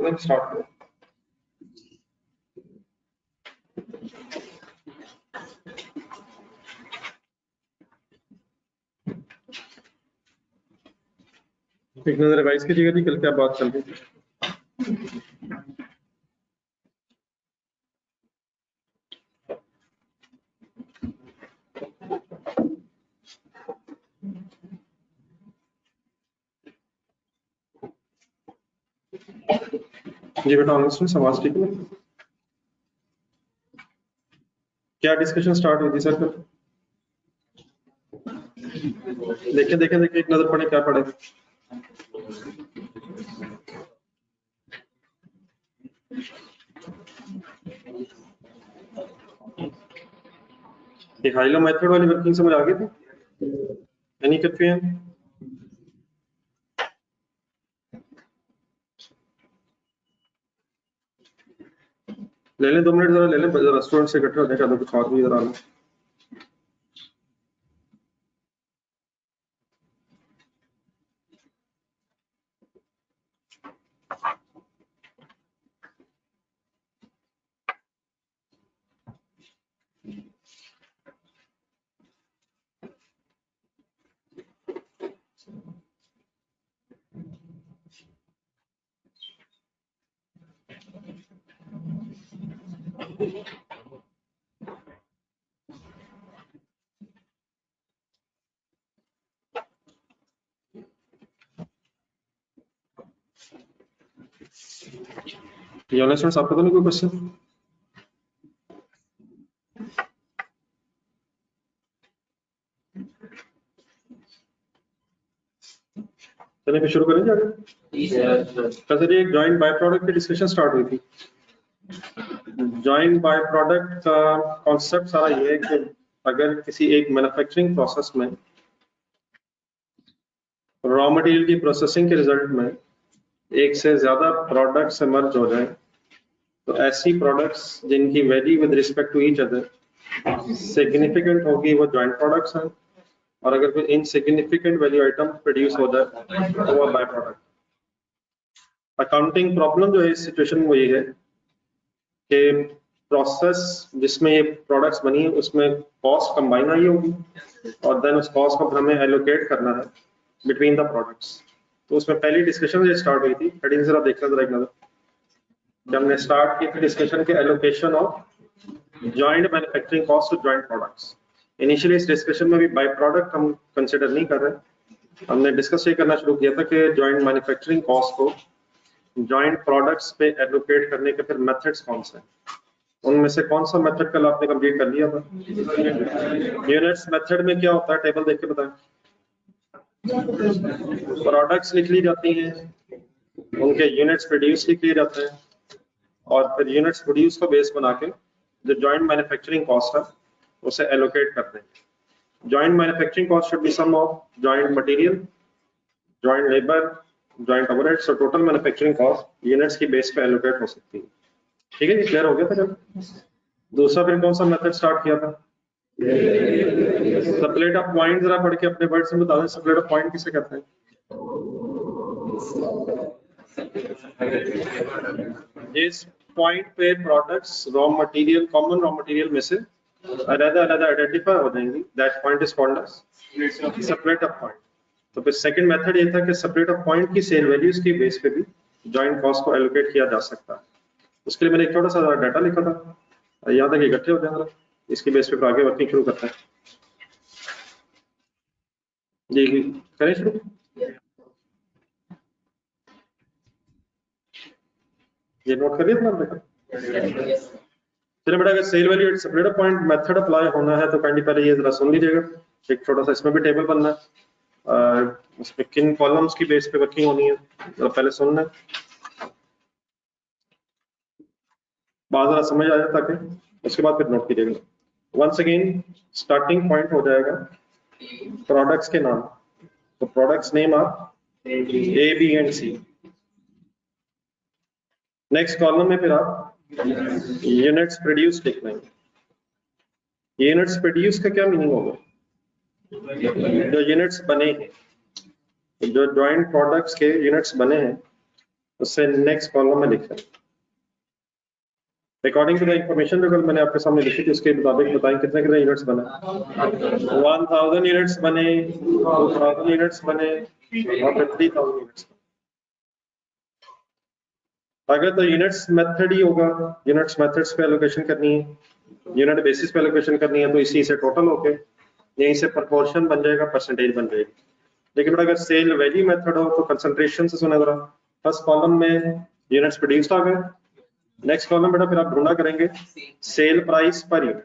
करें, स्टार्ट करें। एक नजर रिवाइज कीजिएगा जी, कल क्या बात चल रही थी। जी बेटा ऑनलाइन समाज ठीक है, क्या डिस्कशन स्टार्ट हुई थी सर? कल देखे देखे देखे एक नजर पड़े, क्या पड़े? एक हाइलो मेथड वाली वर्किंग समझ आ गई थी? Any confusion? ले लें 2 मिनट, जरा ले लें, जरा स्टूडेंट से इकट्ठे होने का, तो कुछ और भी जरा ये ऑनलाइन स्टूडेंट्स आपको तो नहीं कोई क्वेश्चन? चलिए फिर शुरू करें जाकर। सर ये जॉइंट बाय प्रोडक्ट की डिस्कशन स्टार्ट हुई थी। जॉइंट बाय प्रोडक्ट का कॉन्सेप्ट सारा ये है कि अगर किसी एक मैन्युफैक्चरिंग प्रोसेस में रॉ मटेरियल की प्रोसेसिंग के रिजल्ट में एक से ज्यादा प्रोडक्ट्स मर्ज हो जाए, तो ऐसी प्रोडक्ट्स जिनकी value with respect to each other significant होगी वो जॉइंट प्रोडक्ट्स हैं, और अगर कोई इनसिग्निफिकेंट वैल्यू आइटम प्रोड्यूस हो जाए तो वो बाय प्रोडक्ट। अकाउंटिंग प्रॉब्लम जो है इस सिचुएशन में वही है कि प्रोसेस जिसमें ये प्रोडक्ट्स बनी है उसमें कॉस्ट कंबाइन आई होगी, और देन उस कॉस्ट को हमें एलोकेट करना है बिटवीन द प्रोडक्ट्स। तो उसमें पहली डिस्कशन जो स्टार्ट हुई थी, हेडिंग जरा देखना जरा एक नजर, जब हमने स्टार्ट की थी डिस्कशन के allocation of joint manufacturing cost to joint products. Initially इस डिस्कशन में भी बाय प्रोडक्ट हम कंसिडर नहीं कर रहे, हमने डिस्कस ये करना शुरू किया था कि जॉइंट मैन्युफैक्चरिंग कॉस्ट को जॉइंट प्रोडक्ट्स पे एलोकेट करने के फिर मेथड्स कौन से हैं, उनमें से कौन सा मेथड कल आपने कंप्लीट कर लिया था? यूनिट्स मेथड में क्या होता है, टेबल देख के बताएं। प्रोडक्ट्स लिख ली जाती हैं, उनके यूनिट्स प्रोड्यूस लिख लिए जाते हैं, और फिर यूनिट्स प्रोड्यूस को बेस बना के जो जॉइंट मैन्युफैक्चरिंग कॉस्ट है उसे एलोकेट करते हैं। Joint manufacturing cost should be sum of joint material, joint labour, joint overhead. So total manufacturing cost units की बेस पे एलोकेट हो सकती है। ठीक है, ये क्लियर हो गया था? जब दूसरा फिर कौन सा मेथड स्टार्ट किया था? सप्लेट ऑफ पॉइंट, जरा पढ़ के अपने वर्ड से बता दें, सप्लेट ऑफ पॉइंट किसे कहते हैं? जिस पॉइंट पे products raw material, common raw material में से अलग-अलग आइडेंटिफाई हो जाएंगी, that point is called as split of point. तो फिर सेकंड मेथड ये था कि सेपरेट ऑफ पॉइंट की सेल वैल्यूज की बेस पे भी जॉइंट कॉस्ट को एलोकेट किया जा सकता है। उसके लिए मैंने एक छोटा सा डाटा लिखा था, यहाँ तक इकट्ठे होते हैं, इसकी बेस पे आगे वर्किंग शुरू करते हैं। जी करें शुरू। ये नोट कर लिया था बेटा? चलिए बेटा, अगर sale value at separate of point method apply होना है तो काइंडली पहले ये जरा सुन लीजिएगा। एक छोटा सा इसमें भी टेबल बनना है, उसमें किन कॉलम्स की बेस पे वर्किंग होनी है तो पहले सुनना है, बात जरा समझ आ जाए ताकि उसके बाद फिर नोट कीजिएगा। वंस अगेन स्टार्टिंग पॉइंट हो जाएगा प्रोडक्ट्स के नाम, तो products name are A B and C. Next column में फिर आप यूनिट्स प्रोड्यूस लिख लेंगे। यूनिट्स प्रोड्यूस का क्या मीनिंग होगा? जो यूनिट्स बने हैं, जो जॉइंट प्रोडक्ट्स के यूनिट्स बने हैं उससे नेक्स्ट कॉलम में लिख रहे हैं अकॉर्डिंग टू द इंफॉर्मेशन जो मैंने आपके सामने लिखी थी उसके मुताबिक बताएं कितने कितने यूनिट्स बने 1000 यूनिट्स बने 2000 यूनिट्स बने और फिर 3000 यूनिट्स। अगर तो यूनिट्स मेथड ही होगा, यूनिट्स मेथड्स पे एलोकेशन करनी है, यूनिट बेसिस पे एलोकेशन करनी है, तो इसी से टोटल होके यहीं से प्रोपोर्शन बन जाएगा, परसेंटेज बन जाएगी। लेकिन अगर सेल वैल्यू मेथड हो तो कंसंट्रेशन से सुना जरा, फर्स्ट कॉलम में यूनिट्स प्रोड्यूस्ड आ गए, नेक्स्ट कॉलम बेटा फिर आप ढूंढा करेंगे सेल प्राइस पर यूनिट।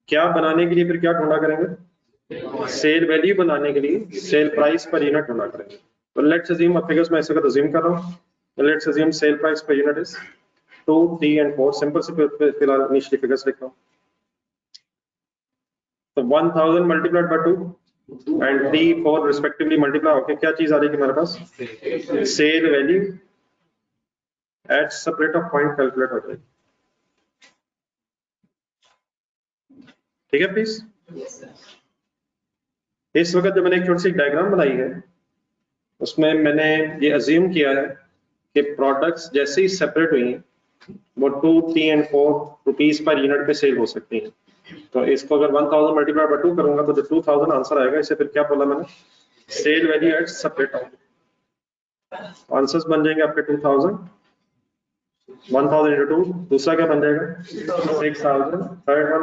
क्या बनाने के लिए फिर क्या ढूंढा करेंगे? सेल वैल्यू बनाने के लिए सेल प्राइस पर यूनिट ढूंढा करेंगे। तो लेट्स अज्यूम, फिगर्स में ऐसे का अज्यूम कर रहा हूं, let's assume sale price per unit is 2, 3 and 4। Simple से फिलहाल इनिशियली फिगर्स लिख रहा हूं। तो 1000 multiplied by 2 and 3, 4 respectively multiply होके क्या चीज आ जाएगी हमारे पास? Sale value at separate of point calculate हो जाएगी। ठीक है प्लीज? इस वक्त जब मैंने एक छोटी सी डायग्राम बनाई है उसमें मैंने ये अज्यूम किया है कि प्रोडक्ट्स जैसे ही सेपरेट हुई हैं वो 2, 3 एंड 4 रुपीज पर यूनिट पे सेल हो सकती हैं। तो इसको अगर 1000 मल्टीप्लाई बाय 2 करूंगा तो जो 2000 आंसर आएगा, इसे फिर क्या बोला मैंने? Sale value at separate answers बन जाएंगे आपके 2000, 1000 into 2, दूसरा क्या बन जाएगा? 6000, थर्ड वन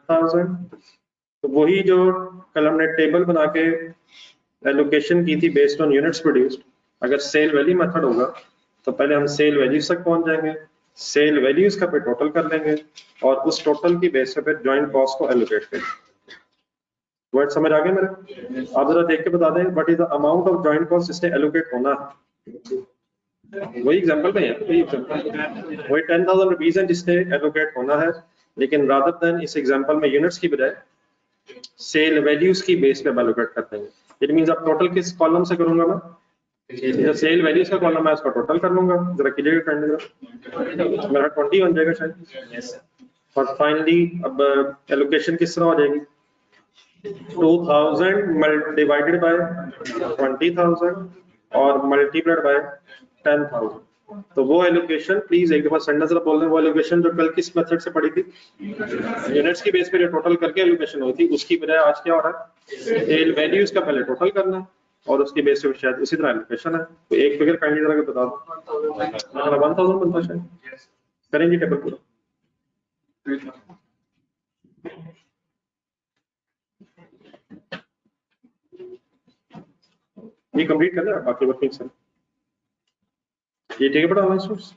12000। तो वही जो कल हमने टेबल बना के एलोकेशन की थी बेस्ड ऑन यूनिट्स प्रोड्यूस्ड, अगर सेल वैल्यू मेथड होगा तो पहले हम सेल वैल्यूज तक पहुंच जाएंगे, सेल वैल्यूज का पे टोटल कर लेंगे और उस टोटल की बेस पे जॉइंट कॉस्ट को एलोकेट करेंगे। वर्ड समझ आ गए मेरे? आप जरा देख के बता दें what is the amount of joint cost जिसने एलोकेट होना है। वही एग्जांपल पे है, वही 10,000 रुपीज है जिसने एलोकेट होना है, लेकिन रादर देन इस एग्जांपल में यूनिट्स की बजाय सेल वैल्यूज की बेस पे एलोकेट करते हैं। इट मींस अब टोटल किस कॉलम से करूंगा मैं? जो सेल वैल्यूज का कॉलम है उसका टोटल कर लूंगा। जरा कीजिएगा काइंडली, मेरा 20 बन जाएगा शायद। और फाइनली अब एलोकेशन किस तरह हो जाएगी? 2000 डिवाइडेड बाय 20,000 और मल्टीप्लाइड बाय 10,000। तो वो एलोकेशन प्लीज एक दफा सेंटेंस जरा बोल दें, वो एलोकेशन जो कल किस मेथड से पड़ी थी? यूनिट्स की बेस पे जो टोटल करके एलोकेशन हुई थी उसकी बजाय आज क्या हो रहा है? सेल वैल्यूज का पहले टोटल करना है और उसकी बेस पे शायद उसी तरह एलोकेशन है। तो एक फिगर काइंडली जरा बता दो। 1000 बनता शायद, करेंगे टेबल पूरा। ये कंप्लीट कर लेना, बाकी वर्किंग सर ये ठीक है बेटा। ऑनलाइन सोर्स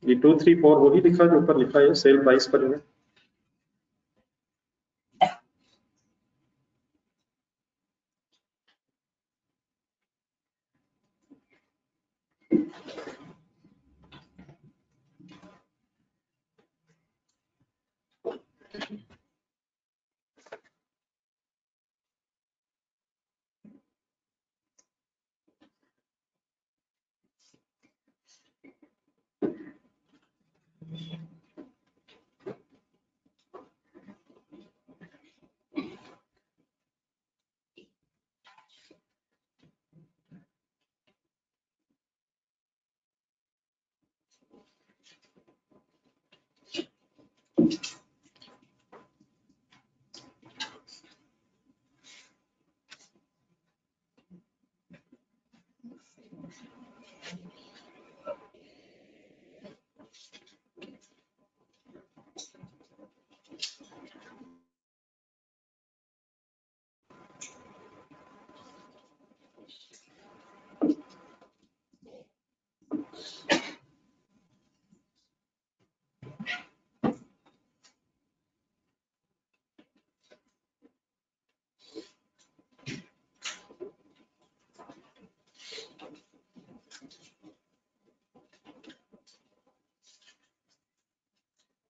ये 2, 3, 4 वही लिखा जो ऊपर लिखा है सेल प्राइस पर यूनिट।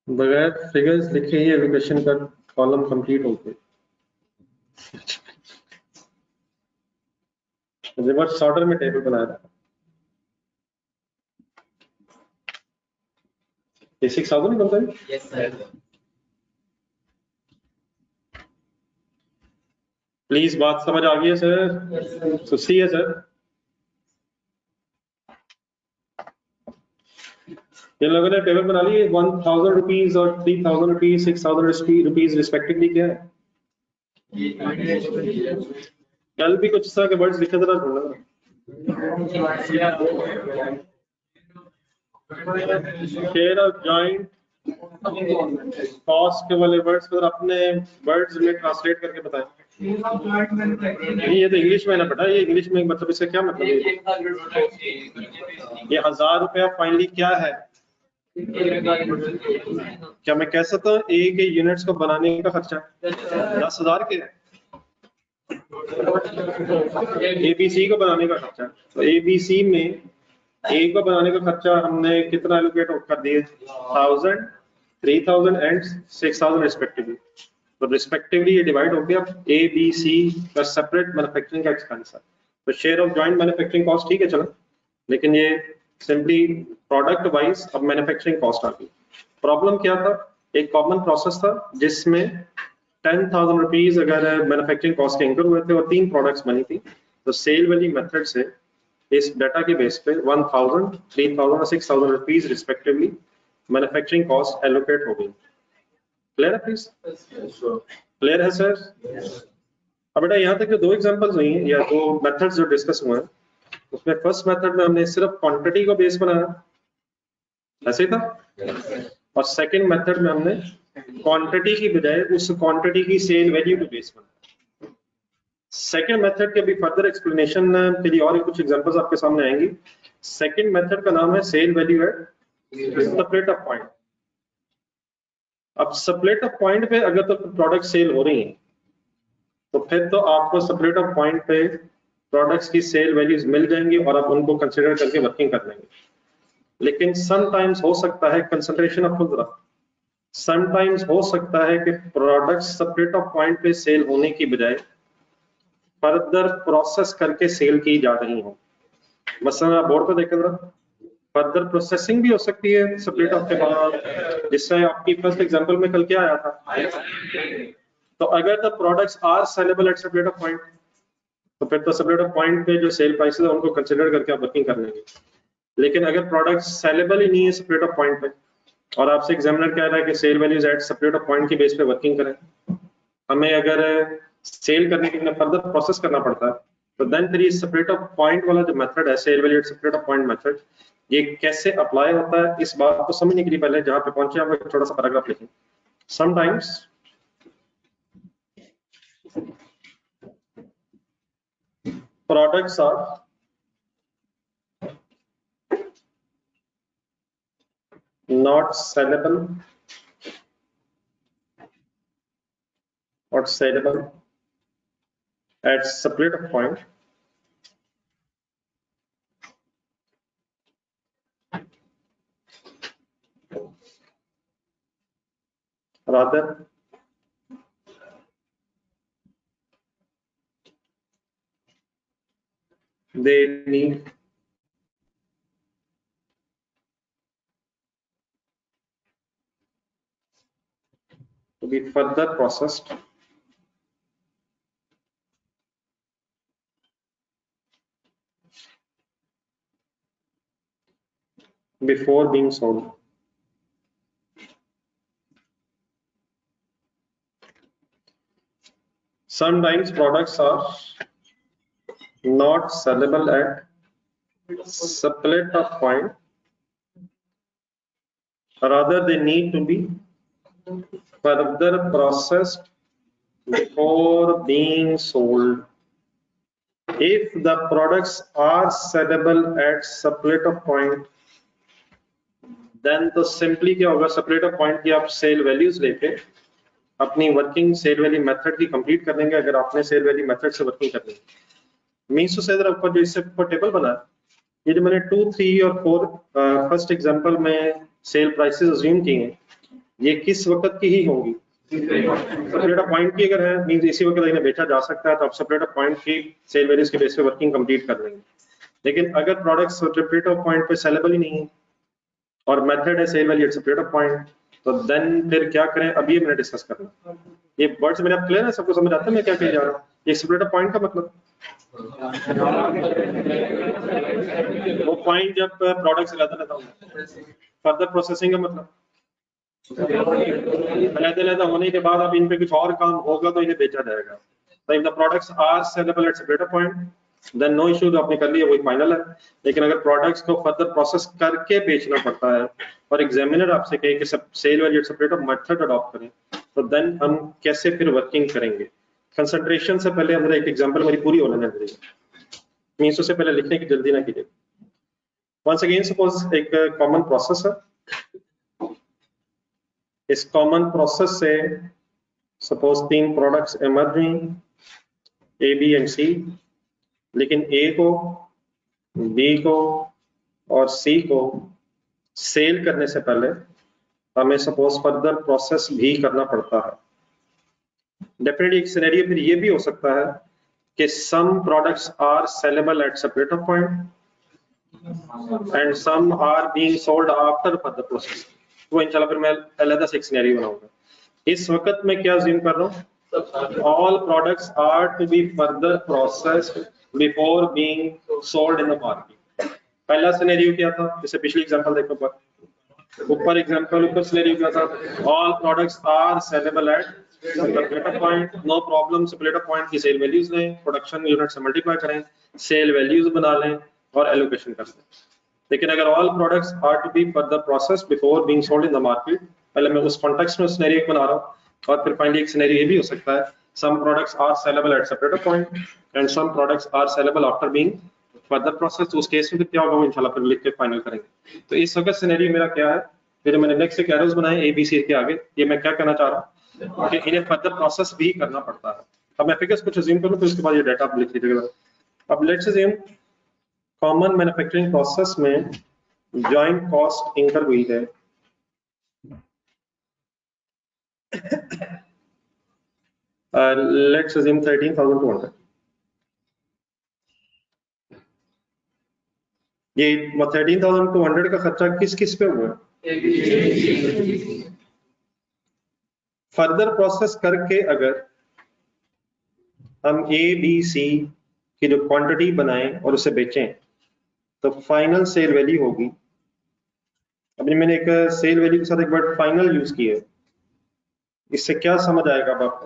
बगैर फिगर्स लिखे ही एलोकेशन का कॉलम कंप्लीट हो गया। रिवर्स ऑर्डर में टेबल बनाया था। ये 6000 नहीं बनता है? Yes, sir. प्लीज बात समझ आ गई है सर? सुस्ती है सर? इन लोगों ने टेबल बना ली 1000 रुपीज और 3000 रुपीज 6000 रुपीज रिस्पेक्टिवली क्या है? कल भी कुछ तरह के वर्ड्स लिखे जरा ढूंढना। शेयर ऑफ जॉइंट कॉस्ट के वाले वर्ड्स पर अपने वर्ड्स में ट्रांसलेट करके बताएं। ये तो इंग्लिश में ना बेटा, ये इंग्लिश में मतलब इसका क्या मतलब है? ये 1000 रुपया फाइनली क्या है? क्या मैं कह सकता हूँ ए के यूनिट्स को बनाने का खर्चा 10,000 के एबीसी को बनाने का खर्चा? तो एबीसी में ए को बनाने का खर्चा हमने कितना एलोकेट कर दिए? 1000, 3000 एंड 6000 रिस्पेक्टिवली। तो रिस्पेक्टिवली ये डिवाइड हो गया ए बी सी का सेपरेट मैन्युफैक्चरिंग का एक्सपेंस है। तो share of joint manufacturing cost ठीक है चलो, लेकिन ये सिंपली प्रोडक्ट वाइज अब मैन्युफैक्चरिंग कॉस्ट आ गई। प्रॉब्लम क्या था? एक कॉमन प्रोसेस था जिसमें 10,000 रुपीज अगर मैन्युफैक्चरिंग कॉस्ट के इंकर हुए थे और 3 प्रोडक्ट्स बनी थी, तो सेल वाली मेथड से इस डाटा के बेस पे 1000, 3000 और 6000 rupees respectively manufacturing cost allocate हो गई। क्लियर है प्लीज? क्लियर है सर? अब बेटा यहाँ तक जो 2 एग्जांपल्स हुई हैं या 2 मेथड्स जो डिस्कस हुए हैं, उसमें फर्स्ट मेथड में हमने सिर्फ क्वांटिटी को बेस बनाया, ऐसे था, और सेकंड मेथड में हमने क्वांटिटी की बजाय उस क्वांटिटी की सेल वैल्यू को बेस बनाया। सेकंड मेथड के अभी फर्दर एक्सप्लेनेशन के लिए और कुछ एग्जांपल्स आपके सामने आएंगी। सेकंड मेथड का नाम है sale value at separate of point. अब सेपरेट ऑफ पॉइंट पे अगर तो प्रोडक्ट सेल हो रही है तो फिर तो आपको सेपरेट ऑफ पॉइंट पे प्रोडक्ट्स की सेल वैल्यूज मिल जाएंगी और आप उनको कंसीडर करके वर्किंग कर लेंगे। लेकिन समटाइम्स हो सकता है कंसंट्रेशन ऑफ खुदरा, समटाइम्स हो सकता है कि प्रोडक्ट्स सेपरेट ऑफ पॉइंट पे सेल होने की बजाय फर्दर प्रोसेस करके सेल की जा रही हो। मसलन आप बोर्ड पे देखें जरा, फर्दर प्रोसेसिंग भी हो सकती है सेपरेट ऑफ के बाद, जिससे आपकी फर्स्ट एग्जांपल में कल क्या आया था? तो अगर the products are saleable at separate of point, तो फिर तो सेपरेट ऑफ पॉइंट पे जो सेल प्राइसेस है उनको कंसीडर करके आप वर्किंग कर लेंगे। लेकिन अगर प्रोडक्ट सेलेबल ही नहीं है सेपरेट ऑफ पॉइंट पे और आपसे एग्जामिनर कह रहा है कि sale values at separate of point की बेस पे वर्किंग करें, हमें अगर सेल करने के लिए फर्दर प्रोसेस करना पड़ता है, तो देन फिर ये सेपरेट ऑफ पॉइंट वाला जो मेथड है sale value at separate of point method, ये कैसे अप्लाई होता है इस बात को समझने के लिए पहले जहां पे पहुंचे आप एक छोटा सा पैराग्राफ लिखें। Sometimes products are not sellable at separate point rather they need to be further processed before being sold. Sometimes products are not sellable at separate of point, rather they need to be further processed before being sold. If the products are sellable at separate of point, then तो simply क्या होगा, separate of point की आप cell values लेके अपनी working cell value method की complete कर लेंगे। अगर आपने सेल वैल्यू मेथड से वर्किंग कर ली मीन्स तो से ऊपर जो इससे ऊपर टेबल बना, ये जो मैंने 2, 3 और 4 फर्स्ट एग्जांपल में सेल प्राइसेस अज्यूम की हैं, ये किस वक्त की ही होंगी? सेपरेट ऑफ पॉइंट की अगर है मींस इसी वक्त इन्हें बेचा जा सकता है तो आप सेपरेट ऑफ पॉइंट की सेल वैल्यूज के बेस पे वर्किंग कंप्लीट कर लेंगे। लेकिन अगर प्रोडक्ट्स सेपरेट ऑफ पॉइंट पे सेलेबल ही नहीं है और मेथड है sale value at separate of point, तो देन फिर क्या करें? अभी मैंने डिस्कस करना। ये वर्ड्स मेरे आप क्लियर है? सबको समझ आता है मैं क्या कह जा रहा हूँ? ये सेपरेटर पॉइंट का मतलब, वो पॉइंट जब प्रोडक्ट से ज्यादा लेता हूँ। फर्दर प्रोसेसिंग का मतलब अलग-अलग होने के बाद अब इन पे कुछ और काम होगा तो इन्हें बेचा जाएगा। तो if the products are saleable at separator point then no issue, आपने कर लिया वही फाइनल है। लेकिन अगर प्रोडक्ट्स को फर्दर प्रोसेस करके बेचना पड़ता है और एग्जामिनर आपसे कहे कि सब sale value at separator method adopt करें, तो देन हम कैसे फिर वर्किंग करेंगे। कंसंट्रेशन से पहले हमारा एक एग्जांपल मेरी पूरी होने दीजिए, मींस उससे पहले लिखने की जल्दी ना कीजिए। वंस अगेन सपोज एक कॉमन प्रोसेस है, इस कॉमन प्रोसेस से सपोज 3 प्रोडक्ट्स इमर्ज हुई, ए बी एंड सी, लेकिन ए को, बी को और सी को सेल करने से पहले हमें सपोज फर्दर प्रोसेस भी करना पड़ता है। डेफिनेटली एक सिनेरियो फिर ये भी हो सकता है कि some products are saleable at separator point and some are being sold after further process. तो इंशाल्लाह फिर मैं अलग से एक सिनेरियो बनाऊंगा। इस वक्त मैं क्या अज्यूम कर रहा हूँ, all products are to be further processed before being sold in the market। पहला सिनेरियो क्या था, जैसे पिछली एग्जांपल देखो, ऊपर एग्जांपल ऊपर सिनेरियो क्या था, all products are sellable at separator point, no problem. Separator point की सेल वैल्यूज लें, प्रोडक्शन यूनिट से मल्टीप्लाई करें, सेल वैल्यूज बना लें और एलोकेशन कर लें। लेकिन अगर all products are to be further process before being sold in the market, पहले मैं उस कॉन्टेक्स्ट में सिनेरियो बना रहा हूँ। और फिर फाइनली एक सिनेरियो ये भी हो सकता है, some products are sellable at separator point and some products are sellable after being further processed। उस केस में फिर क्या होगा वो इंशाल्लाह फिर लिख के फाइनल करेंगे। तो इस वक्त सिनेरियो मेरा क्या है, फिर मैंने नेक्स्ट एक एरोस बनाए ए बी सी के आगे, ये मैं क्या कहना चाह रहा हूँ कि इन्हें फर्दर प्रोसेस भी करना पड़ता है। अब मैं फिगर्स कुछ अज्यूम करूँ, फिर उसके बाद ये डाटा आप लिख लीजिएगा। अब let's assume common manufacturing process में जॉइंट कॉस्ट इंकर हुई है let's assume 13,200। ये 13,200 का खर्चा किस किस पे हुआ है, फर्दर प्रोसेस करके अगर हम ए बी सी की जो क्वांटिटी बनाएं और उसे बेचें तो फाइनल सेल वैल्यू होगी। अभी मैंने एक सेल वैल्यू के साथ एक वर्ड फाइनल यूज किया है, इससे क्या समझ आएगा अब आपको।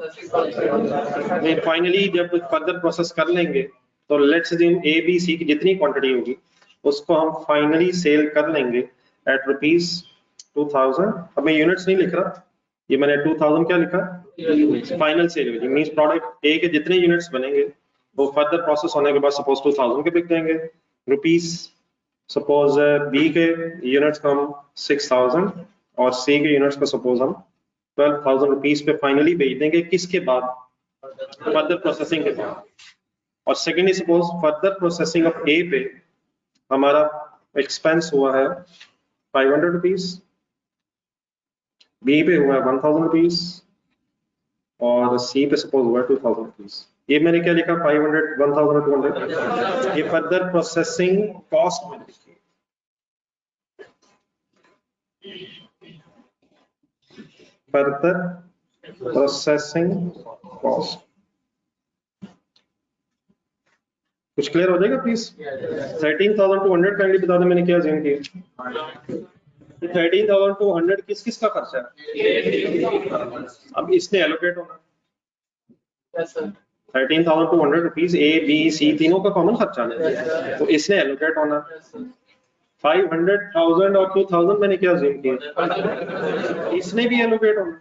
फाइनली जब फर्दर प्रोसेस कर लेंगे तो let's assume A B C की जितनी क्वांटिटी होगी उसको हम फाइनली सेल कर लेंगे एट ₹2000। अब मैं यूनिट्स नहीं लिख रहा, ये मैंने 2000 क्या लिखा, final sale value means product A के जितने यूनिट्स बनेंगे वो फर्दर प्रोसेस होने के बाद सपोज 2000 के बिक जाएंगे रुपीस। सपोज बी के यूनिट्स को हम 6000 और सी के यूनिट्स को सपोज हम 12,000 रुपीस पे फाइनली बेच देंगे, किसके बाद, फर्दर प्रोसेसिंग के बाद। और secondly suppose further processing of a पे हमारा एक्सपेंस हुआ है 500 रुपीस, बी पे हुआ है 1000 रुपीस और सी पे सपोज हुआ है 2000 रुपीस। ये मैंने क्या लिखा, 500, 1000, 200, ये फर्दर प्रोसेसिंग कॉस्ट में लिखी। फर्दर प्रोसेसिंग कॉस्ट कुछ क्लियर हो जाएगा प्लीज। 13,200 काइंडली बता दो मैंने क्या अज्यूम किया। 13,200 किस किस का खर्चा है, अब इसने एलोकेट होना। 13,200 रुपीज ए बी सी तीनों का कॉमन खर्चा है, तो इसने एलोकेट होना। 500,000 और 2000 मैंने क्या अज्यूम किया, इसने भी एलोकेट होना।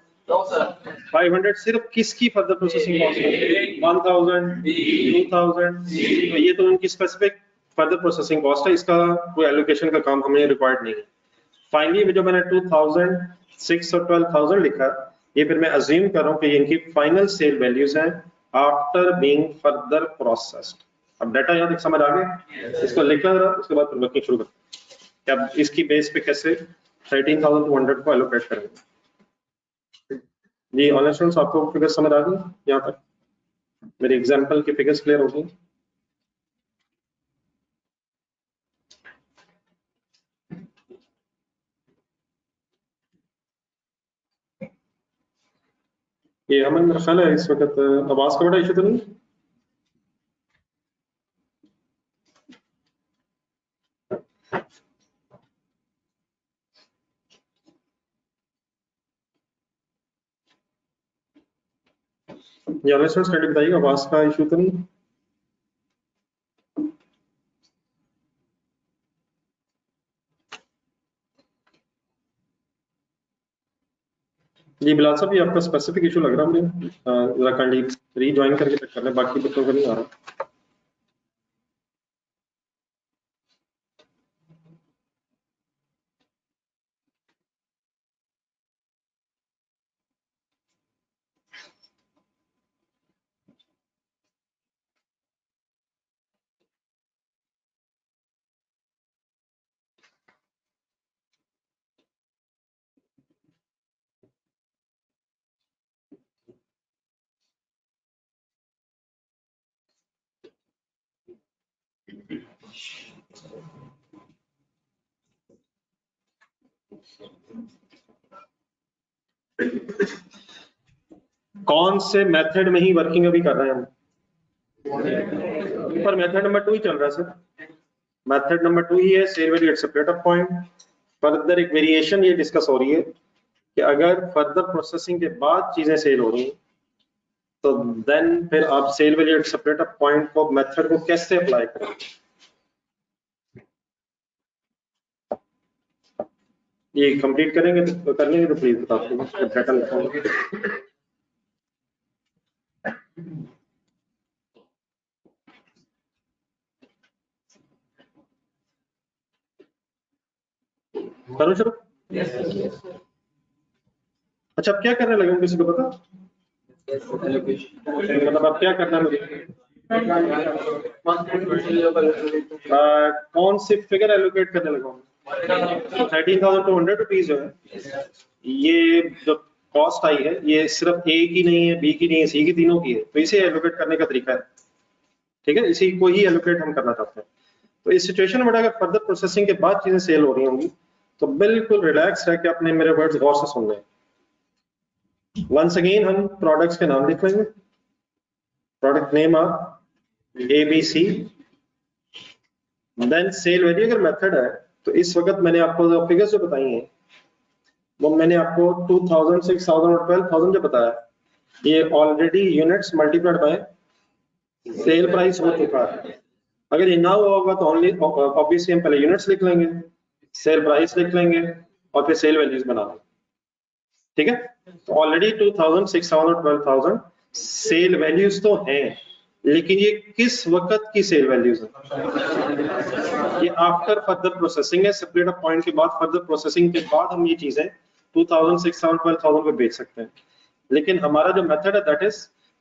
500 सिर्फ किसकी फर्दर प्रोसेसिंग कॉस्ट है, 1000, 2000, तो ये तो उनकी स्पेसिफिक फर्दर प्रोसेसिंग कॉस्ट है, इसका कोई एलोकेशन का काम हमें रिक्वायर्ड नहीं है। फाइनली जो मैंने 2006 और 12,000 लिखा, ये फिर मैं अज्यूम कर रहा हूँ कि ये इनकी फाइनल सेल वैल्यूज हैं आफ्टर बीइंग फर्दर प्रोसेस्ड। अब डाटा यहाँ तक समझ आ गया, इसको लिखना जरा, उसके बाद फिर वर्किंग शुरू करते हैं। अब इसकी बेस पे कैसे 13,200 को एलोकेट करेंगे। जी ऑनलाइन स्टूडेंट्स, आपको फिगर समझ आ गई, यहाँ तक मेरी एग्जांपल की फिगर्स क्लियर हो गई। ये हमें मेरा ख्याल है इस वक्त आवाज का बड़ा इशू तो नहीं। या स्टडी बताइएगा, आवाज का इशू तो नहीं? जी बिलाल साहब, ये आपका स्पेसिफिक इशू लग रहा है मुझे, जरा काइंडली रीज्वाइन करके चेक कर लें, बाकी बच्चों को नहीं आ रहा। कौन से मेथड में ही वर्किंग अभी कर रहे हैं हम? पर मेथड नंबर 2 ही चल रहा है सर, मेथड नंबर 2 ही है, sale value at separate of point. Further एक वेरिएशन ये डिस्कस हो रही है कि अगर फर्दर प्रोसेसिंग के बाद चीजें सेल हो रही हैं तो देन फिर आप sale value at separate of point को मेथड को कैसे अप्लाई करेंगे। ये कंप्लीट करेंगे तो कर लेंगे, तो प्लीज बता दीजिए। करो शुरू। अच्छा, अब क्या करने लगे, किसी को पता? मतलब अब क्या करना है मुझे? कौन सी फिगर एलोकेट करने लगा हूँ? 13,200 रुपीज जो है, ये जो कॉस्ट आई है, ये सिर्फ ए की नहीं है, बी की नहीं है, सी की, तीनों की है। तो इसे एलोकेट करने का तरीका है, ठीक है, इसी को ही एलोकेट हम करना चाहते हैं। तो इस सिचुएशन में अगर फर्दर प्रोसेसिंग के बाद चीजें सेल हो रही होंगी तो बिल्कुल रिलैक्स रह के अपने मेरे वर्ड्स गौर से सुन लें। वंस अगेन हम प्रोडक्ट्स के नाम लिख लेंगे, product name are ABC, then sale value अगर मेथड है तो इस वक्त मैंने आपको जो फिगर्स जो बताई हैं वो मैंने आपको 2000, 6000 और 12,000 जो बताया, ये already units multiplied by sale price हो चुका है। अगर ये ना हुआ होगा तो ओनली ऑब्वियसली हम पहले यूनिट्स लिख लेंगे, सेल प्राइस लिख लेंगे और फिर सेल वैल्यूज बना लेंगे, ठीक है। तो ऑलरेडी 2000, 6000 और 12,000 सेल वैल्यूज तो हैं, लेकिन ये किस वक्त की सेल वैल्यूज है? ये आफ्टर फर्दर प्रोसेसिंग है, सेपरेट ऑफ पॉइंट के बाद, फर्दर प्रोसेसिंग के बाद हम ये चीजें 2000, 6000, 12,000 को बेच सकते हैं। लेकिन हमारा जो मेथड है that is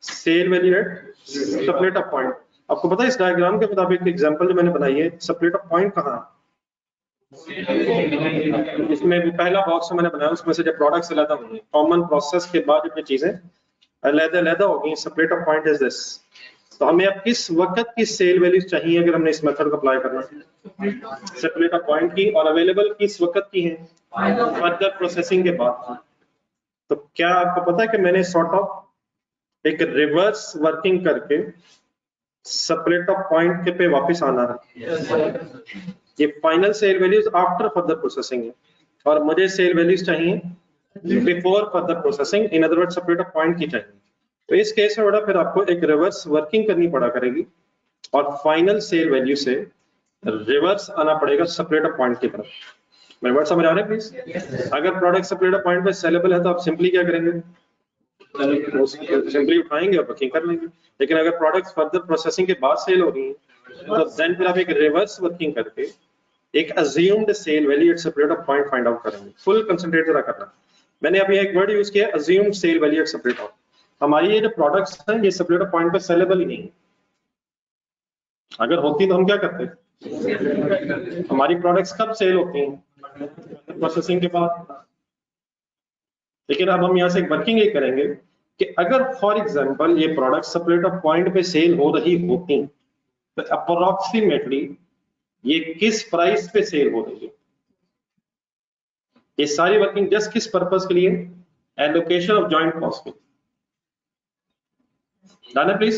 sale value at separate of point. आपको पता है इस डायग्राम के मुताबिक एग्जांपल जो मैंने बनाई है, सेपरेट ऑफ पॉइंट कहाँ है? इसमें पहला बॉक्स मैंने बनाया, उसमें से जब प्रोडक्ट्स अलग होंगे, कॉमन प्रोसेस के बाद जब चीजें अलग होगी, separate of point is this. तो हमें अब किस वक्त की सेल वैल्यूज चाहिए अगर हमने इस मेथड को अप्लाई करना है? सेपरेट ऑफ पॉइंट की, और अवेलेबल किस वक्त की है? फर्दर प्रोसेसिंग के बाद। तो क्या आपको पता है कि मैंने सॉर्ट ऑफ एक रिवर्स वर्किंग करके सेपरेट ऑफ पॉइंट पे वापस आना है। ये final sale values after further processing है और मुझे सेल वैल्यूज चाहिए before further processing, in other word separate of point की चाहिए। तो इस केस में बड़ा फिर आपको एक रिवर्स वर्किंग करनी पड़ा करेगी और फाइनल सेल वैल्यू से रिवर्स आना पड़ेगा सेपरेट ऑफ पॉइंट की तरफ। मेरे वर्ड समझ आ रहे हैं प्लीज? अगर प्रोडक्ट सेपरेट ऑफ पॉइंट पे सेलेबल है तो आप सिंपली क्या करेंगे? सिंपली उठाएंगे और बुकिंग कर लेंगे। लेकिन अगर प्रोडक्ट्स फर्दर प्रोसेसिंग के बाद सेल हो रही है तो देन फिर आप एक रिवर्स वर्किंग करके एक assumed sale value at separate of point find out करेंगे। फुल कंसंट्रेट जरा करना। मैंने अभी एक वर्ड यूज किया, assumed sale value at separate of. हमारी ये जो प्रोडक्ट्स हैं ये सेपरेट ऑफ पॉइंट पे सेलेबल ही नहीं है। अगर होती तो हम क्या करते? हमारी प्रोडक्ट्स कब सेल होती हैं? प्रोसेसिंग के बाद। लेकिन अब हम यहाँ से एक वर्किंग ये करेंगे कि अगर फॉर एग्जांपल ये प्रोडक्ट सेपरेट ऑफ पॉइंट पे सेल हो रही होती तो अप्रोक्सीमेटली ये किस प्राइस पे सेल हो रही है? ये सारी वर्किंग जस्ट किस पर्पस के लिए? Allocation of joint cost. Done है please?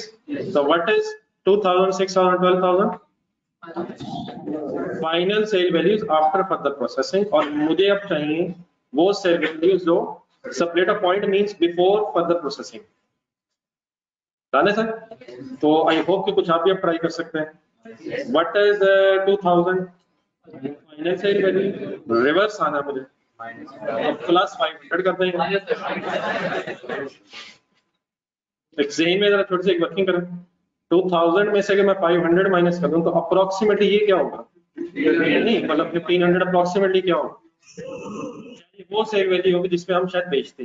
So what is 2000, 6000, 12,000 final sale values after further processing, और मुझे अब चाहिए वो सेल वैल्यूज जो separate of point means before further processing. Done है सर? तो आई होप कि कुछ आप भी अब ट्राई कर सकते हैं. What is 2000 final sale value? Reverse आना मुझे, प्लस 500 कर देंगे. एक्सचेंज में जरा थोड़ी सी वर्किंग करें. 2000 में से अगर मैं 500 माइनस कर दूं तो अप्रोक्सीमेटली ये क्या होगा? नहीं मतलब 1500 अप्रोक्सीमेटली क्या होगा? वो सेल वैल्यू होगी जिसमें हम शायद बेचते.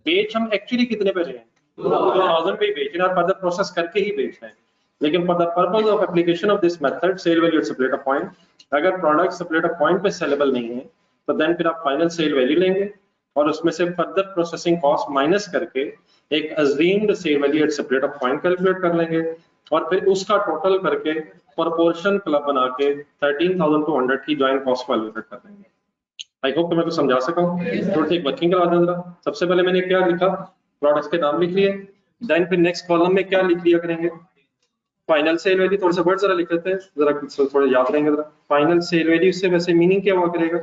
बेच हम एक्चुअली कितने पे रहे हैं? 2000 पे ही बेच रहे हैं, फर्दर प्रोसेस करके ही बेच रहे हैं. लेकिन for the purpose of application of this method sale value at separate point, अगर प्रोडक्ट सेपरेट पॉइंट पे सेलेबल नहीं है तो देन फिर आप फाइनल सेल वैल्यू लेंगे और उसमें से फर्दर प्रोसेसिंग कॉस्ट माइनस करके एक assumed sale value at separate point calculate कर लेंगे और फिर उसका टोटल करके प्रोपोर्शन क्लब बना के 13,200 की जॉइंट कॉस्ट को एलोकेट कर देंगे. आई होप कि मैं तो समझा सका हूँ. थोड़ी सी वर्किंग करवा दें जरा. सबसे पहले मैंने क्या लिखा? प्रोडक्ट्स के नाम लिख लिए. देन फिर नेक्स्ट कॉलम में क्या लिख लिया करेंगे? Final sale value. थोड़ा सा वर्ड जरा लिख लेते हैं जरा, थोड़ा याद रहेंगे जरा. फाइनल सेल वैल्यू से वैसे मीनिंग क्या हुआ करेगा?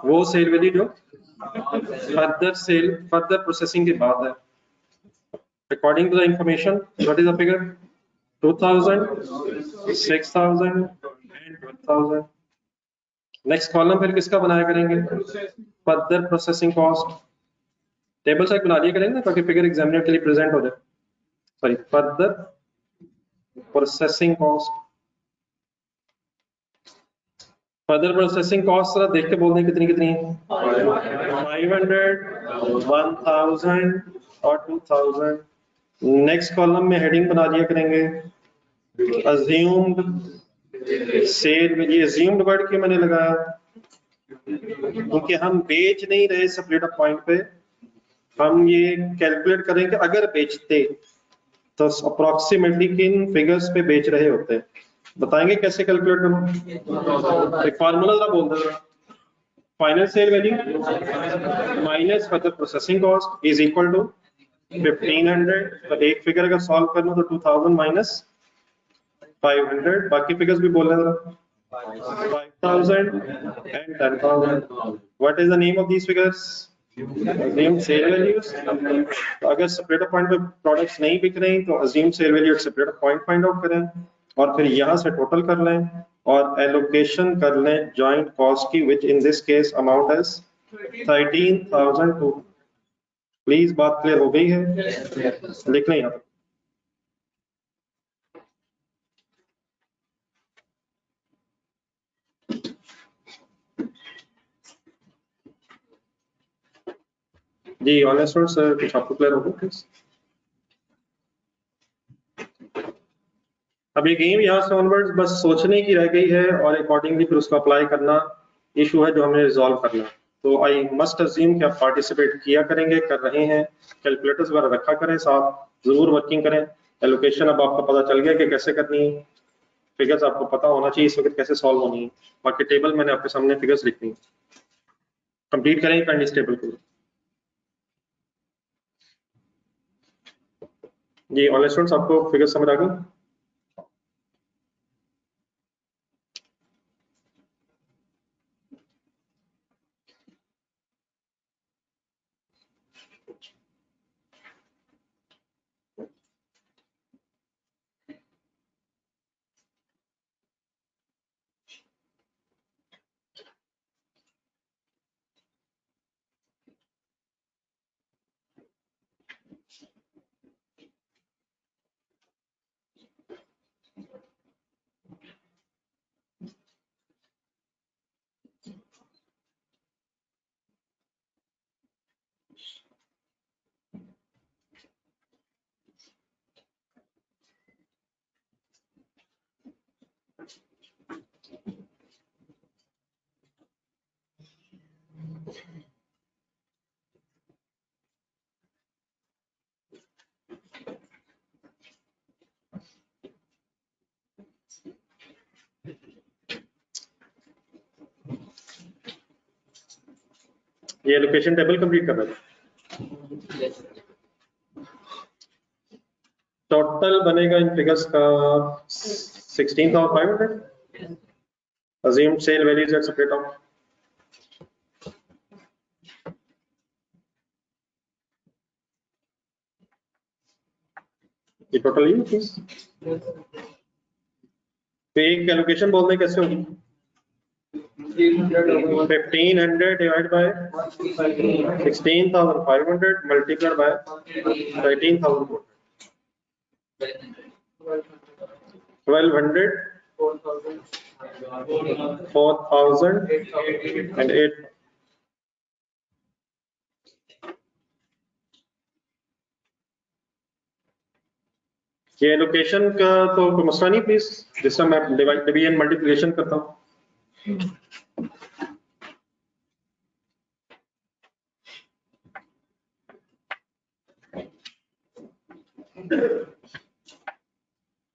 वो सेल वैल्यू जो फर्दर प्रोसेसिंग के बाद है. According to the information what is the figure? 2000, 6000 and 1000. Next column फिर किसका बनाया करेंगे? Further processing cost. Table side बना दिया करेंगे ताकि फिगर एग्जामिनर के लिए प्रेजेंट हो जाए. Sorry, further processing cost. Further processing cost जरा देख के बोल दें कितनी कितनी है? 500, 1000 और 2000. नेक्स्ट कॉलम में हेडिंग बना दिया करेंगे assumed sale value. Assumed word क्यों मैंने लगाया? क्योंकि हम बेच नहीं रहे सेपरेट पॉइंट पे, हम ये कैलकुलेट करेंगे अगर बेचते तो अप्रोक्सीमेटली किन फिगर्स पे बेच रहे होते हैं. बताएंगे कैसे कैलकुलेट करूं? एक फार्मूला जरा बोल दो. Final sale value minus further processing cost is equal to 1500. तो एक फिगर अगर सॉल्व करना तो 2000 माइनस 500. बाकी फिगर्स भी बोल रहे हैं. 5000 and 10,000. What is the name of these figures? Assumed sale values. अगर सेपरेट पॉइंट पे प्रोडक्ट्स नहीं बिक रही तो assumed sale value at separate point find out करें और फिर यहाँ से टोटल कर लें और एलोकेशन कर लें जॉइंट कॉस्ट की, which in this case amount is 13,200. Please बात क्लियर हो गई है? लिख लें यहाँ. जी ऑनेस्ट सर, कुछ आपको क्लियर होगा प्लीज? अब ये गेम यहाँ से ऑनवर्ड्स बस सोचने की रह गई है और अकॉर्डिंगली फिर उसको अप्लाई करना इशू है जो हमें रिजॉल्व करना. तो आई मस्ट अज्यूम कि आप पार्टिसिपेट किया करेंगे, कर रहे हैं. कैलकुलेटर्स वगैरह रखा करें साथ, जरूर वर्किंग करें. एलोकेशन अब आपको पता चल गया कि कैसे करनी है. फिगर्स आपको पता होना चाहिए इस वक्त कैसे सॉल्व होनी है. बाकी टेबल मैंने आपके सामने फिगर्स लिखनी है. कंप्लीट करेंगे काइंडली इस टेबल को. जी ऑनलाइन स्टूडेंट्स, आपको फिगर्स समझ आ गई? ये लोकेशन टेबल कंप्लीट कर रहे हैं. टोटल बनेगा इन फिगर्स का 16,500. assumed sale values at separate of. ये टोटल ही फीस। तो एक एलोकेशन बोलते कैसे होगी? 1500 divide by 16,500 multiplied by 13,400 1200 4,000 and 8। ये एलोकेशन का तो कोई मसला नहीं प्लीज, जिससे मैं डिवीजन मल्टीप्लिकेशन करता हूँ।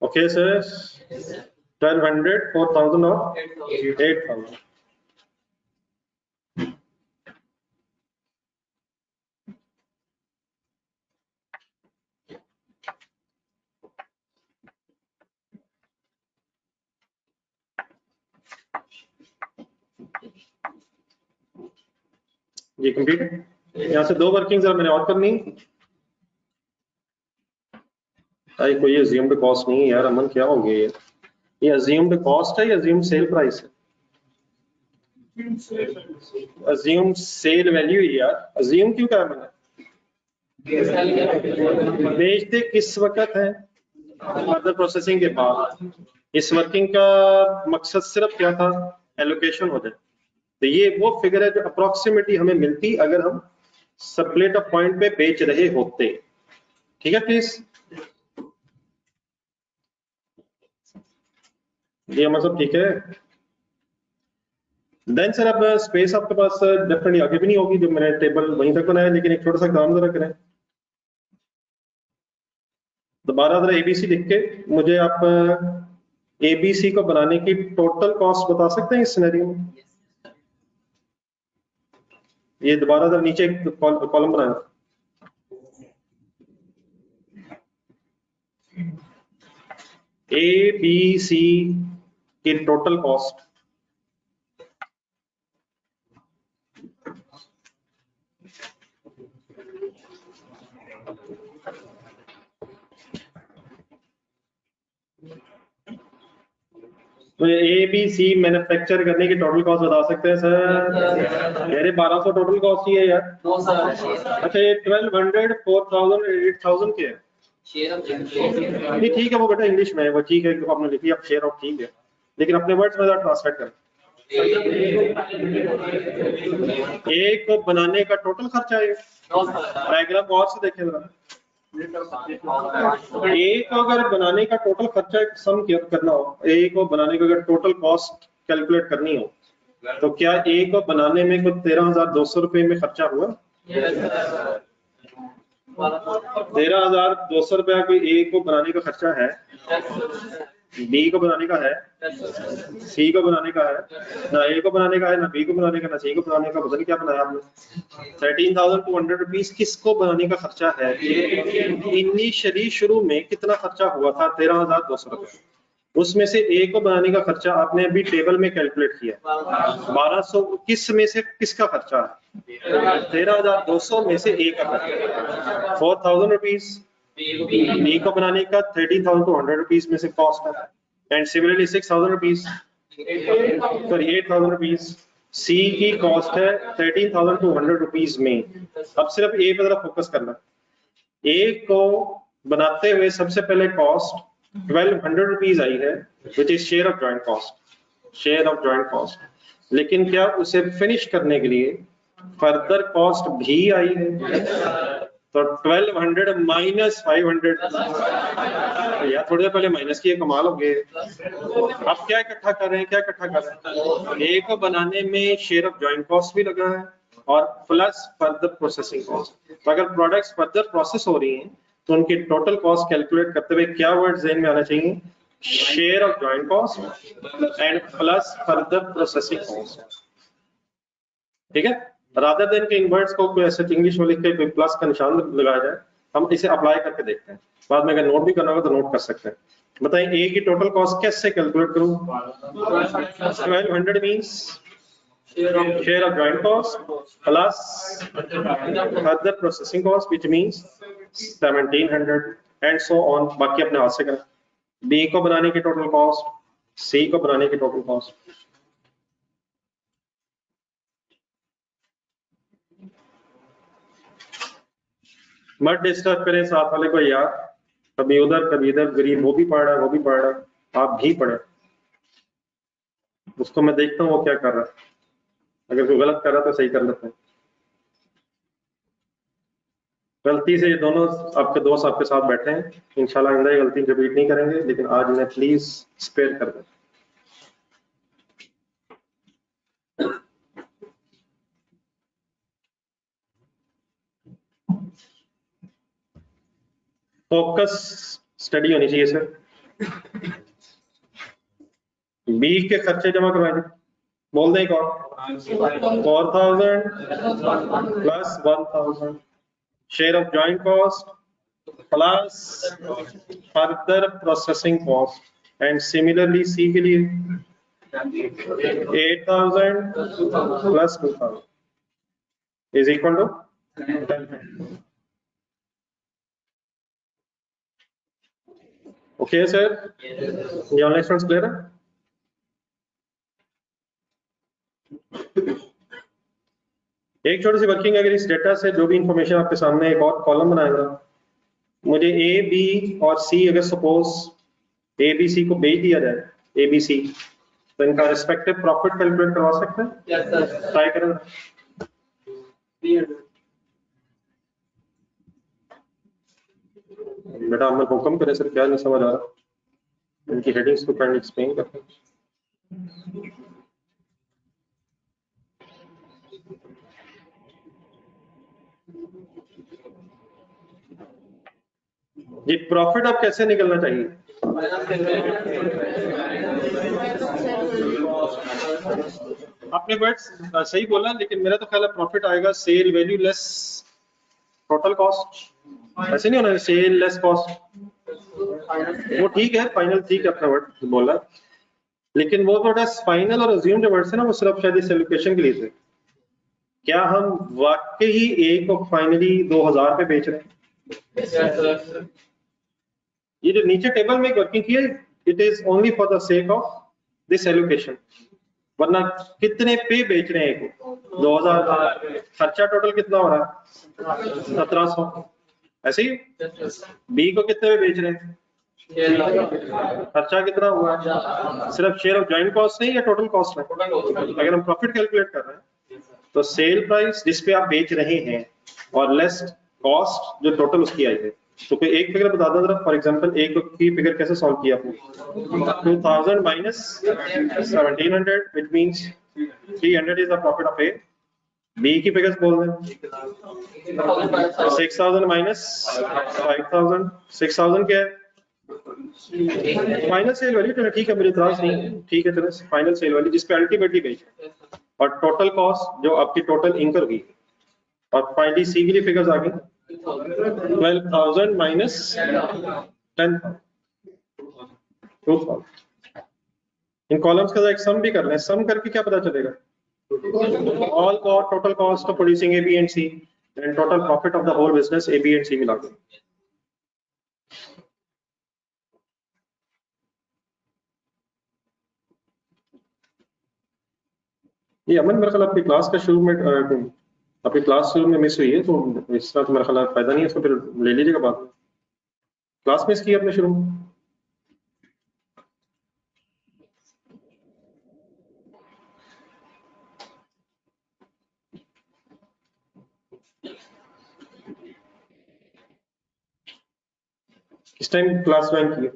ओके सर, 1200 4,000 और 8,000। ये कंप्लीट है। यहाँ से 2 वर्किंग मैंने और करनी। भाई कोई अज्यूम्ड कॉस्ट नहीं है यार, अमन क्या हो गया? ये अज्यूम्ड कॉस्ट है या अज्यूम्ड सेल प्राइस है? अज्यूम्ड सेल वैल्यू है यार। अज्यूम क्यों कहा मैंने? बेचते किस वक्त है? फर्दर प्रोसेसिंग के बाद। इस वर्किंग का मकसद सिर्फ क्या था? एलोकेशन हो जाए। तो ये वो फिगर है जो अप्रोक्सीमेटली हमें मिलती अगर हम सप्लेट ऑफ पॉइंट पे बेच रहे होते। ठीक है प्लीज, ये हमारा सब ठीक है। देन सर अब स्पेस आपके पास डेफिनेटली आगे भी नहीं होगी, जो मैंने टेबल वहीं तक बनाया, लेकिन एक छोटा सा काम जरा करें। दोबारा जरा एबीसी लिख के मुझे आप एबीसी को बनाने की टोटल कॉस्ट बता सकते हैं इस सिनेरियो में? ये दोबारा जरा नीचे एक कॉलम बनाया। एबीसी की टोटल कॉस्ट तो एबीसी मैन्युफैक्चर करने की टोटल कॉस्ट बता सकते हैं सर? मेरे 1200 टोटल कॉस्ट ही है यार। अच्छा ये 1200 4,000 8,000 के है। नहीं ठीक है वो बेटा इंग्लिश में है वो, ठीक है आपने लिखी अब शेयर ऑफ, ठीक है, लेकिन अपने वर्ड्स में ट्रांसलेट कर। एक को बनाने का टोटल खर्चा है। डायग्राम और से देखें जरा। एक अगर बनाने का टोटल खर्चा सम करना हो, एक को बनाने का अगर टोटल कॉस्ट कैलकुलेट करनी हो, तो क्या एक को बनाने में कुछ 13,200 रुपए में खर्चा हुआ? 13,200 रुपया कोई एक को बनाने का खर्चा है? बी को बनाने का है, सी को बनाने का है, ना ए को बनाने का है, ना बी को बनाने का, ना सी को बनाने का। पता नहीं क्या बनाया आपने। 13,200 रुपीज किसको बनाने का खर्चा है? इनिशियली शुरू में कितना खर्चा हुआ था? 13,200 रुपए। उसमें से ए को बनाने का खर्चा आपने अभी टेबल में कैलकुलेट किया 1200। किस में से किसका खर्चा है? 13,200 में से ए का खर्चा 4,000 रुपीज। बी को बनाने का 13,200 रुपीज में से कॉस्ट है, and similarly 6,000 rupees, sorry 8,000 rupees. C की कॉस्ट है 13,200 रुपीज में। अब सिर्फ ए पर जरा फोकस करना। ए को बनाते हुए सबसे पहले कॉस्ट 1,200 रुपीज आई है, which is share of joint cost, share of joint cost. लेकिन क्या उसे फिनिश करने के लिए फर्दर कॉस्ट भी आई है? तो 1,200 माइनस 500 यार, थोड़ी देर पहले माइनस किए, कमाल हो गए। अब क्या इकट्ठा कर रहे हैं, क्या इकट्ठा कर रहे हैं? ए को बनाने में शेयर ऑफ जॉइंट कॉस्ट भी लगा है और प्लस फर्दर प्रोसेसिंग कॉस्ट। तो अगर प्रोडक्ट्स फर्दर प्रोसेस हो रही हैं तो उनकी टोटल कॉस्ट कैलकुलेट करते हुए क्या वर्ड ज़हन में आना चाहिए? Share of joint cost and plus further processing cost. ठीक है, रादर देन के इन वर्ड्स को कोई ऐसे इंग्लिश में लिख के कोई प्लस का निशान लगाया जाए। हम इसे अप्लाई करके देखते हैं, बाद में अगर नोट भी करना होगा तो नोट कर सकते हैं। बताइए ए की टोटल कॉस्ट कैसे कैलकुलेट करूं? 1,200 means share of joint cost plus further processing cost, which means 1,700 and so on, बाकी अपने हाथ से करें। बी को बनाने की टोटल कॉस्ट, सी को बनाने की टोटल कॉस्ट। मत डिस्टर्ब करें साथ वाले को यार, कभी उधर कभी इधर, गरीब वो भी पढ़ रहा है वो भी पढ़ रहा है, आप भी पढ़े। उसको मैं देखता हूँ वो क्या कर रहा है, अगर कोई गलत कर रहा है तो सही कर लेते हैं। गलती से ये दोनों आपके दोस्त आपके साथ बैठे हैं, इंशाल्लाह आइंदा ये गलती रिपीट नहीं करेंगे, लेकिन आज इन्हें प्लीज स्पेयर कर दें। फोकस स्टडी होनी चाहिए सर। बी के खर्चे जमा करवाएंगे, बोल दें कौन? 4000 plus 1000 share of joint cost plus further processing cost, and similarly C के लिए 8000 plus 2000 is equal to 10,000। Okay sir, ये ऑनलाइन स्टूडेंट्स क्लियर है? एक छोटी सी वर्किंग, अगर इस डेटा से जो भी इंफॉर्मेशन आपके सामने, एक और कॉलम बनाएगा, मुझे ए बी और सी, अगर सपोज ए बी सी को भेज दिया जाए, ए बी सी, तो इनका रिस्पेक्टिव प्रॉफिट कैलकुलेट करवा सकते हैं? ट्राई करें। बेटा हमें हुक्म करें सर, क्या नहीं समझ आ रहा, इनकी हेडिंग्स को काइंडली एक्सप्लेन करते हैं। ये प्रॉफिट अब कैसे निकलना चाहिए? आपने वर्ड्स सही बोला, लेकिन मेरा तो ख्याल है प्रॉफिट आएगा sale value less total cost, ऐसे नहीं होना सेल लेस कॉस्ट। वो ठीक है, फाइनल ठीक है अपना वर्ड बोला, लेकिन वो थोड़ा फाइनल और अज्यूम जो वर्ड्स है ना, वो सिर्फ शायद इस एलोकेशन के लिए थे। क्या हम वाकई ही ए को फाइनली 2000 पे बेच रहे हैं? ये जो नीचे टेबल में वर्किंग की है, it is only for the sake of this allocation, वरना कितने पे बेच रहे हैं को? 2000। खर्चा टोटल कितना हो रहा है? 1700। ऐसे ही बी को कितने पे बेच रहे हैं? खर्चा कितना हुआ है? सिर्फ शेयर ऑफ जॉइंट कॉस्ट नहीं, या टोटल कॉस्ट है? अगर हम प्रॉफिट कैलकुलेट कर रहे हैं तो सेल प्राइस जिसपे आप बेच रहे हैं और लेस कॉस्ट जो टोटल उसकी आई है, तो कोई एक फिगर बता दो जरा। फॉर एग्जांपल एक की फिगर कैसे सॉल्व किया आपने? 2000 minus 1700 which means 300 is the profit of A. B की फिगर्स बोल दें। 6000 माइनस 5000, 6000 क्या है? Final sale value. चलो ठीक है, मुझे इतराज नहीं, ठीक है, चलो फाइनल सेल वैल्यू जिस पे अल्टीमेटली बेच, और टोटल कॉस्ट जो आपकी टोटल इंकर हुई, और फाइनली सी के लिए फिगर्स आ गई 12,000 माइनस 10,000। इन कॉलम्स का एक सम भी कर लें, सम करके क्या पता चलेगा? All cost, total cost of producing A B and C, and total profit of the whole business A B and C मिला के। ये अमन मेरे ख्याल आपकी क्लास का शुरू में आपकी क्लास शुरू में मिस हुई है, तो इस तरह तो मेरा ख्याल फायदा नहीं है, इसको फिर ले लीजिएगा बाद में। क्लास मिस की आपने शुरू में? इस टाइम क्लास ज्वाइन की?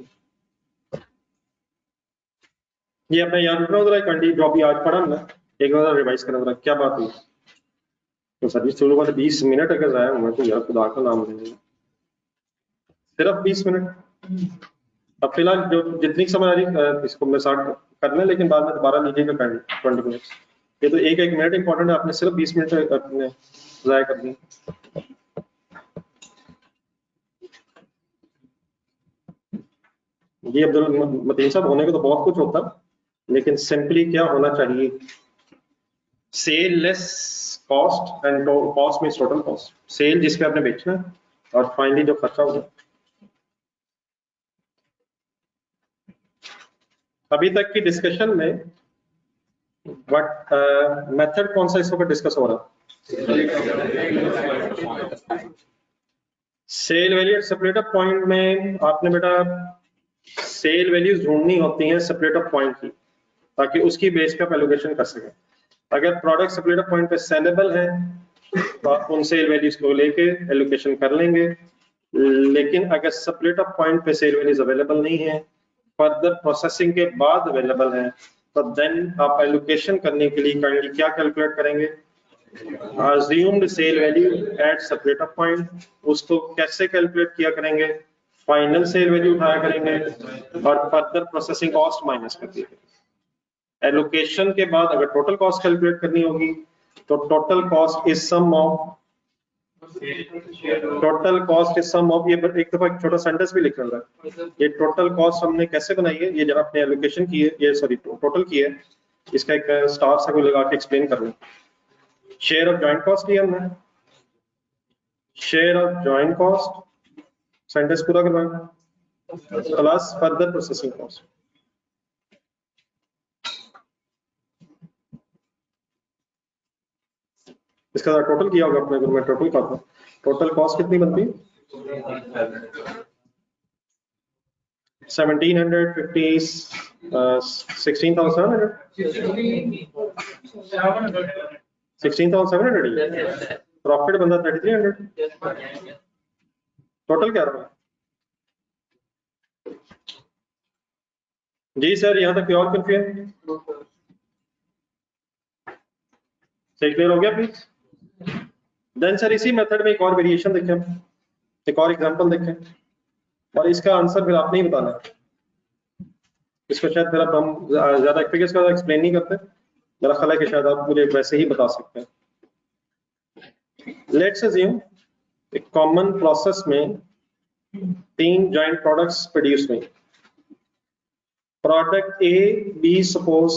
ये अपना याद रखना जरा, कंडी जो अभी आज पढ़ा ना, एक बार रिवाइज करना जरा, क्या बात हुई। तो सर्विस शुरू होने 20 मिनट अगर जाया हुआ तो यार खुदा का नाम लेंगे, सिर्फ 20 मिनट। अब फिलहाल जो जितनी समय आ रही इसको मैं स्टार्ट कर लें, लेकिन बाद में दोबारा लीजिएगा 20 मिनट। ये तो एक एक मिनट इंपॉर्टेंट है, आपने सिर्फ 20 मिनट अपने जाया कर दी। ये अब्दुल मतीन साहब होने को तो बहुत कुछ होता, लेकिन सिंपली क्या होना चाहिए? Sale less cost, and cost means total cost, sale जिस पे आपने बेचना है और फाइनली जो खर्चा होगा। अभी तक की डिस्कशन में बट मेथड कौन सा इस वक्त डिस्कस हो रहा? Sale value at separator point में आपने बेटा सेल वैल्यूज ढूंढनी होती हैं सेपरेटर पॉइंट की, ताकि उसकी बेस पे आप एलोकेशन कर सकें। अगर प्रोडक्ट सेपरेटर पॉइंट पे सेलेबल है तो आप उन सेल वैल्यूज को लेके एलोकेशन कर लेंगे, लेकिन अगर सेपरेटर पॉइंट पे सेल वैल्यूज अवेलेबल नहीं है, फर्दर प्रोसेसिंग के बाद अवेलेबल है, तो देन आप एलोकेशन करने के लिए काइंडली क्या कैलकुलेट करेंगे? assumed sale value at separator point, उसको कैसे कैलकुलेट किया करेंगे? फाइनल सेल वैल्यू उठाया करेंगे और फर्दर प्रोसेसिंग कॉस्ट माइनस कर दिया। एलोकेशन के बाद अगर टोटल कॉस्ट कैलकुलेट करनी होगी तो total cost is sum of ये एक दफा एक छोटा सेंटेंस भी लिख रहा है। ये टोटल कॉस्ट हमने कैसे बनाई है, ये जब आपने एलोकेशन की है, ये सॉरी टोटल की है, इसका एक स्टार सा कोई लगा के एक्सप्लेन कर लूं। शेयर ऑफ जॉइंट कॉस्ट लिया हमने, share of joint cost, sentence पूरा करवाएं, प्लस फर्दर प्रोसेसिंग कॉस्ट। इसका टोटल किया होगा अपने, मैं टोटल करता हूं, टोटल कॉस्ट कितनी बनती? 1750, 16,700, 16,700, प्रॉफिट बंदा 3,300, टोटल क्या रहा? जी सर, यहाँ तक और कंफ्यूजन सही क्लियर हो गया प्लीज? देन सर इसी मेथड में एक और वेरिएशन देखें, एक और एग्जांपल देखें, और इसका आंसर फिर आपने ही बताना है। इसको शायद फिर अब हम ज्यादा एक्सप्लेन नहीं करते, मेरा ख्याल है कि शायद आप मुझे वैसे ही बता सकते हैं। लेट्स अज्यूम एक कॉमन प्रोसेस में 3 जॉइंट प्रोडक्ट्स प्रोड्यूस हुई। Product A B suppose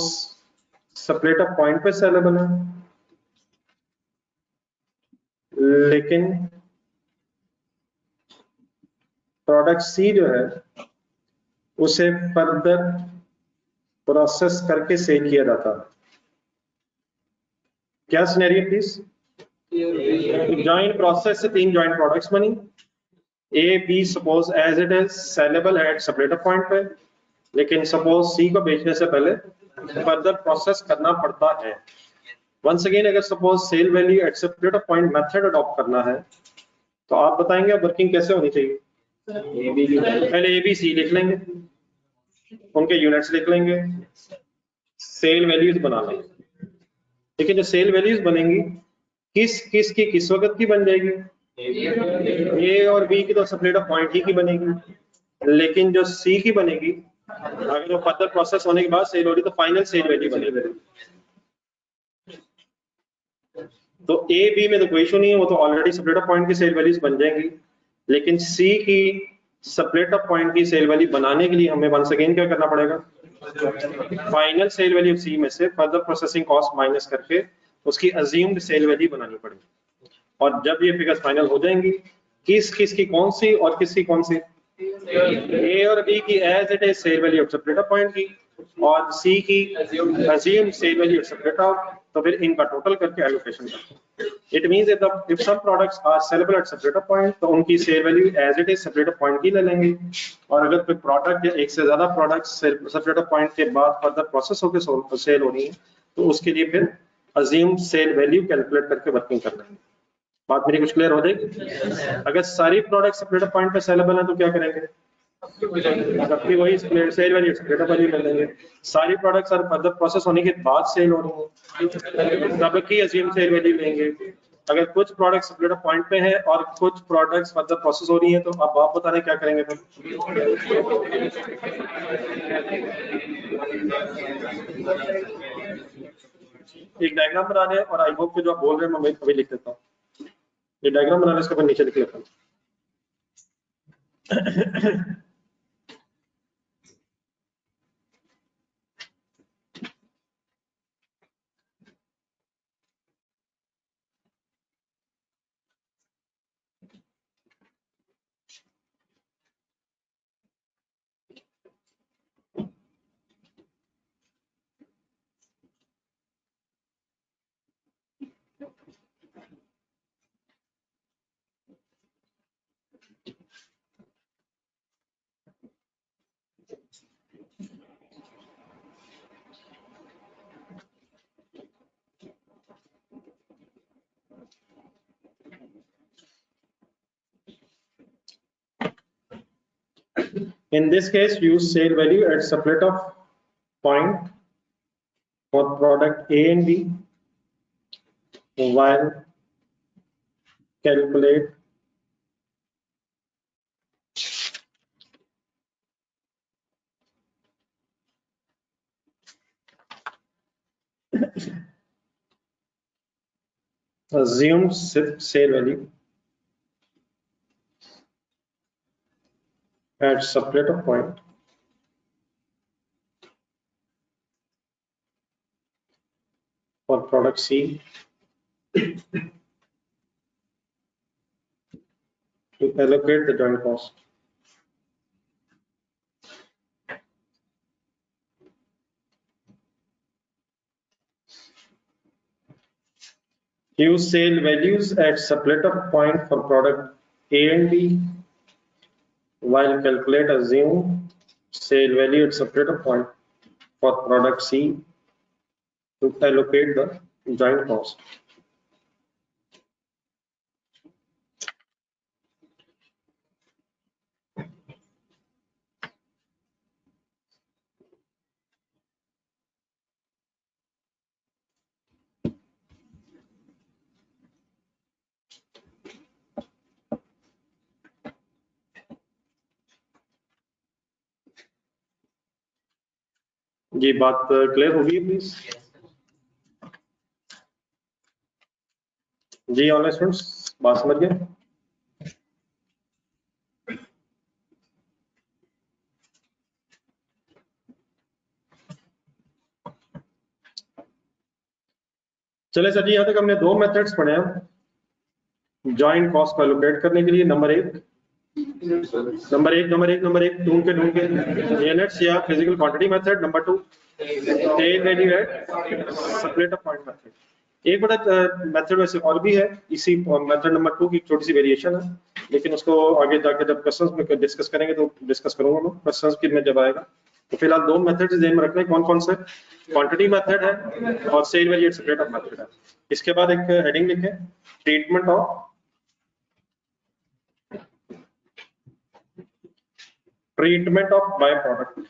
separator point पे सेलेबल है, लेकिन प्रोडक्ट सी जो है उसे फर्दर प्रोसेस करके सेल किया जाता है। क्या सिनेरियो प्लीज? जॉइंट प्रोसेस से 3 जॉइंट प्रोडक्ट्स बनी, A B suppose as it is saleable at separator point पे, लेकिन सपोज सी को बेचने से पहले फर्दर प्रोसेस करना पड़ता है। वंस अगेन अगर suppose sale value at separator point method adopt करना है तो आप बताएंगे वर्किंग कैसे होनी चाहिए? पहले ए बी सी लिख लेंगे, उनके यूनिट्स लिख लेंगे, सेल वैल्यूज बना लेंगे। लेकिन जो सेल वैल्यूज बनेंगी किस की किस वक्त की बन जाएगी? ए और बी की तो सेपरेटर पॉइंट ही की बनेगी, लेकिन जो सी की बनेगी अगर वो फर्दर प्रोसेस होने के बाद सेल हो रही तो फाइनल सेल वैल्यू बनेगी। तो ए बी में तो कोई इशू नहीं है, वो तो ऑलरेडी सेपरेटर पॉइंट की सेल वैल्यूज बन जाएंगी, लेकिन सी की सेपरेटर पॉइंट की सेल वैल्यू बनाने के लिए हमें वंस अगेन क्या करना पड़ेगा? फाइनल सेल वैल्यू सी में से फर्दर प्रोसेसिंग कॉस्ट माइनस करके उसकी अज्यूम्ड सेल वैल्यू बनानी पड़ेगी। और जब ये फिगर्स फाइनल हो जाएंगी, किस की कौन सी और किसकी कौन सी? ए और बी की as it is sale value separator point की, और सी की अज्यूम्ड सेल वैल्यू सेपरेटर, तो फिर इनका टोटल करके एलोकेशन करते हैं। It means if some products are saleable at separator point तो उनकी sale value as it is separator point की ले लेंगे, और अगर कोई प्रोडक्ट या एक से ज्यादा प्रोडक्ट्स सेपरेटर पॉइंट के बाद फर्दर प्रोसेस होकर सेल हो रही है तो उसके लिए फिर अज्यूम्ड सेल वैल्यू कैलकुलेट करके वर्किंग कर लेंगे। बात मेरी कुछ क्लियर हो जाएगी? अगर सारी प्रोडक्ट सेपरेटर पॉइंट पे सेलेबल है तो क्या करेंगे? सबकी वही सेल वैल्यू सेपरेटर वैल्यू ले लेंगे। सारी प्रोडक्ट्स और फर्दर प्रोसेस होने के बाद सेल हो रही है सबकी अज्यूम सेल वैल्यू लेंगे। अगर कुछ प्रोडक्ट्स सेपरेटर पॉइंट पे है और कुछ प्रोडक्ट्स फर्दर प्रोसेस हो रही है तो अब आप बताने क्या करेंगे फिर? एक डायग्राम बना रहे हैं और आई होप कि जो आप बोल रहे हैं मैं अभी लिख देता हूँ। ये डायग्राम बनाने इसके ऊपर नीचे लिख लेता हूँ। In this case, use sale value at split of point for product A and B while calculate assumed sale value at split of point for product C to allocate the joint cost. Use sale values at split of point for product A and B while calculate assume sale value at split of point for product C to allocate the joint cost. ये बात clear होगी please? Ji online students बात समझ गए? चले sir जी, यहाँ तक हमने दो मेथड्स पढ़े हैं जॉइंट कॉस्ट को एलोकेट करने के लिए। नंबर एक ढूंढ के यूनिट्स या physical quantity method. Number two sale value at split off point method. एक बड़ा मेथड वैसे और भी है, इसी मेथड नंबर 2 की छोटी सी वेरिएशन है, लेकिन उसको आगे जाके जब क्वेश्चंस में डिस्कस करेंगे तो डिस्कस करूंगा मैं क्वेश्चंस की में जब आएगा। तो फिलहाल दो मेथड ध्यान में रखना है, कौन कौन से? क्वांटिटी मेथड है और sale value at split off method है। इसके बाद एक हेडिंग लिखें, ट्रीटमेंट ऑफ बाय प्रोडक्ट।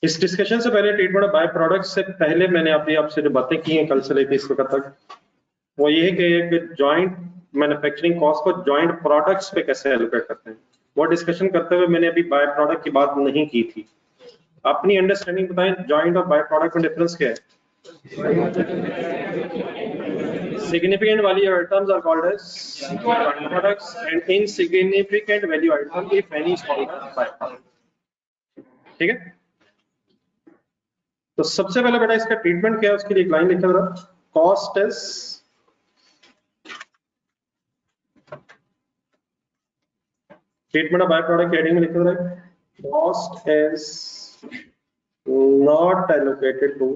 इस डिस्कशन से पहले, ट्रीटमेंट ऑफ बाय प्रोडक्ट से पहले, मैंने आपसे जो बातें की हैं कल से लेकर इस वक्त तक, वो ये है कि जॉइंट मैन्युफैक्चरिंग कॉस्ट को जॉइंट प्रोडक्ट्स पे कैसे एलोकेट करते हैं। वो डिस्कशन करते हुए मैंने अभी बाय प्रोडक्ट की बात नहीं की थी। अपनी अंडरस्टैंडिंग बताएं, जॉइंट और बाय प्रोडक्ट में डिफरेंस क्या है? Significant value items are called as products and insignificant value item, if any, is called as byproduct. ठीक है? तो सबसे पहले बेटा इसका ट्रीटमेंट क्या है, उसके लिए एक लाइन लिखा जरा, cost is treatment of by product heading में लिखा जरा, cost is not allocated to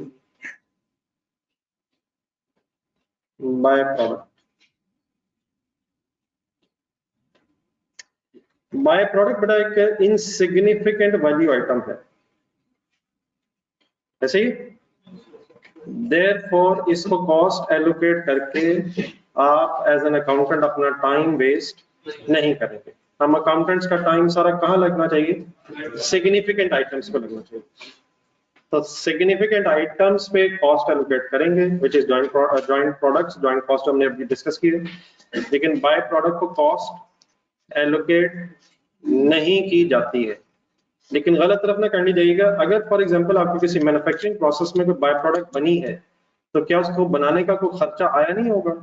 by product. By product बेटा एक इनसिग्निफिकेंट वैल्यू आइटम है, ऐसे ही। देयरफॉर इसको कॉस्ट एलोकेट करके आप एज एन अकाउंटेंट अपना टाइम वेस्ट नहीं करेंगे। हम अकाउंटेंट्स का टाइम सारा कहाँ लगना चाहिए? सिग्निफिकेंट आइटम्स पे लगना चाहिए। तो सिग्निफिकेंट आइटम्स पे कॉस्ट एलोकेट करेंगे, which is joint products. Joint cost हमने अभी डिस्कस की है, लेकिन बाय प्रोडक्ट को कॉस्ट एलोकेट नहीं की जाती है। लेकिन गलत तरफ ना करनी जाएगा। अगर फॉर एग्जांपल आपको किसी मैन्युफैक्चरिंग प्रोसेस में कोई बाय प्रोडक्ट बनी है, तो क्या उसको बनाने का कोई खर्चा आया नहीं होगा?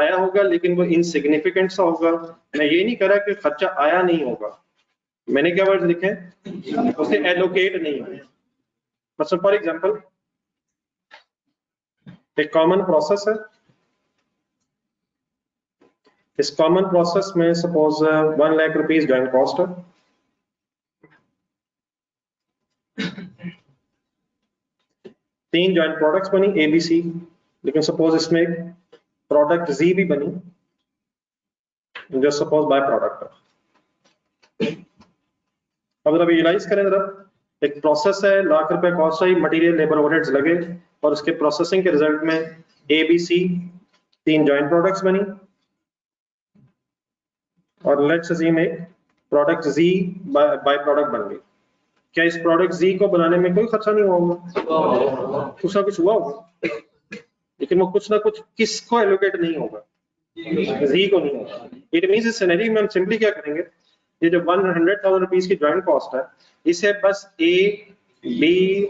आया होगा, लेकिन वो इनसिग्निफिकेंट सा होगा। मैं ये नहीं कह रहा कि खर्चा आया नहीं होगा, मैंने क्या वर्ड लिखे, उसे एलोकेट नहीं है। मतलब फॉर एग्जांपल एक कॉमन प्रोसेस है, इस कॉमन प्रोसेस में suppose 1 lakh rupees joint cost है। तीन जॉइंट प्रोडक्ट्स बनी ए बी सी, लेकिन सपोज इसमें एक प्रोडक्ट जी भी बनी जो सपोज बाय प्रोडक्ट है। अब जरा विजुलाइज करें जरा, एक प्रोसेस है, ₹1,00,000 कॉस्ट आई, मटेरियल लेबर ओवरहेड्स लगे और उसके प्रोसेसिंग के रिजल्ट में ABC 3 जॉइंट प्रोडक्ट्स बनी और लेट्स अज्यूम एक प्रोडक्ट Z बाय प्रोडक्ट बन गई। क्या इस प्रोडक्ट Z को बनाने में कोई खर्चा नहीं होगा? कुछ ना कुछ हुआ होगा, लेकिन वो कुछ ना कुछ किसको एलोकेट नहीं होगा? Z को नहीं होगा। इट मींस इस सिनेरियो में हम सिंपली क्या करेंगे, ये जो 100,000 रुपीज की जॉइंट कॉस्ट है, इसे बस A, B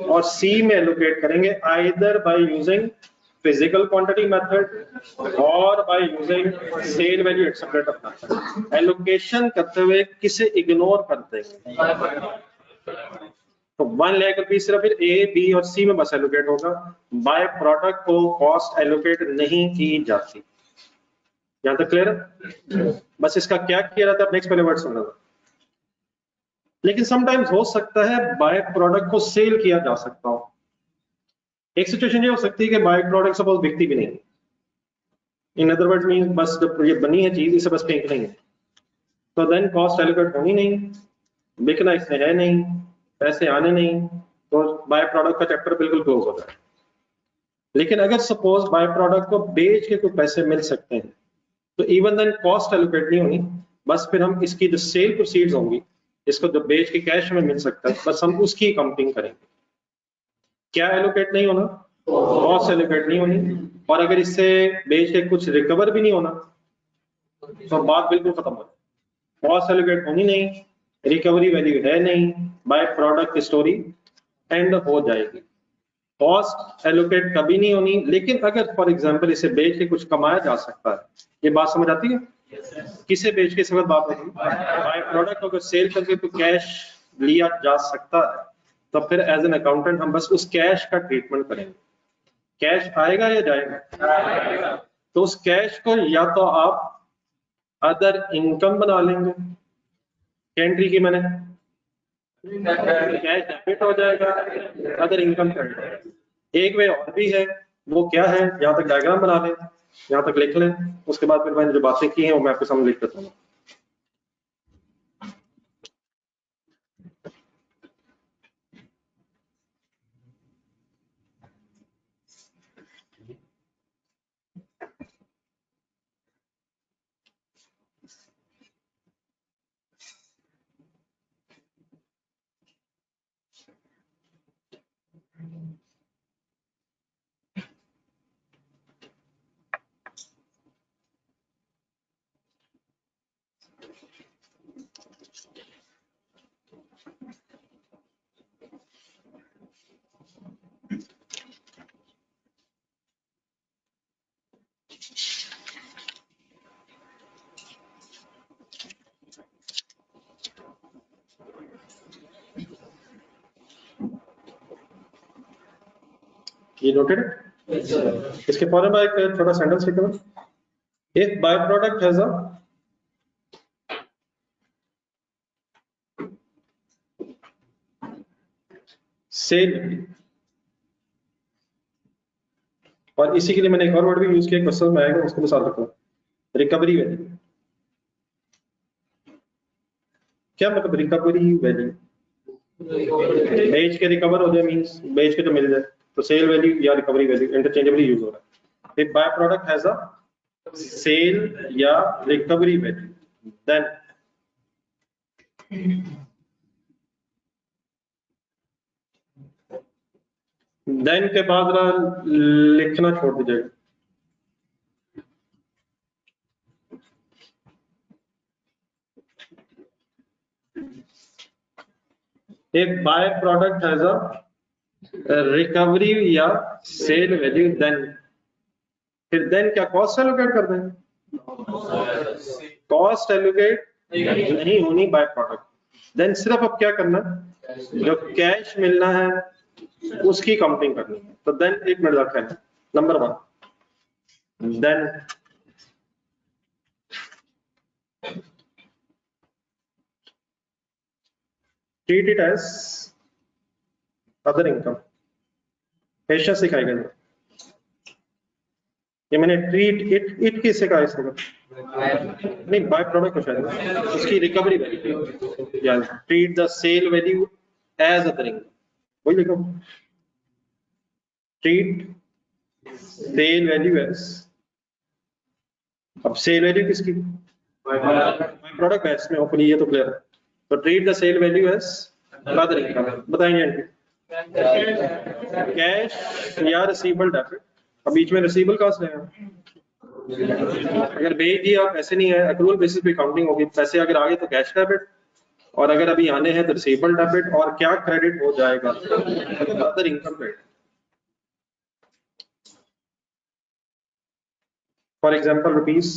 और C में एलोकेट करेंगे, either by using physical quantity method और by using sale value accepted method. Allocation करते हुए किसे इग्नोर करते हैं? तो 1,00,000 रुपीज सिर्फ फिर A, B और C में बस एलोकेट होगा, बाय प्रोडक्ट को कॉस्ट एलोकेट नहीं की जाती। यहां तक क्लियर है? बस इसका क्या किया जाता है, नेक्स्ट पहले वर्ड समझना। लेकिन समटाइम्स हो सकता है बाय प्रोडक्ट को सेल किया जा सकता हो। एक सिचुएशन ये हो सकती है कि बाय प्रोडक्ट सपोज बिकती भी नहीं, इन अदर वर्ड्स मीन बस जब ये बनी है चीज इसे बस फेंक नहीं है, तो देन कॉस्ट एलोकेट होनी नहीं, बिकना इसमें है नहीं, पैसे आने नहीं, तो बाय प्रोडक्ट का चैप्टर बिल्कुल क्लोज हो जाए। लेकिन अगर सपोज बाय प्रोडक्ट को बेच के कुछ पैसे मिल सकते हैं, तो इवन देन कॉस्ट एलोकेट नहीं होनी, बस फिर हम इसकी जो सेल प्रोसीड्स होंगी, इसको जो बेच के कैश में मिल सकता है, बस हम उसकी काउंटिंग करेंगे। क्या एलोकेट नहीं होना? कॉस्ट एलोकेट नहीं होनी। और अगर इससे बेच के कुछ रिकवर भी नहीं होना तो बात बिल्कुल खत्म हो जाए। कॉस्ट एलोकेट होनी नहीं, रिकवरी वैल्यू है नहीं, बाय प्रोडक्ट स्टोरी एंड हो जाएगी। कॉस्ट एलोकेट कभी नहीं होनी, लेकिन अगर फॉर एग्जांपल इसे बेच के कुछ कमाया जा सकता है, ये बात समझ आती है? किसे बेच के समझ बात होगी? बाय प्रोडक्ट अगर सेल करके तो कैश लिया जा सकता है, तो फिर एज एन अकाउंटेंट हम बस उस कैश का ट्रीटमेंट करेंगे। कैश आएगा या जाएगा? तो उस कैश को या तो आप अदर इनकम बना लेंगे, एंट्री की मैंने, कैश डेबिट हो जाएगा, अदर इनकम क्रेडिट। एक वे और भी है, वो क्या है, यहाँ तक डायग्राम बना लें, यहाँ तक लिख लें, उसके बाद फिर मैंने जो बातें की हैं वो मैं आपके सामने लिख देता हूँ। ये नोटेड? इसके फौरन बाद एक छोटा सेंटेंस लिख दो। If by product has a sale, और इसी के लिए मैंने एक और वर्ड भी यूज किया, क्वेश्चन में आएगा, उसको भी साथ रखो, रिकवरी वैल्यू। क्या मतलब रिकवरी वैल्यू? बेच के रिकवर हो जाए मींस बेच के तो मिल जाए, तो सेल वैल्यू या रिकवरी वैल्यू इंटरचेंजेबली यूज हो रहा है। If by product has a sale या रिकवरी वैल्यू, देन के बाद लिखना छोड़ दीजिएगा। एक by product has a recovery या सेल वैल्यू, देन फिर देन क्या कॉस्ट एलोकेट कर देंगे? कॉस्ट एलोकेट नहीं होनी बाय प्रोडक्ट। देन सिर्फ अब क्या करना, जो कैश मिलना है उसकी काउंटिंग करनी है। तो देन एक मिनट रखा है, number 1, then treat it as other income। Patience सिखाएगा। ये मैंने ट्रीट इट किससे कहा इसको नहीं बाय प्रोडक्ट को शायद उसकी रिकवरी वैल्यू या treat the sale value as other income वही लिखो ट्रीट सेल वैल्यू एज अब सेल वैल्यू किसकी बाय प्रोडक्ट बैच में होपफुली ये तो क्लियर है तो treat the sale value as other income बताएंगे कैश या रिसीवेबल डेबिट अब बीच में रिसीवेबल कहां से है अगर भेज दिया पैसे नहीं है एक्रूअल बेसिस पे काउंटिंग होगी पैसे अगर आ गए तो कैश डेबिट और अगर अभी आने हैं तो रिसीवेबल डेबिट और क्या क्रेडिट हो जाएगा other income credit for example rupees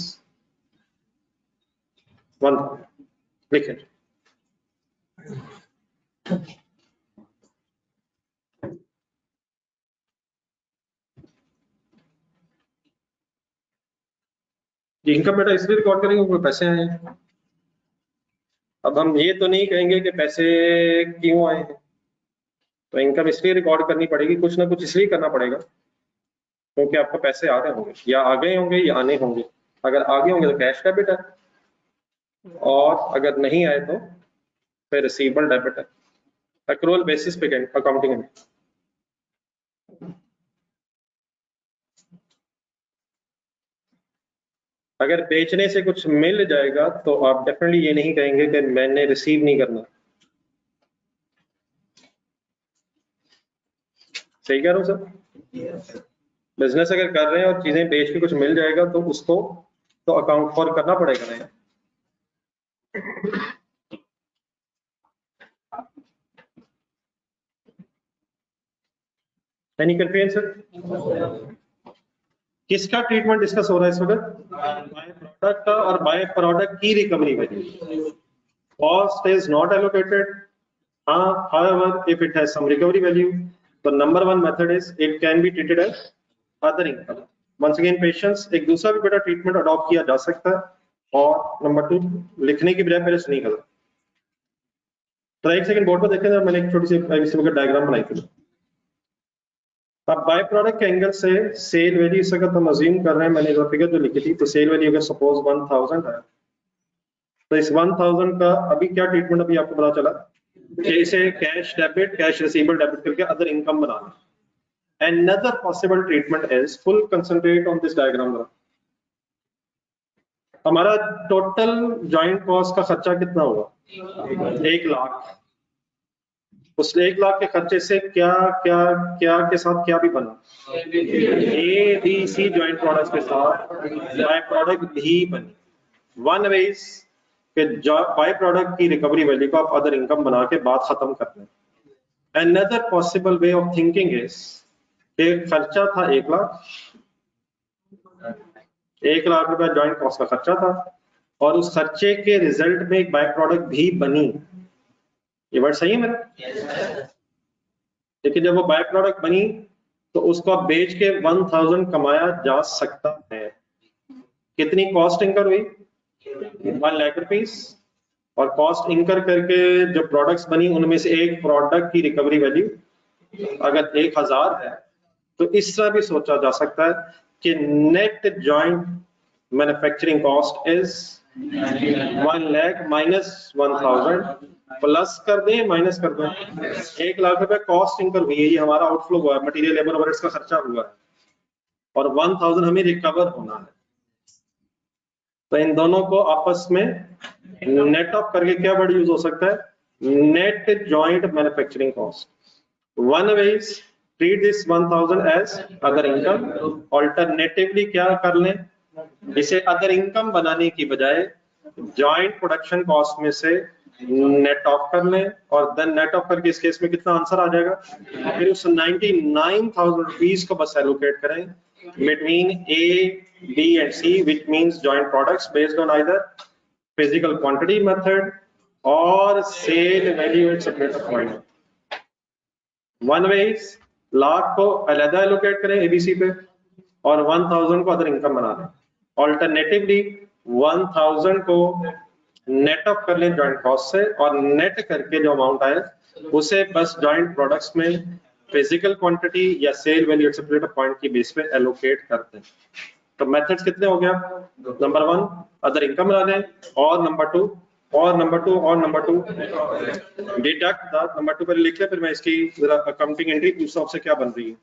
1 लिखे इनकम बेटा इसलिए रिकॉर्ड करेंगे क्योंकि पैसे आए हैं अब हम ये तो नहीं कहेंगे कि पैसे क्यों आए हैं तो इनकम इसलिए रिकॉर्ड करनी पड़ेगी कुछ ना कुछ इसलिए करना पड़ेगा क्योंकि आपको पैसे आ रहे होंगे या आ गए होंगे या आने होंगे अगर आ गए होंगे तो कैश डेबिट है और अगर नहीं आए तो फिर रिसीवेबल डेबिट है एक्रूअल बेसिस पे अकाउंटिंग में अगर बेचने से कुछ मिल जाएगा तो आप डेफिनेटली ये नहीं कहेंगे कि मैंने रिसीव नहीं करना सही कह रहा हूँ सर बिजनेस अगर कर रहे हैं और चीजें बेच के कुछ मिल जाएगा तो उसको तो अकाउंट फॉर करना पड़ेगा ना एनी कंफ्यूजन सर किसका ट्रीटमेंट डिस्कस हो रहा है इस वक्त बाय प्रोडक्ट का और बाय प्रोडक्ट की recovery value cost is not allocated however if it has some recovery value the number one method is it can be treated as other income once again patients एक दूसरा भी बेटा treatment adopt किया जा सकता है और नंबर 2 लिखने की बजाय पहले सुनिएगा तो एक सेकंड बोर्ड पर देखें ना मैंने एक छोटी सी डायग्राम बनाई थी अब बाय प्रोडक्ट के एंगल से सेल वैल्यू इस वक्त हम अज्यूम कर रहे हैं मैंने जो फिगर जो लिखी थी तो सेल वैल्यू अगर सपोज 1000 है तो इस 1000 का अभी क्या ट्रीटमेंट अभी आपको पता चला कि इसे cash debit cash receivable debit करके other income banana another possible treatment is full concentrate on this diagram हमारा टोटल जॉइंट कॉस्ट का खर्चा कितना हुआ 1 लाख उस 1 लाख के खर्चे से क्या क्या क्या के साथ क्या भी बना A B C joint products के साथ बाय प्रोडक्ट भी बनी वन वेज कि बाय प्रोडक्ट की रिकवरी वैल्यू को आप अदर इनकम बना के बात खत्म कर दें another possible way of thinking is कि खर्चा था 1 लाख 1 लाख रुपया ज्वाइंट कॉस्ट का खर्चा था और उस खर्चे के रिजल्ट में एक बाय प्रोडक्ट भी बनी ये वर्ड सही है मेरा लेकिन जब वो बाय प्रोडक्ट बनी तो उसको आप बेच के 1000 कमाया जा सकता है कितनी कॉस्ट इंकर हुई 1 लाख रुपीस और कॉस्ट इंकर करके जो प्रोडक्ट्स बनी उनमें से एक प्रोडक्ट की रिकवरी वैल्यू अगर 1000 है तो इस तरह भी सोचा जा सकता है कि net joint manufacturing cost is 1 lakh minus 1000 plus कर दें माइनस कर दें 1 लाख रुपए कॉस्ट इनकर हुई है ये हमारा आउटफ्लो हुआ है मटेरियल लेबर ओवरहेड्स का खर्चा हुआ है और 1000 हमें रिकवर होना है तो इन दोनों को आपस में नेट ऑफ करके क्या वर्ड यूज हो सकता है net joint manufacturing cost one ways treat this 1000 as other income alternatively क्या कर लें इसे अदर इनकम बनाने की बजाय जॉइंट प्रोडक्शन कॉस्ट में से नेट ऑफ कर लें और देन नेट ऑफ करके इस केस में कितना आंसर आ जाएगा फिर उस 99,000 रुपीस को बस एलोकेट करें between A B and C which means joint products based on either physical quantity method और sale value at separate point one wage lakh को अलग एलोकेट करें एबीसी पे और 1000 को अदर इनकम बना दें ऑल्टरनेटिवली 1000 को नेट ऑफ कर लें जॉइंट कॉस्ट से और नेट करके जो अमाउंट आए उसे बस जॉइंट प्रोडक्ट्स में फिजिकल क्वांटिटी या sale value at separate point की बेस पे एलोकेट करते हैं तो मेथड्स कितने हो गया? नंबर 1 अदर इनकम बना लें, और नंबर 2 और नंबर 2 और नंबर 2 डिडक्ट द नंबर 2 पर लिख ले, फिर मैं इसकी जरा अकाउंटिंग एंट्री पूछता हूं आपसे क्या बन रही है।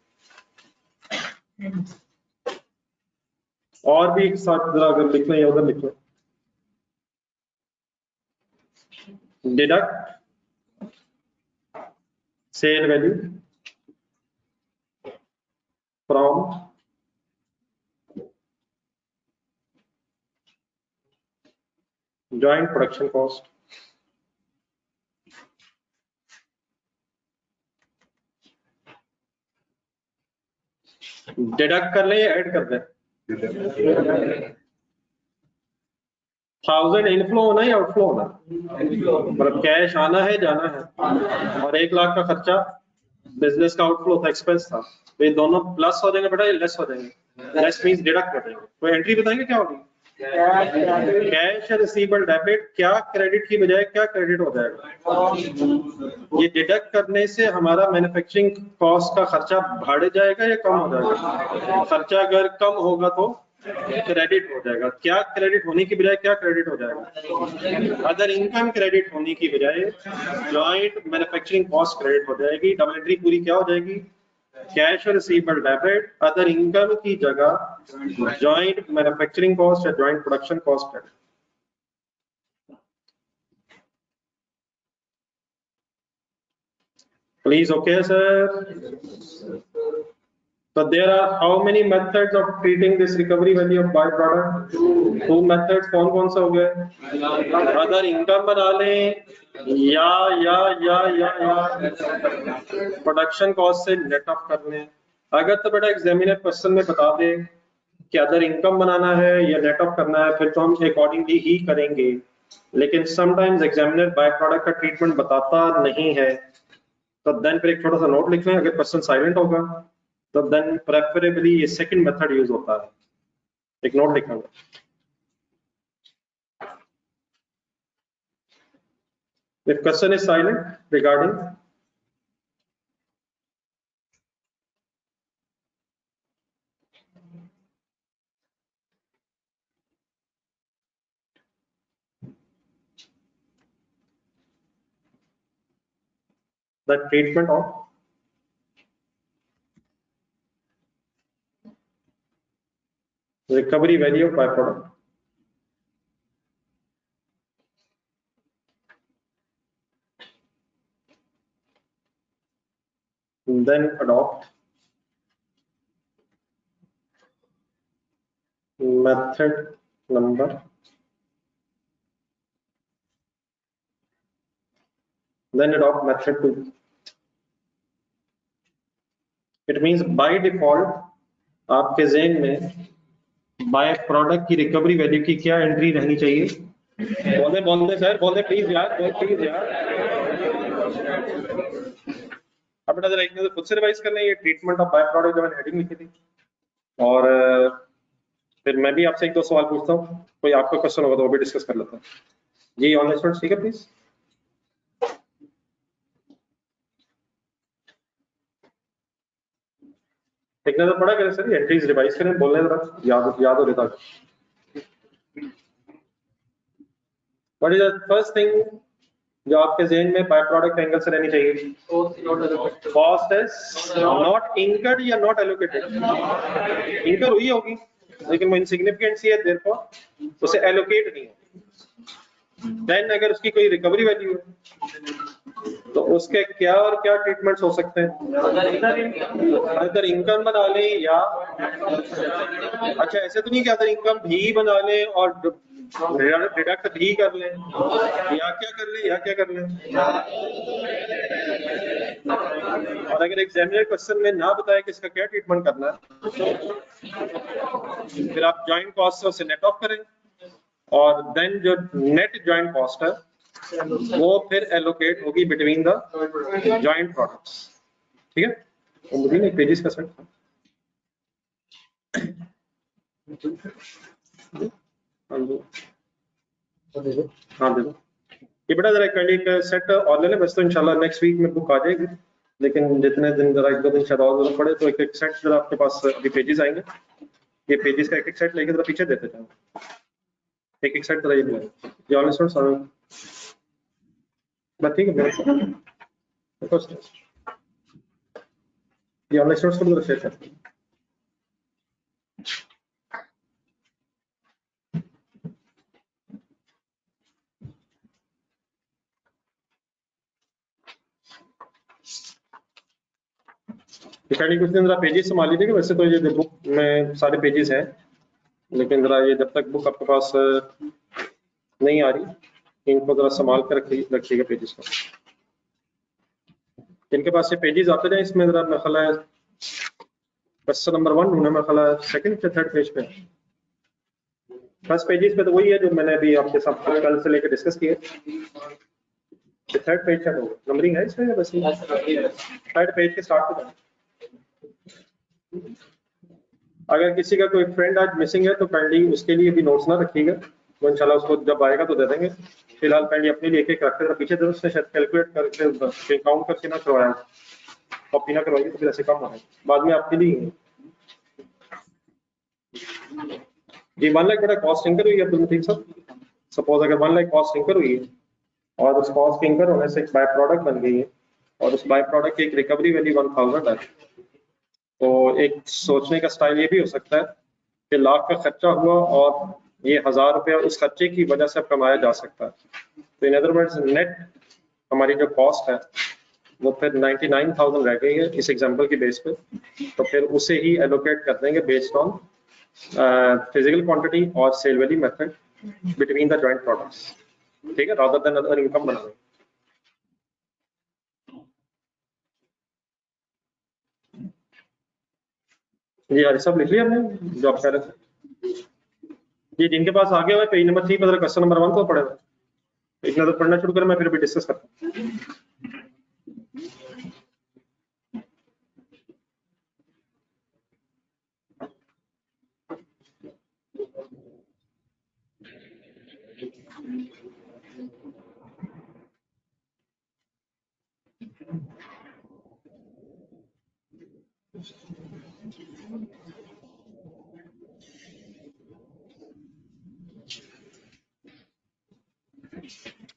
और भी एक साथ जरा अगर लिख लें या उधर लिख लें, deduct sale value from joint production cost, deduct कर लें या ऐड कर दें? 1000 इनफ्लो होना है या आउटफ्लो होना? मतलब कैश आना है जाना है, और 1 लाख का खर्चा बिजनेस का आउटफ्लो था, एक्सपेंस था, तो ये दोनों प्लस हो जाएंगे बेटा या लेस हो जाएंगे? लेस मींस डिडक्ट कर देंगे। कोई एंट्री बताएंगे क्या होगी? कैश रिसीवेबल डेबिट, क्या क्रेडिट की बजाय क्या क्रेडिट हो जाएगा? ये डिडक्ट करने से हमारा मैन्युफैक्चरिंग कॉस्ट का खर्चा बढ़ जाएगा या कम हो जाएगा? खर्चा अगर कम होगा तो क्रेडिट हो जाएगा। क्या क्रेडिट होने की बजाय क्या क्रेडिट हो जाएगा? अदर इनकम क्रेडिट होने की बजाय जॉइंट मैन्युफैक्चरिंग कॉस्ट क्रेडिट हो जाएगी। डबल एंट्री पूरी क्या हो जाएगी? Cash receivable debit, other income की जगह जॉइंट मैन्युफैक्चरिंग कॉस्ट या joint production cost credit. Please, okay, sir. So there are how many methods of treating this recovery value of byproduct? 2 methods. कौन कौन से हो गए? अदर इनकम बना लें या प्रोडक्शन कॉस्ट से नेट ऑफ कर लें। अगर तो बेटा एग्जामिनर क्वेश्चन में बता दे कि अदर इनकम बनाना है या नेट ऑफ करना है, फिर तो हम अकॉर्डिंगली ही करेंगे। लेकिन समटाइम्स एग्जामिनर बाय प्रोडक्ट का ट्रीटमेंट बताता नहीं है, तो देन फिर एक छोटा सा नोट लिख लें। अगर पर्सन साइलेंट होगा तो देन प्रेफरेबली ये सेकंड मेथड यूज होता है। एक नोट लिखना, if person is silent regarding the treatment of recovery value of byproduct, then adopt method number then adopt method 2. It means by default आपके ज़हन में बाय प्रोडक्ट की recovery value की क्या एंट्री रहनी चाहिए? बोलते सर, बोलते प्लीज यार, प्लीज यार। अब बेटा जरा एक नजर खुद से रिवाइज कर लें ये ट्रीटमेंट ऑफ बाय प्रोडक्ट जो मैंने हेडिंग लिखी थी, और फिर मैं भी आपसे 1-2 सवाल पूछता हूँ, कोई आपका क्वेश्चन होगा तो वो भी डिस्कस कर लेता हूँ। जी ऑनलाइन स्टूडेंट्स, ठीक है प्लीज। एक नजर पड़ा करें सर, एंट्रीज रिवाइज करें, बोलने जरा याद हो देता। What is the first thing जो आपके ज़हन में बाय प्रोडक्ट एंगल से रहनी चाहिए? कॉस्ट इज नॉट इंकर्ड या नॉट एलोकेटेड? इंकर हुई होगी लेकिन वो इनसिग्निफिकेंट सी है, देयरफॉर उसे एलोकेट नहीं है। देन अगर उसकी कोई रिकवरी वैल्यू है तो उसके क्या और क्या ट्रीटमेंट्स हो सकते हैं? अदर इनकम बना लें या अच्छा ऐसे तो नहीं कि अदर इनकम भी बना लें और डिडक्ट भी कर लें, या क्या कर लें? और अगर एग्जामिनर क्वेश्चन में ना बताए कि इसका क्या ट्रीटमेंट करना है, फिर आप जॉइंट कॉस्ट से उसे नेट ऑफ करें, और देन जो नेट जॉइंट कॉस्ट है वो फिर एलोकेट होगी बिटवीन द जॉइंट प्रोडक्ट्स। ठीक है, तो मुझे एक पेजेस का सेट हाँ दे दो ये बेटा, जरा एक सेट और ले लें, बस तो इंशाल्लाह नेक्स्ट वीक में बुक आ जाएगी, लेकिन जितने दिन जरा 1-2 दिन शायद और जरूरत पड़े तो एक सेट जरा आपके पास अभी पेजेस आएंगे। ये पेजेस का एक सेट लेके जरा पीछे देते जाओ, एक सेट जरा ये ऑनलाइन स्टूडेंट्स ठीक है मेरे ये ऑनलाइन स्टूडेंट्स को जरा शेयर करते हैं। कुछ दिन जरा पेजेस संभाल लीजिएगा, वैसे तो ये बुक में सारे पेजेस हैं, लेकिन जरा ये जब तक बुक आपके पास नहीं आ रही इनको जरा संभाल कर रखिएगा पेजेस को। इनके पास ये पेजेस आते जाए, इसमें जरा मेरा ख्याल है क्वेश्चन नंबर 1 ढूंढना, मेरा ख्याल है सेकंड या थर्ड पेज पे। फर्स्ट पेजेस पे तो वही है जो मैंने अभी आपके साथ कल से लेकर डिस्कस किया। थर्ड पेज का नंबरिंग है इसमें, बस थर्ड पेज के स्टार्ट पे। अगर किसी का कोई फ्रेंड आज मिसिंग है तो काइंडली उसके लिए भी नोट्स ना रखिएगा, तो इंशाल्लाह उसको जब आएगा तो दे देंगे। फिलहाल काइंडली अपने लिए एक रखते पीछे तो उसने शायद कैलकुलेट करके काउंट करके ना करवाया, कॉपी ना करवाइए तो फिर ऐसे कम होगा बाद में आपके लिए। जी 1 लाख बड़ा कॉस्ट इंकर हुई है अब्दुल मतीन साहब। सपोज अगर 1 लाख कॉस्ट इंकर हुई है और उस कॉस्ट इंकर होने से एक बाय प्रोडक्ट बन गई है और उस बाय प्रोडक्ट की एक रिकवरी वैल्यू 1000 है, तो एक सोचने का स्टाइल ये भी हो सकता है कि लाख का खर्चा हुआ और ये 1000 रुपया उस खर्चे की वजह से कमाया जा सकता है। तो इन अदर वर्ड्स नेट हमारी जो कॉस्ट है वो फिर 99,000 रह गई है इस एग्जांपल की बेस पे, तो फिर उसे ही एलोकेट कर देंगे बेस्ड ऑन फिजिकल क्वांटिटी और sale value method between the joint products, ठीक है, रादर देन अदर इनकम बनाने। जी यार सब लिख लिया हमने जो आप कह रहे थे। जी जिनके पास आगे हुआ पेज नंबर 3 पर क्वेश्चन नंबर 1 को पढ़ेगा, एक नजर पढ़ना शुरू करें, मैं फिर भी डिस्कस करता हूँ।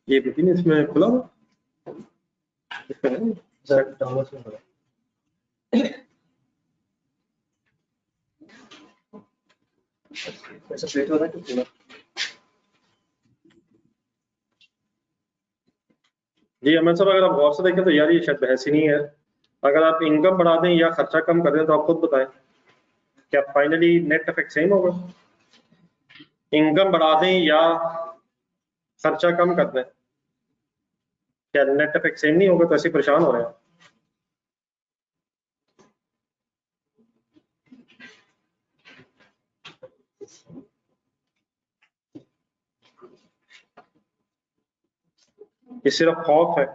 ये बिल्कुल इसमें खुला हुआ जी अमन साहब, अगर आप गौर से देखें तो यार ये शायद बहस ही नहीं है। अगर आप इनकम बढ़ा दें या खर्चा कम कर दें तो आप खुद बताएं क्या फाइनली नेट इफेक्ट सेम होगा? इनकम बढ़ा दें या खर्चा कम कर दें, क्या नेट इफेक्ट सेम नहीं होगा? तो ऐसे परेशान हो रहे हैं। ये सिर्फ खौफ है।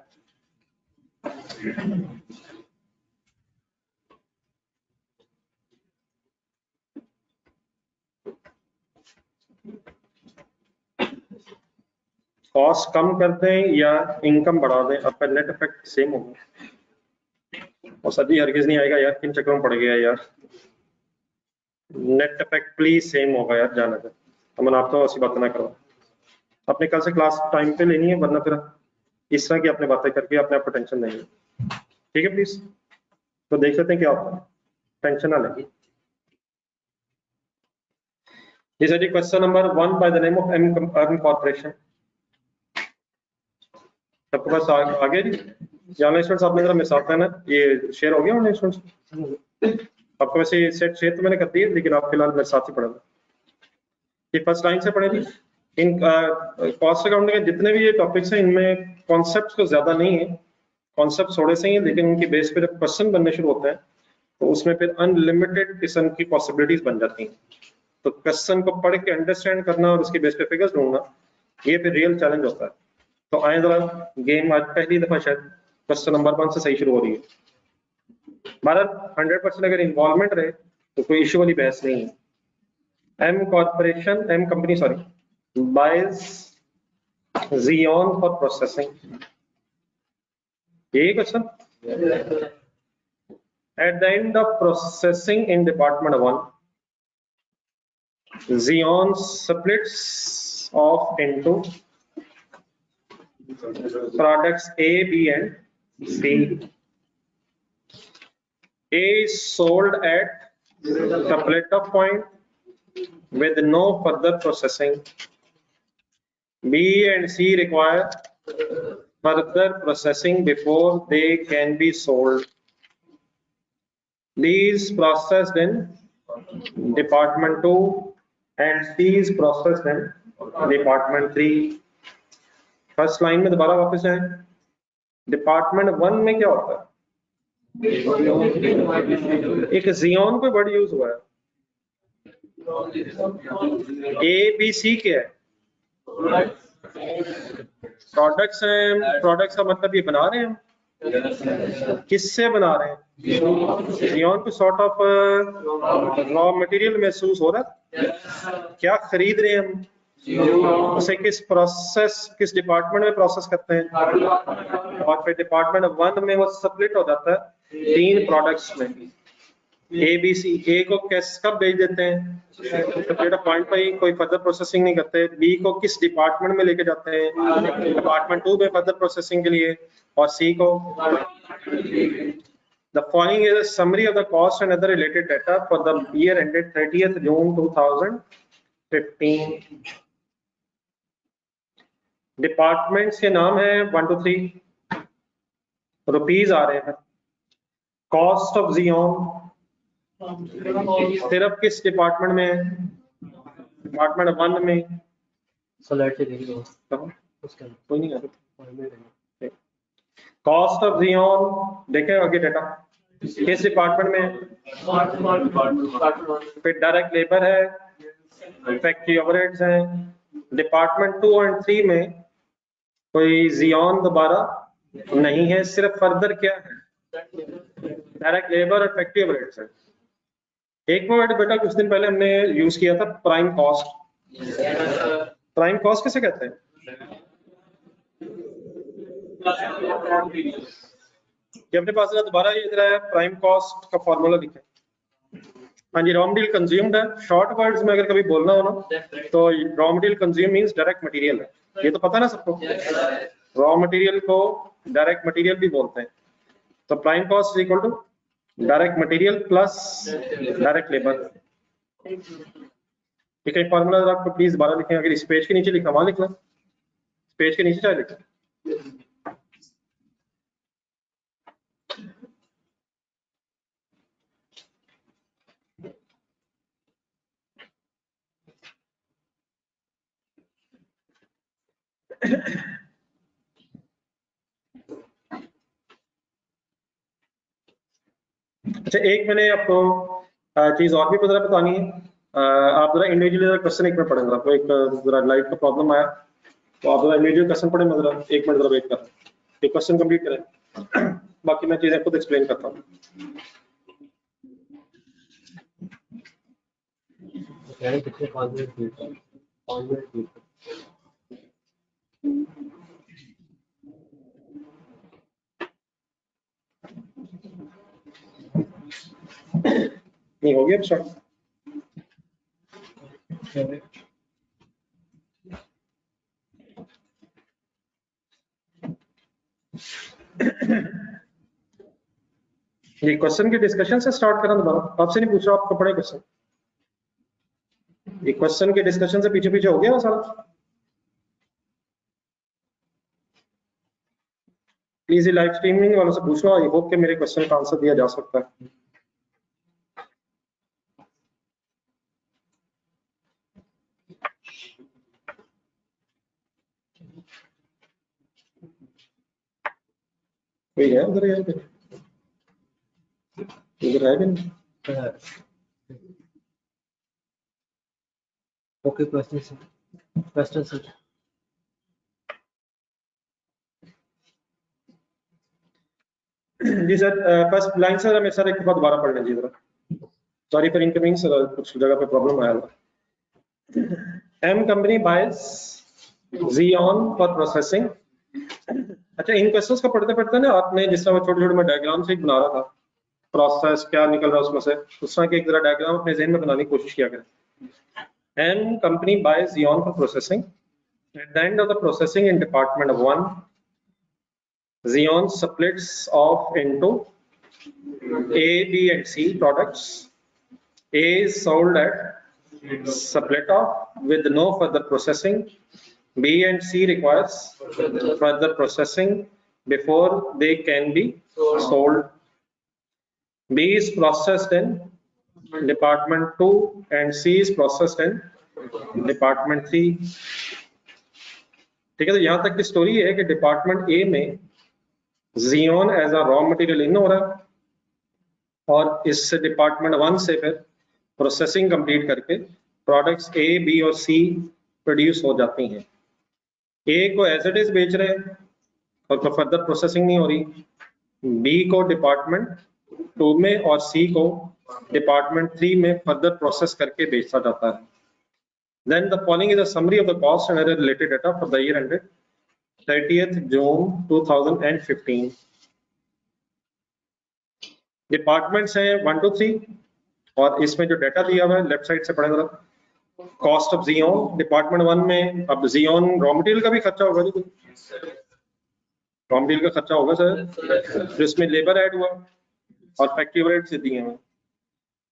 कॉस्ट कम कर दें या इनकम बढ़ा दें, आपका नेट इफेक्ट सेम होगा। और सभी हरगिज नहीं आएगा यार, किन चक्करों में पड़ गया यार। नेट इफेक्ट प्लीज सेम होगा यार, जाना है अमन, आप तो ऐसी बात ना करो। अपने कल से क्लास टाइम पे लेनी है, वरना फिर इस तरह की अपने बातें करके अपने आप को टेंशन नहीं है, ठीक है प्लीज। तो देख लेते हैं क्या होता है, टेंशन ना लगी। This is question number 1 by the name of M Corporation. सबके पास आगे जी ऑनलाइन स्टूडेंट्स आपने जरा मेरे साथ रहना, ये शेयर हो गया ऑनलाइन स्टूडेंट्स आपको? वैसे सेट शेयर तो मैंने कर दिया, लेकिन आप फिलहाल मेरे साथ ही पढ़ेगा। ये फर्स्ट लाइन से पढ़े जी। इन कॉस्ट अकाउंटिंग के जितने भी ये टॉपिक्स हैं इनमें कॉन्सेप्ट्स को ज्यादा नहीं है, कॉन्सेप्ट थोड़े से ही हैं, लेकिन उनकी बेस पे जब क्वेश्चन बनने शुरू होते हैं तो उसमें फिर अनलिमिटेड किस्म की पॉसिबिलिटीज बन जाती हैं। तो क्वेश्चन को पढ़ के अंडरस्टैंड करना और उसके बेस पे फिगर्स ढूंढना, ये फिर रियल चैलेंज होता है। तो आए जरा गेम आज पहली दफा शायद क्वेश्चन नंबर 1 से सही शुरू हो रही है। भारत 100% अगर इन्वॉल्वमेंट रहे तो कोई इश्यू वाली बहस नहीं है। M corporation, M company sorry, buys Xeon for processing, यही question. At the end of processing in department 1, Xeon splits off into products A, B, and C. A is sold at couplet of point with no further processing. B and C require further processing before they can be sold. B is processed in department 2 and C is processed in department 3. First line में दोबारा वापस जाएं, department 1 में क्या होता है, एक Xeon पे वर्ड यूज हुआ है, ए बी सी क्या है, प्रोडक्ट्स हैं, प्रोडक्ट्स का मतलब ये बना रहे हैं, किससे बना रहे हैं, जियोन को सॉर्ट ऑफ रॉ मटेरियल महसूस हो रहा है, क्या खरीद रहे हैं हम, उसे किस प्रोसेस, किस डिपार्टमेंट में प्रोसेस करते हैं, और फिर डिपार्टमेंट 1 में वो स्प्लिट हो जाता है 3 प्रोडक्ट्स में, ए बी सी। ए को कैस कब भेज देते हैं, डेटा पॉइंट पर ही, कोई फर्दर प्रोसेसिंग नहीं करते। बी को किस डिपार्टमेंट में लेके जाते हैं, डिपार्टमेंट 2 में फर्दर प्रोसेसिंग के लिए, और सी को। The following is a summary of the cost and other related data for the year ended 30th June 2015. Departments के नाम है 1 2 3, रुपीज आ रहे हैं। कॉस्ट ऑफ जियोन सिर्फ किस डिपार्टमेंट में है, डिपार्टमेंट 1 में। कोई नहीं आता। कॉस्ट ऑफ जियोन देखें आगे डाटा किस डिपार्टमेंट में, फिर डायरेक्ट लेबर है, फैक्ट्री ओवरहेड्स हैं। डिपार्टमेंट 2 और 3 में कोई जियोन दोबारा नहीं है, सिर्फ फर्दर क्या है, डायरेक्ट लेबर और फैक्ट्री ओवरहेड्स है। एक वर्ड बेटा कुछ दिन पहले हमने यूज किया था, प्राइम कॉस्ट। प्राइम कॉस्ट किसे कहते हैं, ये अपने पास दोबारा ये इधर है, प्राइम कॉस्ट का फॉर्मूला लिखें। हाँ जी, रॉ मटेरियल कंज्यूम्ड है, शॉर्ट वर्ड्स में अगर कभी बोलना हो ना तो raw material consume means direct material है, ये तो पता ना सबको। रॉ मटेरियल को डायरेक्ट मटेरियल भी बोलते हैं। तो prime cost is equal to direct material plus direct labour. ठीक है, फॉर्मूला जरा आपको प्लीज दोबारा लिखें, अगर इस पेज के नीचे लिखा वहां लिखना, पेज के नीचे चाहे लिखें। अच्छा, एक मैंने आपको चीज और भी जरा बतानी है। आप जरा इंडिविजुअल क्वेश्चन एक में पढ़ेंगे, आपको एक जरा लाइव का प्रॉब्लम आया तो आप जरा इंडिविजुअल क्वेश्चन पढ़े, मैं जरा 1 मिनट जरा वेट कर, एक क्वेश्चन कंप्लीट करें, बाकी मैं चीजें खुद एक्सप्लेन करता हूँ। नहीं हो गया स्टार्ट। ये क्वेश्चन के डिस्कशन से स्टार्ट करना, दोबारा आपसे नहीं पूछ रहा, आपको पढ़े क्वेश्चन। ये क्वेश्चन के डिस्कशन से पीछे पीछे हो गया सारा। प्लीज लाइव स्ट्रीमिंग वालों से पूछ लो, आई होप कि मेरे क्वेश्चन का आंसर दिया जा सकता है। कोई है उधर, यार इधर है कि नहीं? Okay, question sir. जी सर, फर्स्ट लाइन सर हमें सर एक बार दोबारा पढ़ लीजिए जरा। सॉरी फॉर इनकमिंग सर, कुछ जगह पे प्रॉब्लम आया था। M company buys Xeon for processing. अच्छा, इन क्वेश्चंस को पढ़ते पढ़ते ना आपने जिस तरह छोटे छोटे मैं डायग्राम से बना रहा था, प्रोसेस क्या निकल रहा है उसमें से, उस तरह के एक जरा डायग्राम अपने जहन में बनाने की कोशिश किया करें। and company buys Xeon for processing. At the end of the processing in department 1, Xeon splits off into A, B and C products. A is sold at split off with no further processing. B and C requires further processing before they can be sold. B is processed in department 2 and C is processed in department 3. ठीक है, तो यहां तक की story है कि department A में Xeon as a raw material in हो रहा है और इससे डिपार्टमेंट 1 से फिर प्रोसेसिंग कंप्लीट करके प्रोडक्ट्स ए, बी और सी प्रोड्यूस हो जाती हैं। ए को एज इट इज बेच रहे हैं और फर्दर प्रोसेसिंग नहीं हो रही, बी को डिपार्टमेंट 2 में और सी को डिपार्टमेंट 3 में फर्दर प्रोसेस करके बेचा जाता है। Then the following is a summary of the cost and other related data for the year ended 30th June 2015. Departments हैं 1 to 3 और इसमें जो डाटा दिया हुआ है लेफ्ट साइड से पढ़े जरा। कॉस्ट ऑफ Xeon डिपार्टमेंट 1 में, अब Xeon रॉ मटेरियल का भी खर्चा होगा, रॉ मटेरियल का खर्चा होगा सर, जिसमें लेबर ऐड हुआ और फैक्ट्री ओवरहेड से दिए हुए।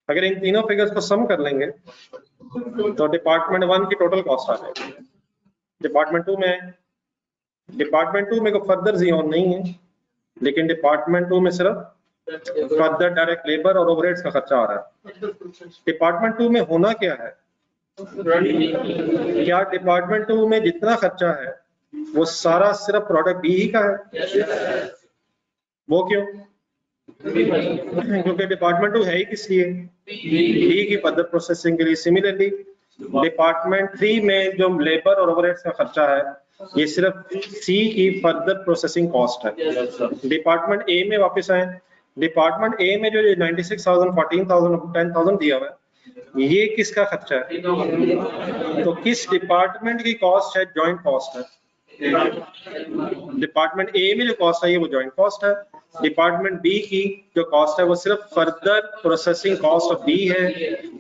अगर इन तीनों फिगर्स को सम कर लेंगे तो डिपार्टमेंट 1 की टोटल कॉस्ट आ जाएगी। डिपार्टमेंट 2 में को फर्दर Xeon नहीं है, लेकिन डिपार्टमेंट 2 में सिर्फ फर्दर डायरेक्ट लेबर और ओवरहेड्स का खर्चा आ रहा है। डिपार्टमेंट 2 में होना क्या है, क्या डिपार्टमेंट 2 में जितना खर्चा है वो सारा सिर्फ प्रोडक्ट बी ही का है? वो क्यों? क्योंकि डिपार्टमेंट 2 है ही किस लिए? बी की फर्दर प्रोसेसिंग के लिए। सिमिलरली डिपार्टमेंट 3 में जो लेबर और ओवरहेड्स का खर्चा है ये सिर्फ सी की फर्दर प्रोसेसिंग कॉस्ट है। डिपार्टमेंट ए में वापस आए, डिपार्टमेंट ए में जो 96,000, 14,000, 10,000 दिया हुआ है ये किसका खर्चा है? तो किस डिपार्टमेंट की कॉस्ट है? जॉइंट कॉस्ट है। डिपार्टमेंट ए में जो कॉस्ट है वो जॉइंट कॉस्ट है, डिपार्टमेंट बी की जो कॉस्ट है वो सिर्फ further processing cost of B है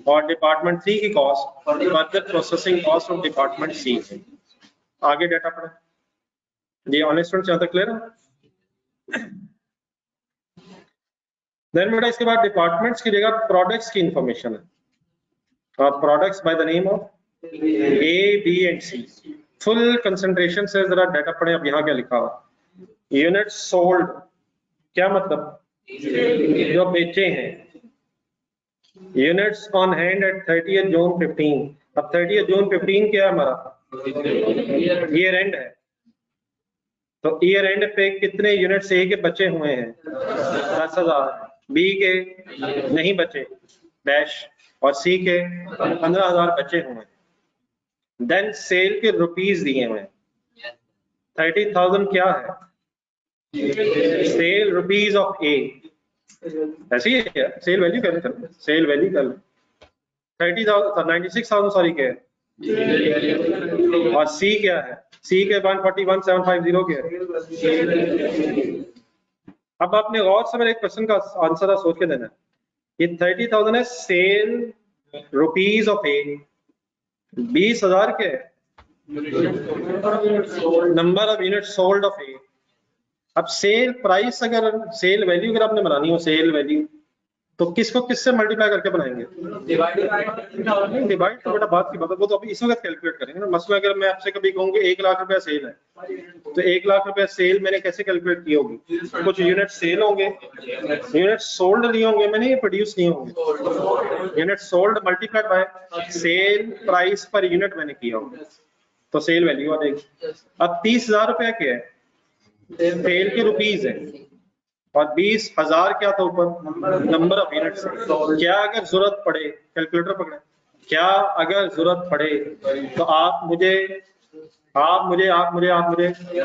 और डिपार्टमेंट 3 की cost further processing cost of department C है। आगे डाटा पढ़े जी, ऑनलाइन स्टूडेंट यहाँ तक क्लियर है? देन बेटा इसके बाद डिपार्टमेंट्स की जगह प्रोडक्ट्स की इंफॉर्मेशन है और products by the name of A, B and C. Full concentration से जरा डाटा पढ़े। अब यहाँ क्या लिखा हुआ? यूनिट्स सोल्ड, क्या मतलब? जो बेचे हैं। Units on hand eight 30th June 15। अब 30th June 15 क्या है हमारा? ईयर एंड है, तो ईयर एंड पे कितने यूनिट्स ए के बचे हुए हैं? 10,000। बी के नहीं बचे डैश और सी के 15,000 बचे हुए हैं। देन सेल के रुपीस दिए हुए हैं। 30,000 क्या है? सेल रुपीस ऑफ ए, ऐसे ही है, सेल वैल्यू कर ले, सेल वैल्यू कर ले। 30,000 96,000 सॉरी क्या है? और सी क्या है? सी के 141,750 के है। अब आपने गौर से मेरे एक क्वेश्चन का आंसर सोच के देना है। ये 30,000 है सेल रुपीस ऑफ ए, 20,000 के number of unit sold of A. अब सेल प्राइस, अगर सेल वैल्यू अगर आपने बनानी हो सेल वैल्यू, तो किसको किससे मल्टीप्लाई करके बनाएंगे? डिवाइड तो बेटा बात की बात है, वो तो अभी इस वक्त कैलकुलेट करेंगे ना। मसला अगर मैं आपसे कभी कहूँ 1 लाख रुपया सेल है, तो 1 लाख रुपया सेल मैंने कैसे कैलकुलेट की होगी? कुछ यूनिट सेल होंगे, यूनिट सोल्ड नहीं होंगे, मैंने ये प्रोड्यूस नहीं होंगे। Unit sold multiplied by sale price per unit मैंने किया होगा, तो सेल वैल्यू आ जाएगी। अब 30,000 रुपया क्या है? सेल के रुपीस है और 20,000 क्या था ऊपर? Number of units. क्या अगर जरूरत पड़े, कैलकुलेटर पकड़े, क्या अगर जरूरत पड़े तो आप मुझे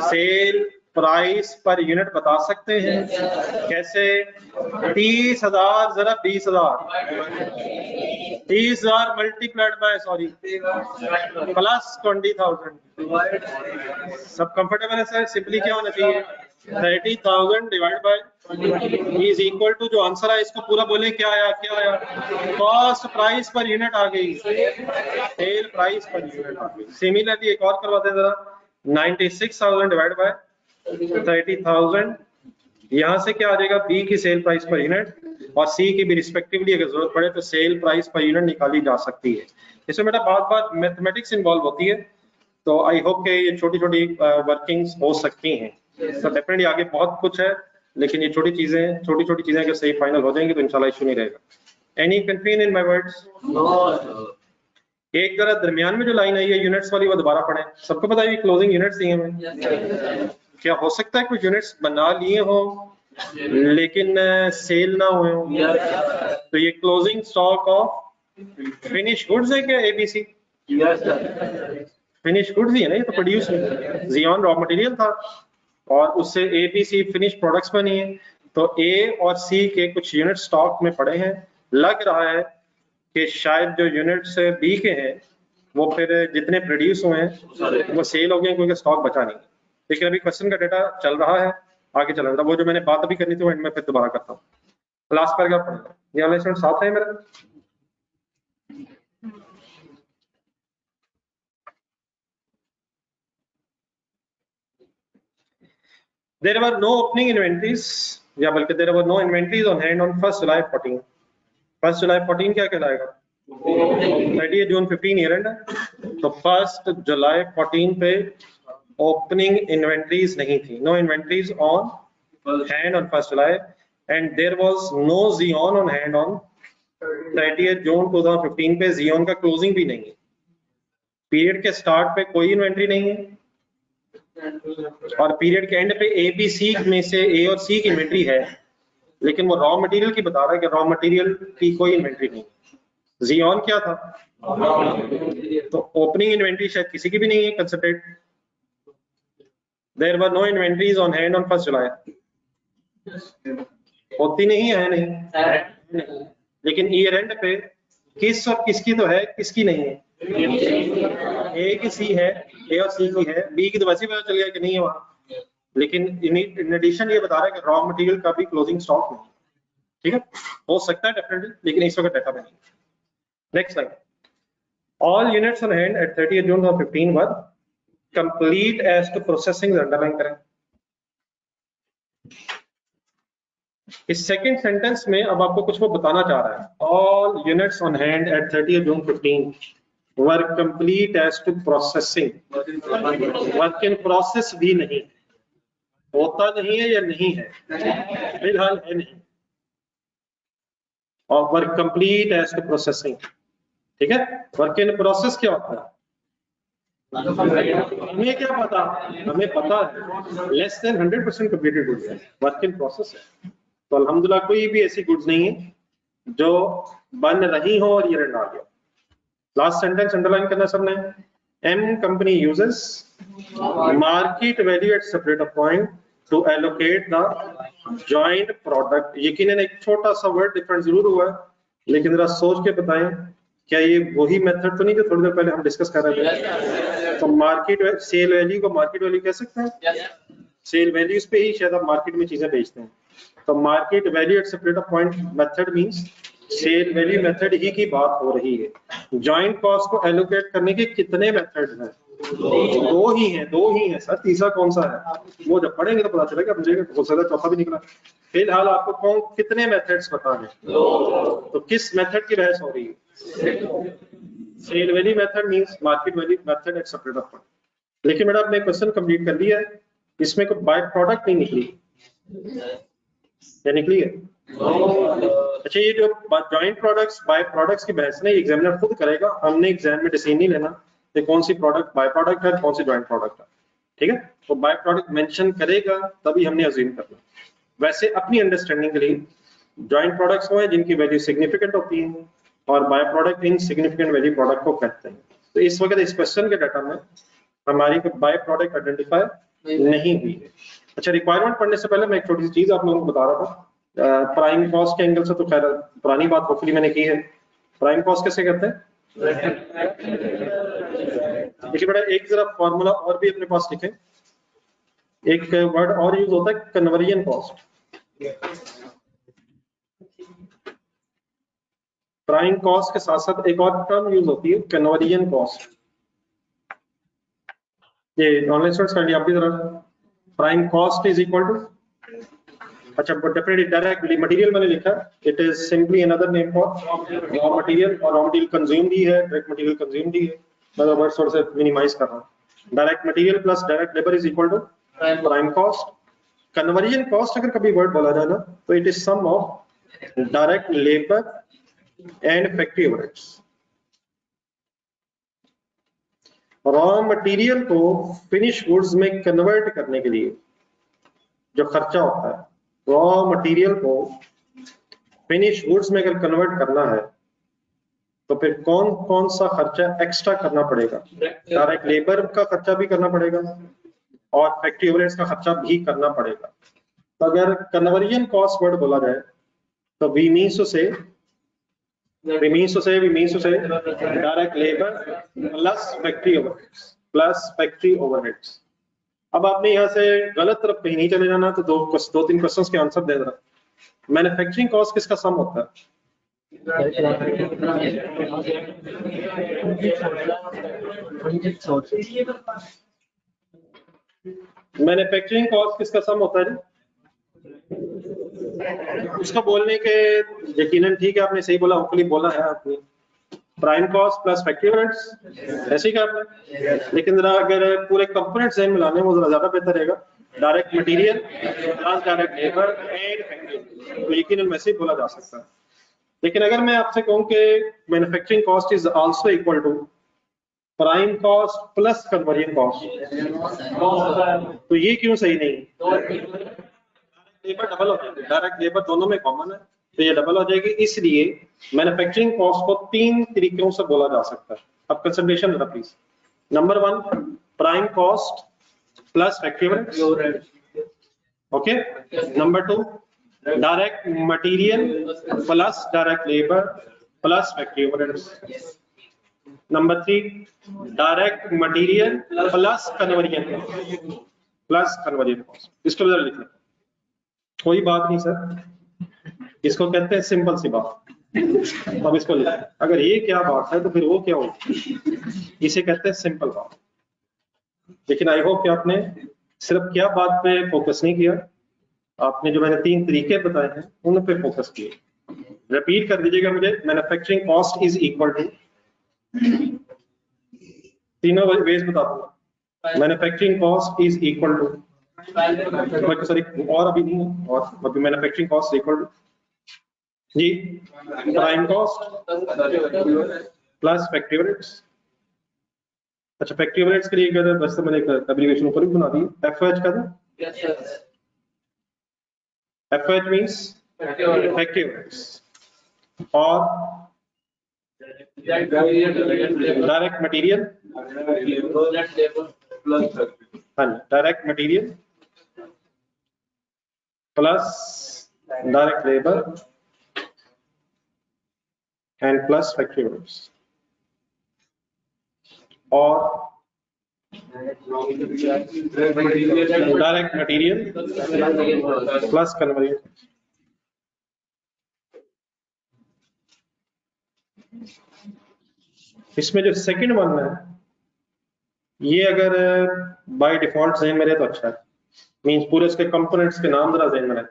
सेल प्राइस पर यूनिट बता सकते हैं? कैसे? 30,000 जरा 20,000, 30,000 मल्टीप्लाइड बाय सॉरी प्लस 20,000। सब कंफर्टेबल है सर? सिंपली क्या होना चाहिए? 30,000 divide by is equal to, जो आंसर है इसको पूरा बोले क्या आया, क्या आया, कॉस्ट प्राइस पर यूनिट आ गई, सेल प्राइस पर यूनिट आ गई। सिमिलरली एक और करवाते हैं जरा, 96,000 डिवाइड बाय 30,000, यहाँ से क्या आ जाएगा, बी की सेल प्राइस पर यूनिट और सी की भी रिस्पेक्टिवली अगर जरूरत पड़े तो सेल प्राइस पर यूनिट निकाली जा सकती है। इसमें बेटा बात बात मैथमेटिक्स इन्वॉल्व होती है, तो आई होप कि ये छोटी छोटी वर्किंग्स हो सकती हैं। तो डेफिनेटली आगे बहुत कुछ है, लेकिन ये छोटी छोटी चीजें अगर सही फाइनल हो जाएंगी तो इंशाल्लाह इशू नहीं रहेगा। Any confusion in my words? एक जरा दरमियान में जो लाइन आई है यूनिट्स वाली, वो दोबारा पढ़ें। सबको पता है ये क्लोजिंग यूनिट्स दिए हैं। क्या हो सकता है कुछ यूनिट्स बना लिए हो लेकिन सेल ना हुए हो? तो ये closing stock of finish goods है क्या, एबीसी? फिनिश गुड्स ही है ना, ये तो प्रोड्यूस है। जियोन रॉ मटेरियल था और उससे एबीसी फिनिश प्रोडक्ट्स बनी है। तो ए और सी के कुछ यूनिट स्टॉक में पड़े हैं। लग रहा है कि शायद जो यूनिट्स बी के हैं वो फिर जितने प्रोड्यूस हुए हैं वो सेल हो गए क्योंकि स्टॉक बचा नहीं। लेकिन अभी क्वेश्चन का डेटा चल रहा है, आगे चल रहा है। वो जो मैंने बात अभी करनी थी वो मैं फिर दोबारा करता हूँ। लास्ट पैराग्राफ पढ़ेगा, ये वाला स्टूडेंट साथ है मेरा? There were no opening inventories, या बल्कि there were no inventories on hand on 1st July 14. 1st July 14 क्या कहलाएगा? 30 जून 15 ईयर एंड है, तो 1st जुलाई 14 पे ओपनिंग इन्वेंट्रीज नहीं थी। No inventories on hand on 1st July and there was no Xeon on hand on 30 June 2015 पे। Xeon का closing भी नहीं है, पीरियड के स्टार्ट पे कोई इन्वेंट्री नहीं है और पीरियड के एंड पे ए बी सी में से ए और सी की इन्वेंट्री है, लेकिन वो रॉ मटेरियल की बता रहा है कि रॉ मटेरियल की कोई इन्वेंट्री नहीं। जियोन क्या था? तो ओपनिंग इन्वेंट्री शायद किसी की भी नहीं है considered. There were no inventories on hand on 1st July. होती नहीं है, नहीं। लेकिन ईयर एंड पे किस और किसकी तो है, किसकी नहीं है? ए की सी है, ए और सी की है, बी की तो वैसे पता चल गया कि नहीं है वहां। लेकिन इन एडिशन ये बता रहा है कि रॉ मटेरियल का भी क्लोजिंग स्टॉक नहीं। ठीक है, हो सकता है डेफिनेटली, लेकिन इस वक्त डाटा में नहीं। Next slide. All units on hand at 30 June 2015 were complete as to processing. Underline करें इस सेकंड सेंटेंस में। अब आपको कुछ वो बताना चाह रहा है। All units on hand at 30 June 15 were complete as to processing. Work in process भी नहीं, होता नहीं है या नहीं है, फिलहाल है नहीं। और work complete as to processing, ठीक है। वर्क इन प्रोसेस क्या होता है हमें क्या पता? हमें पता है लेस देन 100% कंप्लीटेड गुड्स है, वर्क इन प्रोसेस है। तो अल्हम्दुलिल्लाह कोई भी ऐसी गुड्स नहीं है जो बन रही हो और ये रन आ गया। लास्ट सेंटेंस अंडरलाइन करना सबने। M company uses market value at separate point to allocate the joint product. यकीनन एक छोटा सा वर्ड डिफरेंट जरूर हुआ है, लेकिन जरा सोच के बताएं क्या ये वही मेथड तो नहीं जो थोड़ी देर पहले हम डिस्कस कर रहे थे? तो मार्केट सेल वैल्यू को मार्केट वैल्यू कह सकते हैं। सेल वैल्यूज पे ही शायद आप मार्केट में चीजें बेचते हैं। तो market value at separate point method means sale value method ही की बात हो रही है। जॉइंट कॉस्ट को एलोकेट करने के कितने मेथड हैं? दो ही हैं सर, तीसरा कौन सा है वो जब पढ़ेंगे तो पता चलेगा। मुझे हो सकता है चौथा भी निकला। फिलहाल आपको कौन कितने मेथड्स पता है? तो किस मेथड की बहस हो रही है? Sale value method means market value method at separate point. लेकिन मैडम आपने क्वेश्चन कंप्लीट कर लिया है, इसमें कोई बाय प्रोडक्ट नहीं निकली, क्या निकली है? अच्छा, ये जो जॉइंट प्रोडक्ट्स बाय प्रोडक्ट्स की बहस नहीं एग्जामिनर खुद करेगा, हमने एग्जाम में डिसीजन नहीं लेना कि कौन सी प्रोडक्ट बाय प्रोडक्ट है कौन सी जॉइंट प्रोडक्ट है। ठीक है, तो बाय प्रोडक्ट मेंशन करेगा तभी हमने अज्यूम करना। वैसे अपनी अंडरस्टैंडिंग के लिए जॉइंट प्रोडक्ट्स वो है जिनकी वैल्यू सिग्निफिकेंट होती है और by product insignificant value product को कहते हैं। तो इस वक्त इस क्वेश्चन के डाटा में हमारी बाय प्रोडक्ट आइडेंटिफाई नहीं हुई है। अच्छा, रिक्वायरमेंट पढ़ने से पहले मैं एक छोटी सी चीज आप लोगों को बता रहा था। प्राइम कॉस्ट के एंगल से तो खैर पुरानी बात होपफुली मैंने की है। प्राइम कॉस्ट कैसे करते हैं? देखिए बेटा, एक जरा फॉर्मूला और भी अपने पास लिखें। एक वर्ड और यूज होता है कन्वर्जन कॉस्ट। प्राइम कॉस्ट के साथ साथ एक और टर्म यूज होती है कन्वर्जन कॉस्ट। ये ऑनलाइन स्टूडेंट्स कर लिया आप भी जरा। Prime cost is equal to, अच्छा डेफिनेटली डायरेक्ट मटेरियल मैंने लिखा, it is simply another name for raw material, और रॉ मटेरियल कंज्यूम्ड ही है, डायरेक्ट मटेरियल कंज्यूम्ड ही है, मैं वर्ड थोड़ा सा मिनिमाइज कर रहा हूँ। Direct material plus direct labour is equal to prime cost. Conversion cost अगर कभी वर्ड बोला जाए ना तो it is sum of direct labour and factory overheads. Raw material को फिनिश गुड्स में कन्वर्ट करने के लिए जो खर्चा होता है, रॉ मटेरियल को फिनिश गुड्स में अगर कन्वर्ट करना है तो फिर कौन कौन सा खर्चा एक्स्ट्रा करना पड़ेगा? डायरेक्ट लेबर का खर्चा भी करना पड़ेगा और फैक्ट्री ओवरहेड्स का खर्चा भी करना पड़ेगा। तो अगर कन्वर्जन कॉस्ट वर्ड बोला जाए तो वी मीन्स टू से direct labour plus factory overheads. अब आपने यहाँ से गलत तरफ कहीं नहीं चले जाना, तो दो तीन क्वेश्चंस के आंसर दे देना। मैन्युफैक्चरिंग कॉस्ट किसका सम होता है? मैन्युफैक्चरिंग कॉस्ट किसका सम होता है? उसका बोलने के यकीनन ठीक है, आपने सही बोला, होपफुली बोला है आपने, prime cost plus factory overheads, ऐसे ही कहा आपने। लेकिन जरा अगर पूरे कंपोनेंट जहन में लाने, वो जरा ज्यादा बेहतर रहेगा, direct material plus direct labour and factory, तो यकीनन वैसे ही बोला जा सकता है। लेकिन अगर मैं आपसे कहूं कि manufacturing cost is also equal to prime cost plus conversion cost, तो ये क्यों सही नहीं? लेबर डबल हो जाएगी, डायरेक्ट लेबर दोनों में कॉमन है, तो ये डबल हो जाएगी। इसलिए मैन्युफैक्चरिंग कॉस्ट को तीन तरीकों से बोला जा सकता है। अब कंसिडरेशन रखना please. Number one, prime cost plus factory overheads, okay. Number two, direct material plus direct labour plus factory overheads. Number three, direct material plus conversion cost. इसको जरा लिखना, कोई बात नहीं सर, इसको कहते हैं सिंपल सी बात। अब इसको अगर ये क्या बात है तो फिर वो क्या होगी? इसे कहते हैं सिंपल बात। लेकिन आई होप कि आपने सिर्फ क्या बात पे फोकस नहीं किया, आपने जो मैंने तीन तरीके बताए हैं उन पे फोकस किए। रिपीट कर दीजिएगा मुझे, manufacturing cost is equal to, तीनों वेज बता दूंगा। Manufacturing cost is equal to, sorry और अभी नहीं, और अभी मैन्युफैक्चरिंग कॉस्ट इक्वल टू जी prime cost plus factory overheads. अच्छा, फैक्ट्री ओवरहेड्स के लिए अगर बस मैंने एक एब्रिविएशन ऊपर भी बना दी, एफएच का था। एफएच मींस फैक्ट्री ओवरहेड्स, और डायरेक्ट मटेरियल, हाँ, direct material plus direct labour and plus factory overheads, और डायरेक्ट मटेरियल प्लस कन्वर्जन। इसमें जो सेकंड वन है, ये अगर बाय डिफॉल्ट ज़हन में रहे तो अच्छा है, मींस पूरे उसके कंपोनेंट्स के नाम जरा ज़हन में रहे।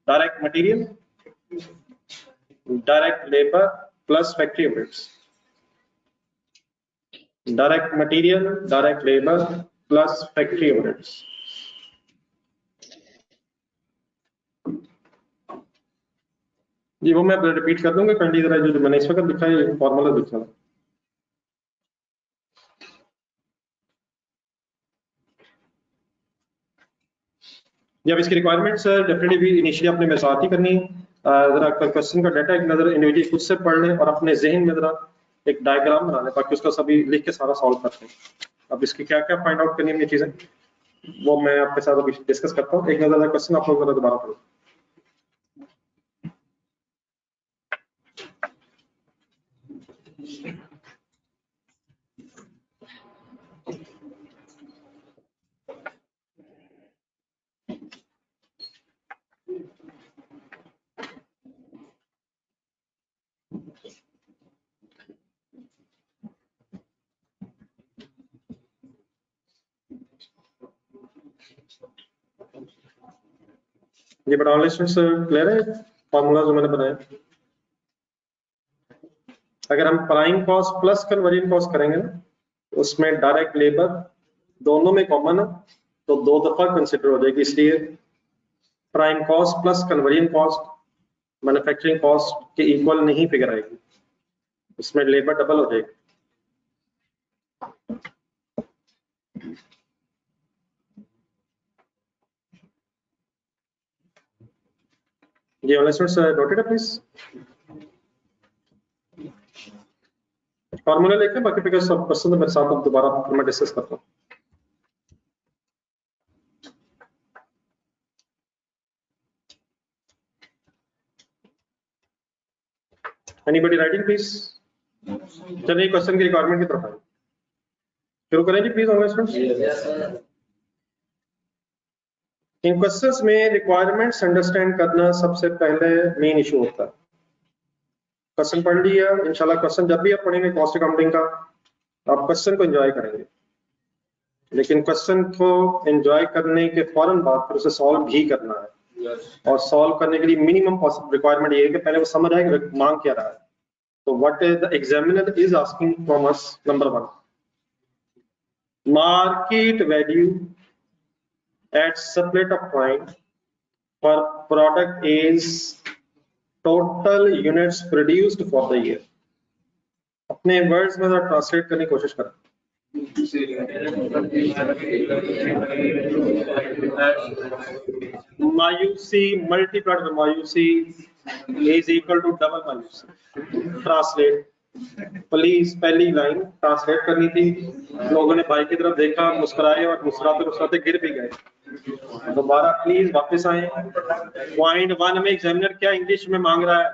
Direct material, direct labour plus factory overheads, direct material, direct labour plus factory overheads. जी वो मैं रिपीट कर दूंगा, कंडी जरा जो मैंने इस वक्त लिखा है फॉर्मूला लिखा है। जब इसकी रिक्वायरमेंट्स डेफिनेटली भी इनिशियली आपने मेरे साथ ही करनी है। जरा क्वेश्चन का डाटा एक नजर इंडिविजुअली खुद से पढ़ लें और अपने जहन में जरा एक डायग्राम बना लें, ताकि उसका सभी लिख के सारा सॉल्व करते हैं। अब इसकी क्या क्या फाइंड आउट करनी है चीजें, वो मैं आपके साथ अभी डिस्कस करता हूँ। एक नजर क्वेश्चन आप लोग दोबारा पढ़ो। ये बड़ा क्लियर है फॉर्मूला जो मैंने बनाया। अगर हम prime cost plus conversion cost करेंगे ना, उसमें डायरेक्ट लेबर दोनों में कॉमन है तो 2 दफा कंसिडर हो जाएगी, इसलिए prime cost plus conversion cost manufacturing cost के इक्वल नहीं फिगर आएगी, इसमें लेबर डबल हो जाएगी। ये वाला नोटेड है प्लीज। फॉर्मूला लेके बाकी फिगर सब क्वेश्चन तो मेरे साथ अब दोबारा मैं डिस्कस करता हूँ। Anybody writing please. चलिए क्वेश्चन की रिक्वायरमेंट की तरफ आए, शुरू करें जी प्लीज होंगे स्टूडेंट्स। इन क्वेश्चंस में रिक्वायरमेंट्स अंडरस्टैंड करना सबसे पहले मेन इशू होता है। क्वेश्चन पढ़ लिया, इंशाल्लाह क्वेश्चन जब भी आप पढ़ेंगे कॉस्ट अकाउंटिंग का, आप क्वेश्चन को एंजॉय करेंगे, लेकिन क्वेश्चन को एंजॉय करने के फौरन बाद फिर उसे सॉल्व भी करना है। और सॉल्व करने के लिए मिनिमम पॉसिबल रिक्वायरमेंट ये है कि पहले वो समझ आए कि मांग क्या रहा है। तो what is the examiner is asking from us, number 1 market value at separate of point for product is total units produced for the year। अपने वर्ड्स में ट्रांसलेट करने की कोशिश करें। मायूसी मल्टीप्लाइड बाय मायूसी is equal to डबल मायूसी। Translate please, पहली लाइन ट्रांसलेट करनी थी, लोगों ने भाई की तरफ देखा, मुस्कुराए और मुस्कुराते मुस्कुराते गिर भी गए। दोबारा प्लीज वापस आए। पॉइंट 1 में एग्जामिनर क्या इंग्लिश में मांग रहा है?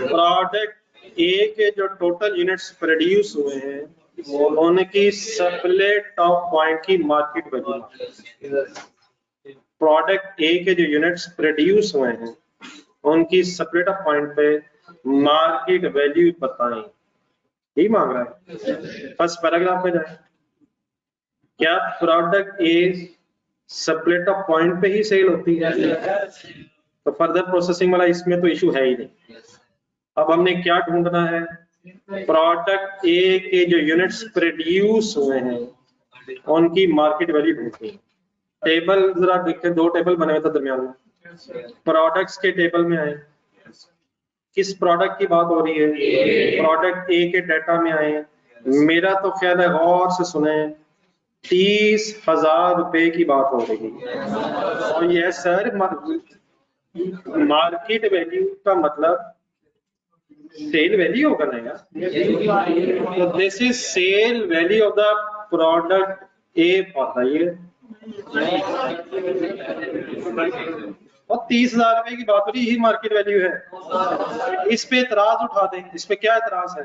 प्रोडक्ट ए के जो टोटल यूनिट्स प्रोड्यूस हुए हैं उनकी सप्लेट ऑफ पॉइंट की मार्केट वैल्यू। प्रोडक्ट ए के जो यूनिट्स प्रोड्यूस हुए हैं उनकी सप्लेट ऑफ पॉइंट पे मार्केट वैल्यू बताएं, यही मांग रहा है। फर्स्ट पैराग्राफ में जाए, क्या प्रोडक्ट ए सप्लेट ऑफ पॉइंट पे ही सेल होती है? तो फर्दर प्रोसेसिंग वाला इसमें तो इशू है ही नहीं। अब हमने क्या ढूंढना है? प्रोडक्ट ए के जो यूनिट्स प्रोड्यूस हुए हैं उनकी मार्केट वैल्यू ढूंढनी है। टेबल जरा देखते, 2 टेबल बने हुए थे दरमियान में, प्रोडक्ट्स के टेबल में आए, किस प्रोडक्ट की बात हो रही है? प्रोडक्ट ए के डाटा में आए। मेरा तो ख्याल है, गौर से सुने, 30,000 रुपए की बात हो रही है। और ये सर मार्केट वैल्यू का मतलब सेल वैल्यू होगा ना यार। तो this is sale value of the product A for the year. और 30,000 रुपए की बात हो रही, यही मार्केट वैल्यू है। इस पे इतराज उठा दें, इस पे क्या इतराज है?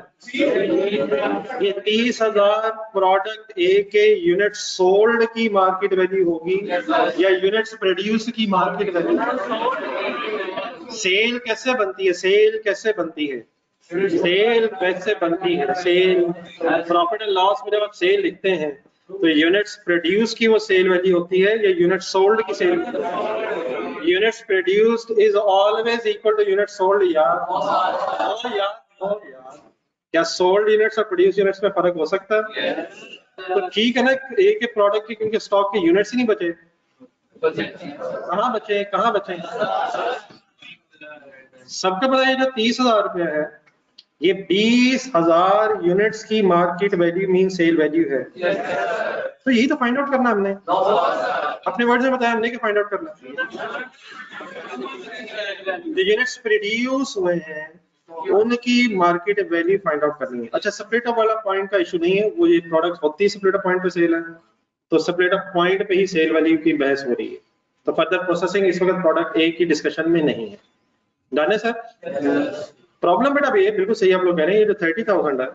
ये 30,000 प्रोडक्ट ए के यूनिट सोल्ड की मार्केट वैल्यू होगी या यूनिट्स प्रोड्यूस की मार्केट वैल्यू? सेल कैसे बनती है? सेल कैसे बनती है? सेल कैसे बनती है? सेल प्रॉफिट एंड लॉस में जब आप सेल लिखते हैं तो यूनिट्स प्रोड्यूस की वो सेल वैल्यू होती है या यूनिट सोल्ड की sale? Units produced is always equal to unit sold. यार क्या सोल्ड यूनिट्स और प्रोड्यूस यूनिट्स में फर्क हो सकता है? तो ठीक है ना, एक के प्रोडक्ट के क्योंकि स्टॉक के यूनिट्स ही नहीं बचे, कहाँ बचे? कहाँ बचे? सबको पता है जो 30,000 रुपया है ये 20,000 यूनिट्स की market value mean sale value है। तो यही तो फाइंड आउट करना हमने, अपने वर्ड में बताया हमने कि फाइंड आउट करना। जो यूनिट्स प्रोड्यूस हुए हैं उनकी मार्केट वैल्यू फाइंड आउट करनी है। अच्छा, सेपरेट ऑफ वाला पॉइंट का इशू नहीं है, वो ये प्रोडक्ट होती है सेपरेट ऑफ पॉइंट पे सेल है तो सेपरेट ऑफ पॉइंट पे ही सेल वैल्यू की बहस हो रही है। तो फर्दर प्रोसेसिंग इस वक्त प्रोडक्ट ए की डिस्कशन में नहीं है। डन है सर? प्रॉब्लम बेटा ये बिल्कुल सही आप लोग कह रहे हैं, ये जो 30,000 है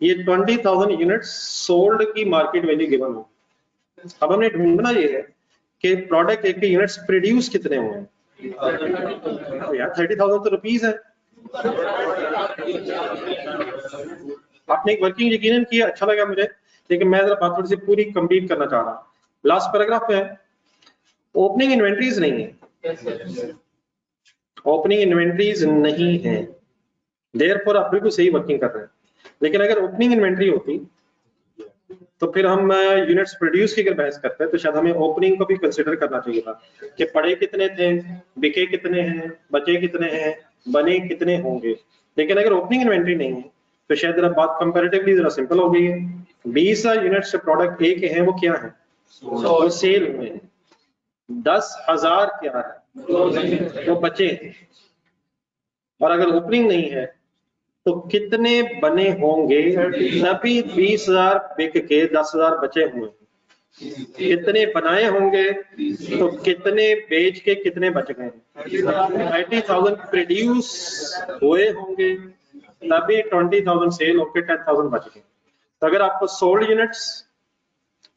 ये 20,000 यूनिट्स सोल्ड की मार्केट वैल्यू गिवन हो। अब हमने ढूंढना ये है कि प्रोडक्ट एक के यूनिट्स प्रोड्यूस कितने हुए हैं। यार 30,000 तो रुपीस है। आपने एक वर्किंग यकीनन किया, अच्छा लगा मुझे, लेकिन मैं जरा बात थोड़ी सी पूरी कंप्लीट करना चाह रहा हूँ। लास्ट पैराग्राफ में है, ओपनिंग इन्वेंट्रीज नहीं है, ओपनिंग इन्वेंट्रीज नहीं है, देयरफॉर आप बिल्कुल सही वर्किंग कर रहे हैं। लेकिन अगर ओपनिंग इन्वेंट्री होती तो फिर हम यूनिट्स प्रोड्यूस की अगर बहस करते हैं तो शायद हमें ओपनिंग को भी कंसिडर करना चाहिए था कि पड़े कितने थे, बिके कितने हैं, बचे कितने हैं, बने कितने होंगे। लेकिन अगर ओपनिंग इन्वेंट्री नहीं है तो शायद जरा बात कंपैरेटिवली जरा सिंपल हो गई है। 20 यूनिट्स प्रोडक्ट ए के हैं, वो क्या है, वो सेल हुए हैं। 10,000 क्या है, वो बचे हैं। और अगर ओपनिंग नहीं है तो कितने बने होंगे, तभी 20,000 बिक के 10,000 बचे हुए। कितने बनाए होंगे तो कितने बेच के कितने बच गए। 30,000 प्रोड्यूस हुए होंगे तभी 20,000 सेल होके 10,000 बच गए। तो अगर आपको सोल्ड यूनिट्स,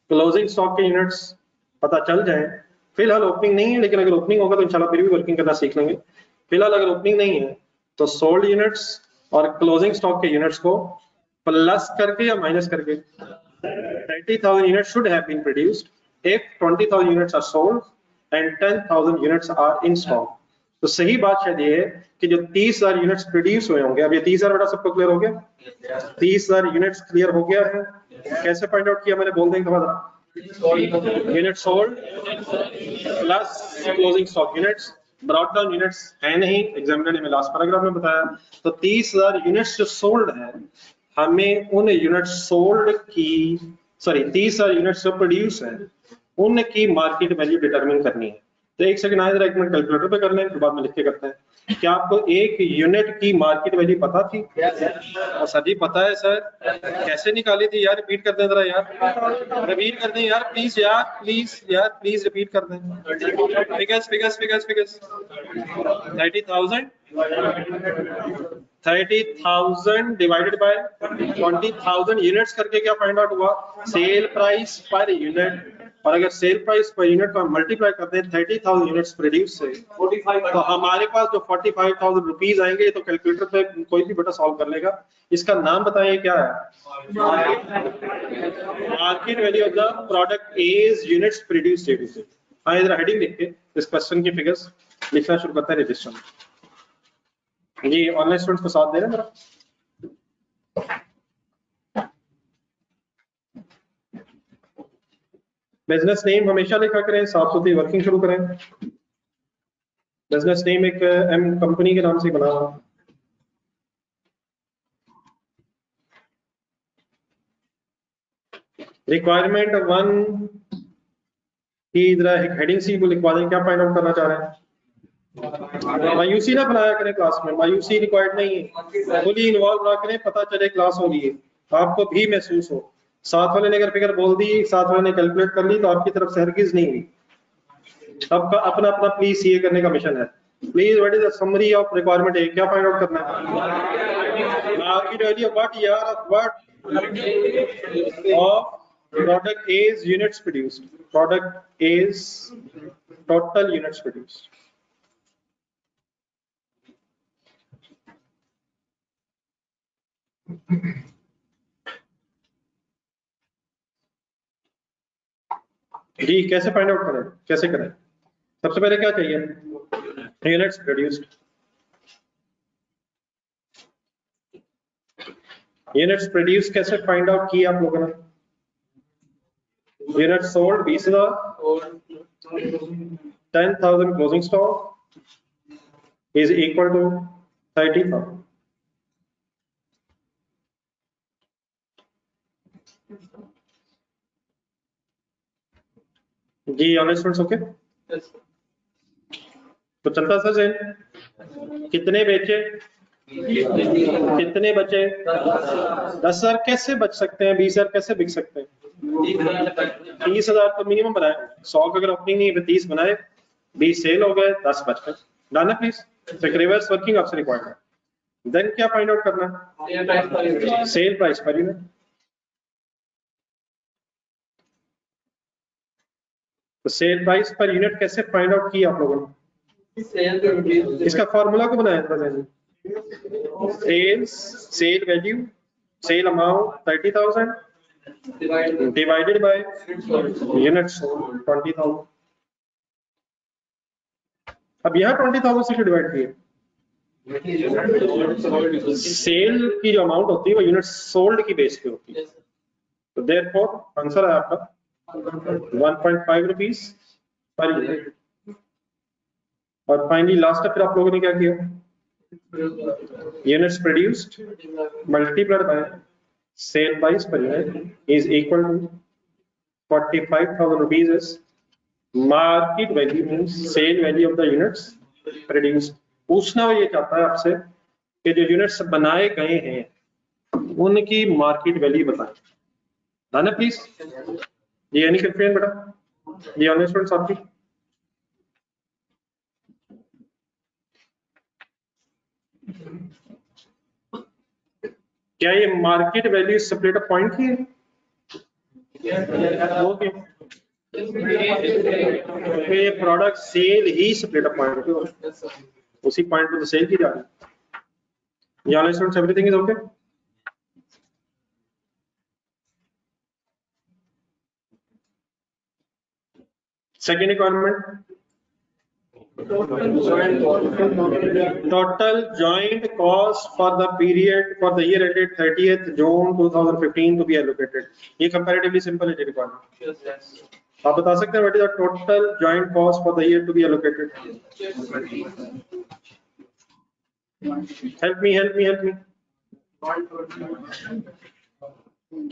क्लोजिंग स्टॉक के यूनिट्स पता चल जाए, फिलहाल ओपनिंग नहीं है, लेकिन अगर ओपनिंग होगा तो इंशाल्लाह फिर भी वर्किंग करना सीख लेंगे। फिलहाल अगर ओपनिंग नहीं है तो सोल्ड यूनिट्स और क्लोजिंग स्टॉक के यूनिट्स को प्लस करके या माइनस करके 30,000 units should have been produced if 20,000 units are sold and 10,000 units are in stock. तो सही बात शायद ये है कि जो 30,000 यूनिट्स प्रोड्यूस हुए होंगे, अब ये 30,000 बेटा सबको क्लियर हो गया, 30,000 यूनिट्स क्लियर हो गया है। कैसे फाइंड आउट किया मैंने बोल दें तो unit sold plus closing stock units, brought down units है नहीं, एग्जामिनर ने लास्ट पैराग्राफ में बताया। तो 30,000 यूनिट्स जो सोल्ड है, हमें उन यूनिट्स सोल्ड की, सॉरी 30,000 यूनिट्स जो प्रोड्यूस है उनकी मार्केट वैल्यू डिटरमिन करनी है। तो एक सेकंड आए जरा, एक मिनट कैलकुलेटर पे कर लें, फिर बाद में लिख के करते हैं। क्या आपको एक यूनिट की मार्केट वैल्यू पता थी? सर जी पता है सर। कैसे निकाली थी यार, रिपीट कर दें जरा यार, रिपीट कर दें यार प्लीज यार, प्लीज रिपीट कर दें। फिगर्स 30,000 डिवाइडेड बाय 20,000 यूनिट्स करके क्या फाइंड आउट हुआ, सेल प्राइस पर यूनिट। और अगर सेल प्राइस पर यूनिट का मल्टीप्लाई करते हैं 30,000 यूनिट्स प्रोड्यूस से, तो हमारे पास जो 45,000 रुपीज आएंगे। तो कैलकुलेटर पे कोई भी बेटा सॉल्व कर लेगा। इसका नाम बताइए क्या है, market value of the product is units produced. हाँ इधर हेडिंग लिख के इस क्वेश्चन की फिगर्स लिखना शुरू करते हैं रजिस्टर में। जी ऑनलाइन स्टूडेंट्स को साथ दे रहे हैं मेरा। बिजनेस नेम हमेशा लिखा करें, साफ सुथरी वर्किंग शुरू करें। बिजनेस नेम एक एम कंपनी के नाम से बना हुआ। रिक्वायरमेंट 1 की इधर हेडिंग सी को लिखवा दें। क्या फाइंड आउट करना चाह रहे हैं? मायूसी ना बनाया करें क्लास में, मायूसी रिक्वायर्ड नहीं है। फुली इन्वॉल्व ना करें, पता चले क्लास हो रही है, आपको भी महसूस हो। साथ वाले ने अगर फिगर बोल दी, साथ वाले ने कैलकुलेट कर ली, तो आपकी तरफ से हरगिज नहीं हुई। सबका अपना अपना प्लीज सीए करने का मिशन है। Please what is the summary of requirement A, क्या फाइंड आउट करना है? मार्केट वैल्यू ऑफ व्हाट यार, what of product is units produced, product is total units produced. जी कैसे फाइंड आउट करें, कैसे करें? सबसे पहले क्या चाहिए, यूनिट्स प्रोड्यूस्ड। यूनिट्स प्रोड्यूस कैसे फाइंड आउट किया आप लोगों ने? Unit sold 20,000, 10,000 closing stock is equal to 30,000। जी ऑनलाइन स्टूडेंट्स ओके? तो चलता सर सेल। कितने बेचे, कितने बचे? 10,000 कैसे बच सकते हैं, 20,000 कैसे बिक सकते हैं? 30,000 तो मिनिमम बनाए, 100 अगर ओपनिंग नहीं है 30 बनाए, 20 सेल हो गए, 10 बच गए। डन है प्लीज। रिवर्स वर्किंग आपसे रिक्वायर्ड है। देन क्या फाइंड आउट करना है, सेल प्राइस पर यूनिट। तो सेल प्राइस पर यूनिट कैसे फाइंड आउट किया आप लोगों ने? इसका फॉर्मूला को बनाया था मैंने, sales, sale value, sale amount 30,000 divided by units 20,000। अब यहाँ 20,000 से डिवाइड किए, सेल की जो अमाउंट होती है वो यूनिट सोल्ड की बेस पे होती है, तो देयरफॉर आंसर है आपका 1.5 रुपीज पर यूनिट। और फाइनली लास्ट तक फिर आप लोगों ने क्या किया, units produced multiplied by sale price per unit is equal to 45,000 rupees is market value, means sale value of the units produced. पूछना वो ये चाहता है आपसे कि जो यूनिट्स बनाए गए हैं उनकी मार्केट वैल्यू बताएं। डन है प्लीज? ये एनी कंफ्यूजन बेटा? ये ऑनलाइन स्टूडेंट्स आपकी? क्या ये मार्केट वैल्यू सेपरेट पॉइंट की है? ओके, ये प्रोडक्ट सेल ही सेपरेट पॉइंट की, उसी पॉइंट पे तो सेल की जा रही है। ये online students everything is okay? Second requirement, total joint cost for the period for the year ended 30th June 2015 to be allocated। ये comparatively simple है requirement। आप बता सकते हैं what is the total joint cost for the year to be allocated? Help me।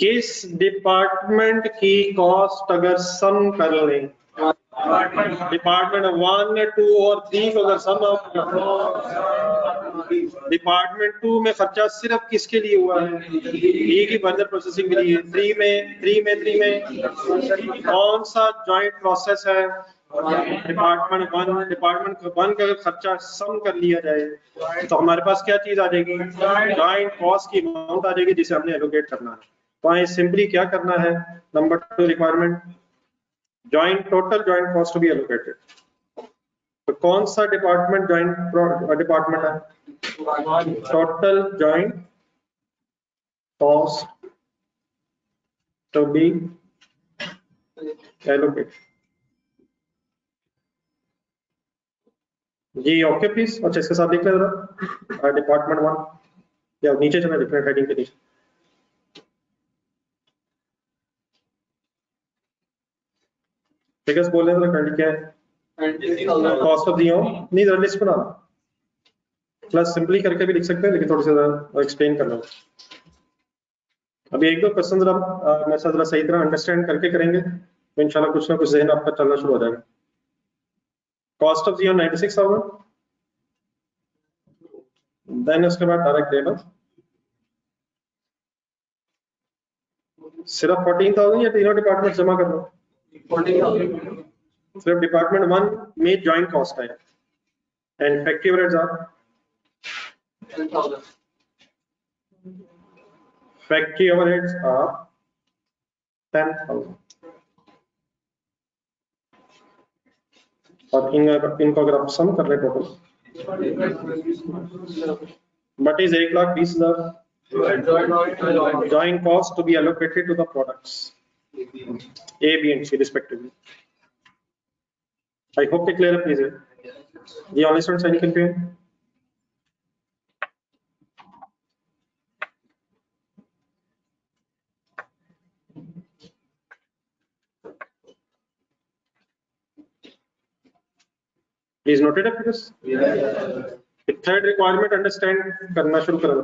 किस department की cost अगर सम कर लें, डिपार्टमेंट 1, 2 और 3 को अगर सम ऑफ, डिपार्टमेंट 2 में खर्चा सिर्फ किसके लिए हुआ है, ए की फर्दर प्रोसेसिंग के लिए। 3 में कौन सा जॉइंट प्रोसेस है, डिपार्टमेंट 1 का अगर खर्चा सम कर लिया जाए तो हमारे पास क्या चीज आ जाएगी, जॉइंट कॉस्ट की अमाउंट आ जाएगी जिसे हमने एलोकेट करना है। तो आए सिंपली क्या करना है, number 2 requirement, total joint cost to be allocated. तो कौन सा डिपार्टमेंट जॉइंट डिपार्टमेंट है, total joint cost to be allocated. जी ओके प्लीज। अच्छा इसके साथ देख लें जरा, डिपार्टमेंट 1 या नीचे चले लिख रहे हैं हेडिंग के नीचे। फिगर्स बोल रहे हैं तो क्या है, कॉस्ट ऑफ दी नहीं जरा लिस्ट बना, प्लस सिंपली करके भी लिख सकते हैं लेकिन थोड़ा सा एक्सप्लेन करना। अभी एक दो क्वेश्चन जरा मैं जरा सही तरह अंडरस्टैंड करके करेंगे तो इंशाल्लाह कुछ ना कुछ जहन आपका चलना शुरू हो जाएगा। कॉस्ट ऑफ दी 96,000, देन उसके बाद डायरेक्ट लेबर सिर्फ 14,000 या तीनों डिपार्टमेंट जमा कर लो, सिर्फ डिपार्टमेंट 1 में जॉइंट कॉस्ट है and factory overheads are 10,000, factory overheads are 10,000। और इनको अगर आप सम कर ले total, but is 1,20,000 joint cost to be allocated to the products A, B and C respectively। I hope it clear please। The only students any confusion? Please note it up this। Third requirement understand करना शुरू करो।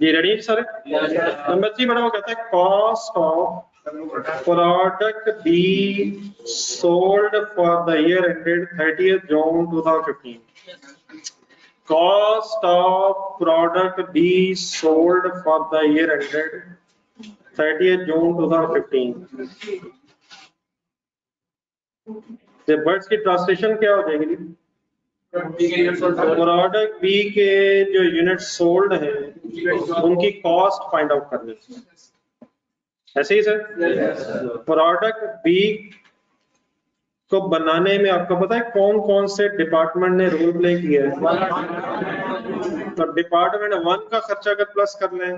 ये ready है सारे? Number 3 बड़ा वो कहता है cost of product be sold for the year ended 30th June 2015। Cost of product B sold for the year ended 30th June 2015। The words की ट्रांसलेशन क्या हो जाएगी? प्रोडक्ट बी के जो यूनिट सोल्ड हैं उनकी कॉस्ट फाइंड आउट करनी, ऐसे ही सर। प्रोडक्ट बी को बनाने में आपको पता है कौन कौन से डिपार्टमेंट ने रोल प्ले किया है? तो डिपार्टमेंट 1 का खर्चा अगर प्लस कर लें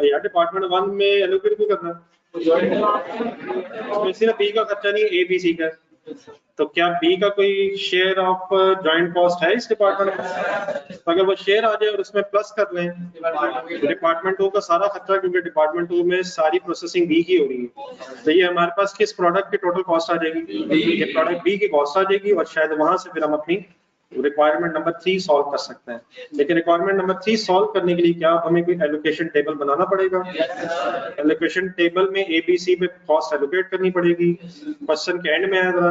यार, डिपार्टमेंट 1 में एलोकेट क्यों करना है? सिर्फ बी का खर्चा नहीं, ए बी सी का। तो क्या बी का कोई शेयर ऑफ जॉइंट कॉस्ट है इस डिपार्टमेंट में? तो अगर वो शेयर आ जाए और उसमें प्लस कर लें डिपार्टमेंट 2 का सारा खर्चा, क्योंकि डिपार्टमेंट 2 में सारी प्रोसेसिंग बी की हो रही है, तो ये हमारे पास किस प्रोडक्ट की टोटल कॉस्ट आ जाएगी? ये प्रोडक्ट बी की कॉस्ट आ जाएगी, और शायद वहां से फिर हम अपनी रिक्वायरमेंट नंबर 3 सॉल्व कर सकते हैं। लेकिन रिक्वायरमेंट नंबर 3 सॉल्व करने के लिए क्या हमें कोई एलोकेशन टेबल बनाना पड़ेगा? एलोकेशन टेबल में एबीसी पे कॉस्ट एलोकेट करनी पड़ेगी। क्वेश्चन के एंड में आएगा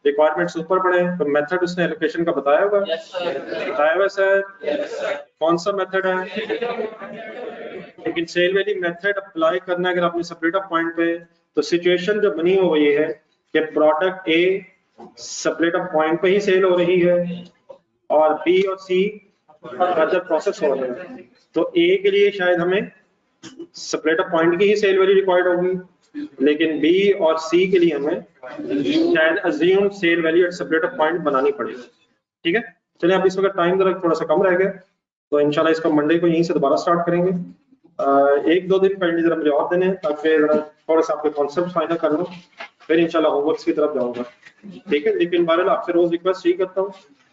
रिक्वायरमेंट्स ऊपर पड़े तो मेथड उसने एलोकेशन का बताया होगा। बताया हुआ सर, कौन सा मेथड है? लेकिन सेल वैल्यू मेथड अप्लाई करना अगर आपने सेपरेट ऑफ पॉइंट पे, तो सिचुएशन जो बनी हो ये है कि product A separate of point पे ही सेल हो रही है और बी और सी अदर प्रोसेस हो रहे हैं। तो ए के लिए शायद हमें सेपरेट ऑफ पॉइंट की ही सेल वैल्यू रिक्वायर्ड होगी, लेकिन बी और सी के लिए हमें शायद assume sale value at separate of point बनानी पड़ेगी। ठीक है, चलिए अब इस वक्त टाइम जरा थोड़ा सा कम रह गया, तो इंशाल्लाह इसको मंडे को यहीं से दोबारा स्टार्ट करेंगे। 1-2 दिन पहले जरा मुझे और देने ताकि थोड़ा सा आपके कॉन्सेप्ट फाइनल कर लो, फिर इंशाल्लाह होमवर्क्स की तरफ जाऊंगा। ठीक है, लेकिन बहरहाल आपसे रोज रिक्वेस्ट यही करता हूँ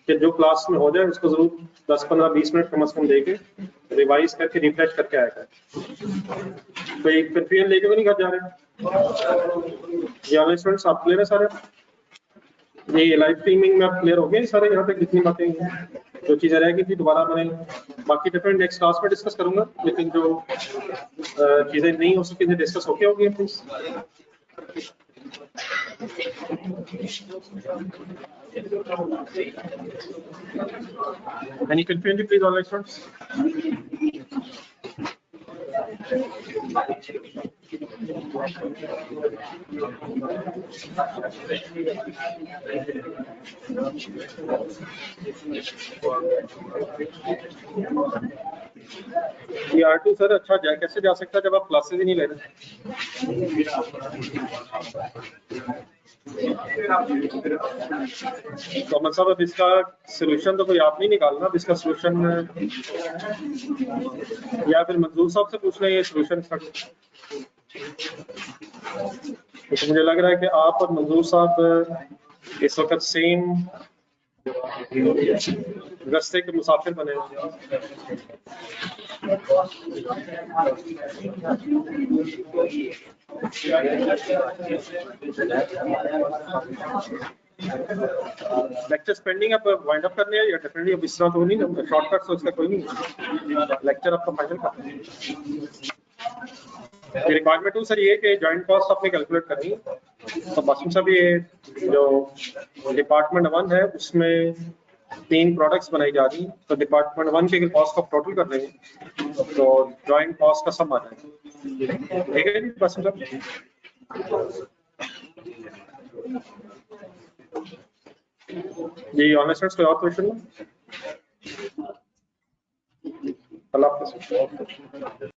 कि जो क्लास में हो जाए उसको जरूर 10-15-20 मिनट कम से कम देके रिवाइज करके रिफ्रेश करके आएगा। कोई कंफ्यूजन लेके तो नहीं घर जा रहे? ये स्टूडेंट्स आप क्लियर है सारे? ये लाइव स्ट्रीमिंग में आप क्लियर हो गए सारे? यहाँ पे जितनी बातें हैं, जो चीजें रह गई थी दोबारा मैंने बाकी डिफरेंट नेक्स्ट क्लास में डिस्कस करूंगा, लेकिन जो चीजें नहीं हो सकी डिस्कस होके होगी please. Any confusion, please, all students? ये R2 सर अच्छा कैसे जा सकता है जब आप क्लासेस ही नहीं ले रहे? तो मतलब अब इसका सोल्यूशन तो कोई आप नहीं निकालना, अब इसका सोल्यूशन या फिर मंजूर साहब से पूछ लें ये सोल्यूशन। तो मुझे लग रहा है कि आप और मंजूर साहब इस वक्त सेम रास्ते के मुसाफिर बने हुए। लेक्चर स्पेंडिंग आप वाइंड अप करने हैं या डेफिनेटली अब इस तरह तो नहीं ना, शॉर्टकट तो इसका कोई नहीं, लेक्चर आपका फाइनल करना है। रिक्वायरमेंट टू सर ये कि जॉइंट कॉस्ट आपने कैलकुलेट करनी है। तो बाकी सब ये जो डिपार्टमेंट 1 है उसमें 3 प्रोडक्ट्स बनाई जा रही हैं, तो डिपार्टमेंट 1 के कॉस्ट को टोटल कर लेंगे तो जॉइंट कॉस्ट का सम आ जाएगा। ठीक है जी, बस जी ऑनलाइन कोई और क्वेश्चन? अल्लाह हाफ़िज़।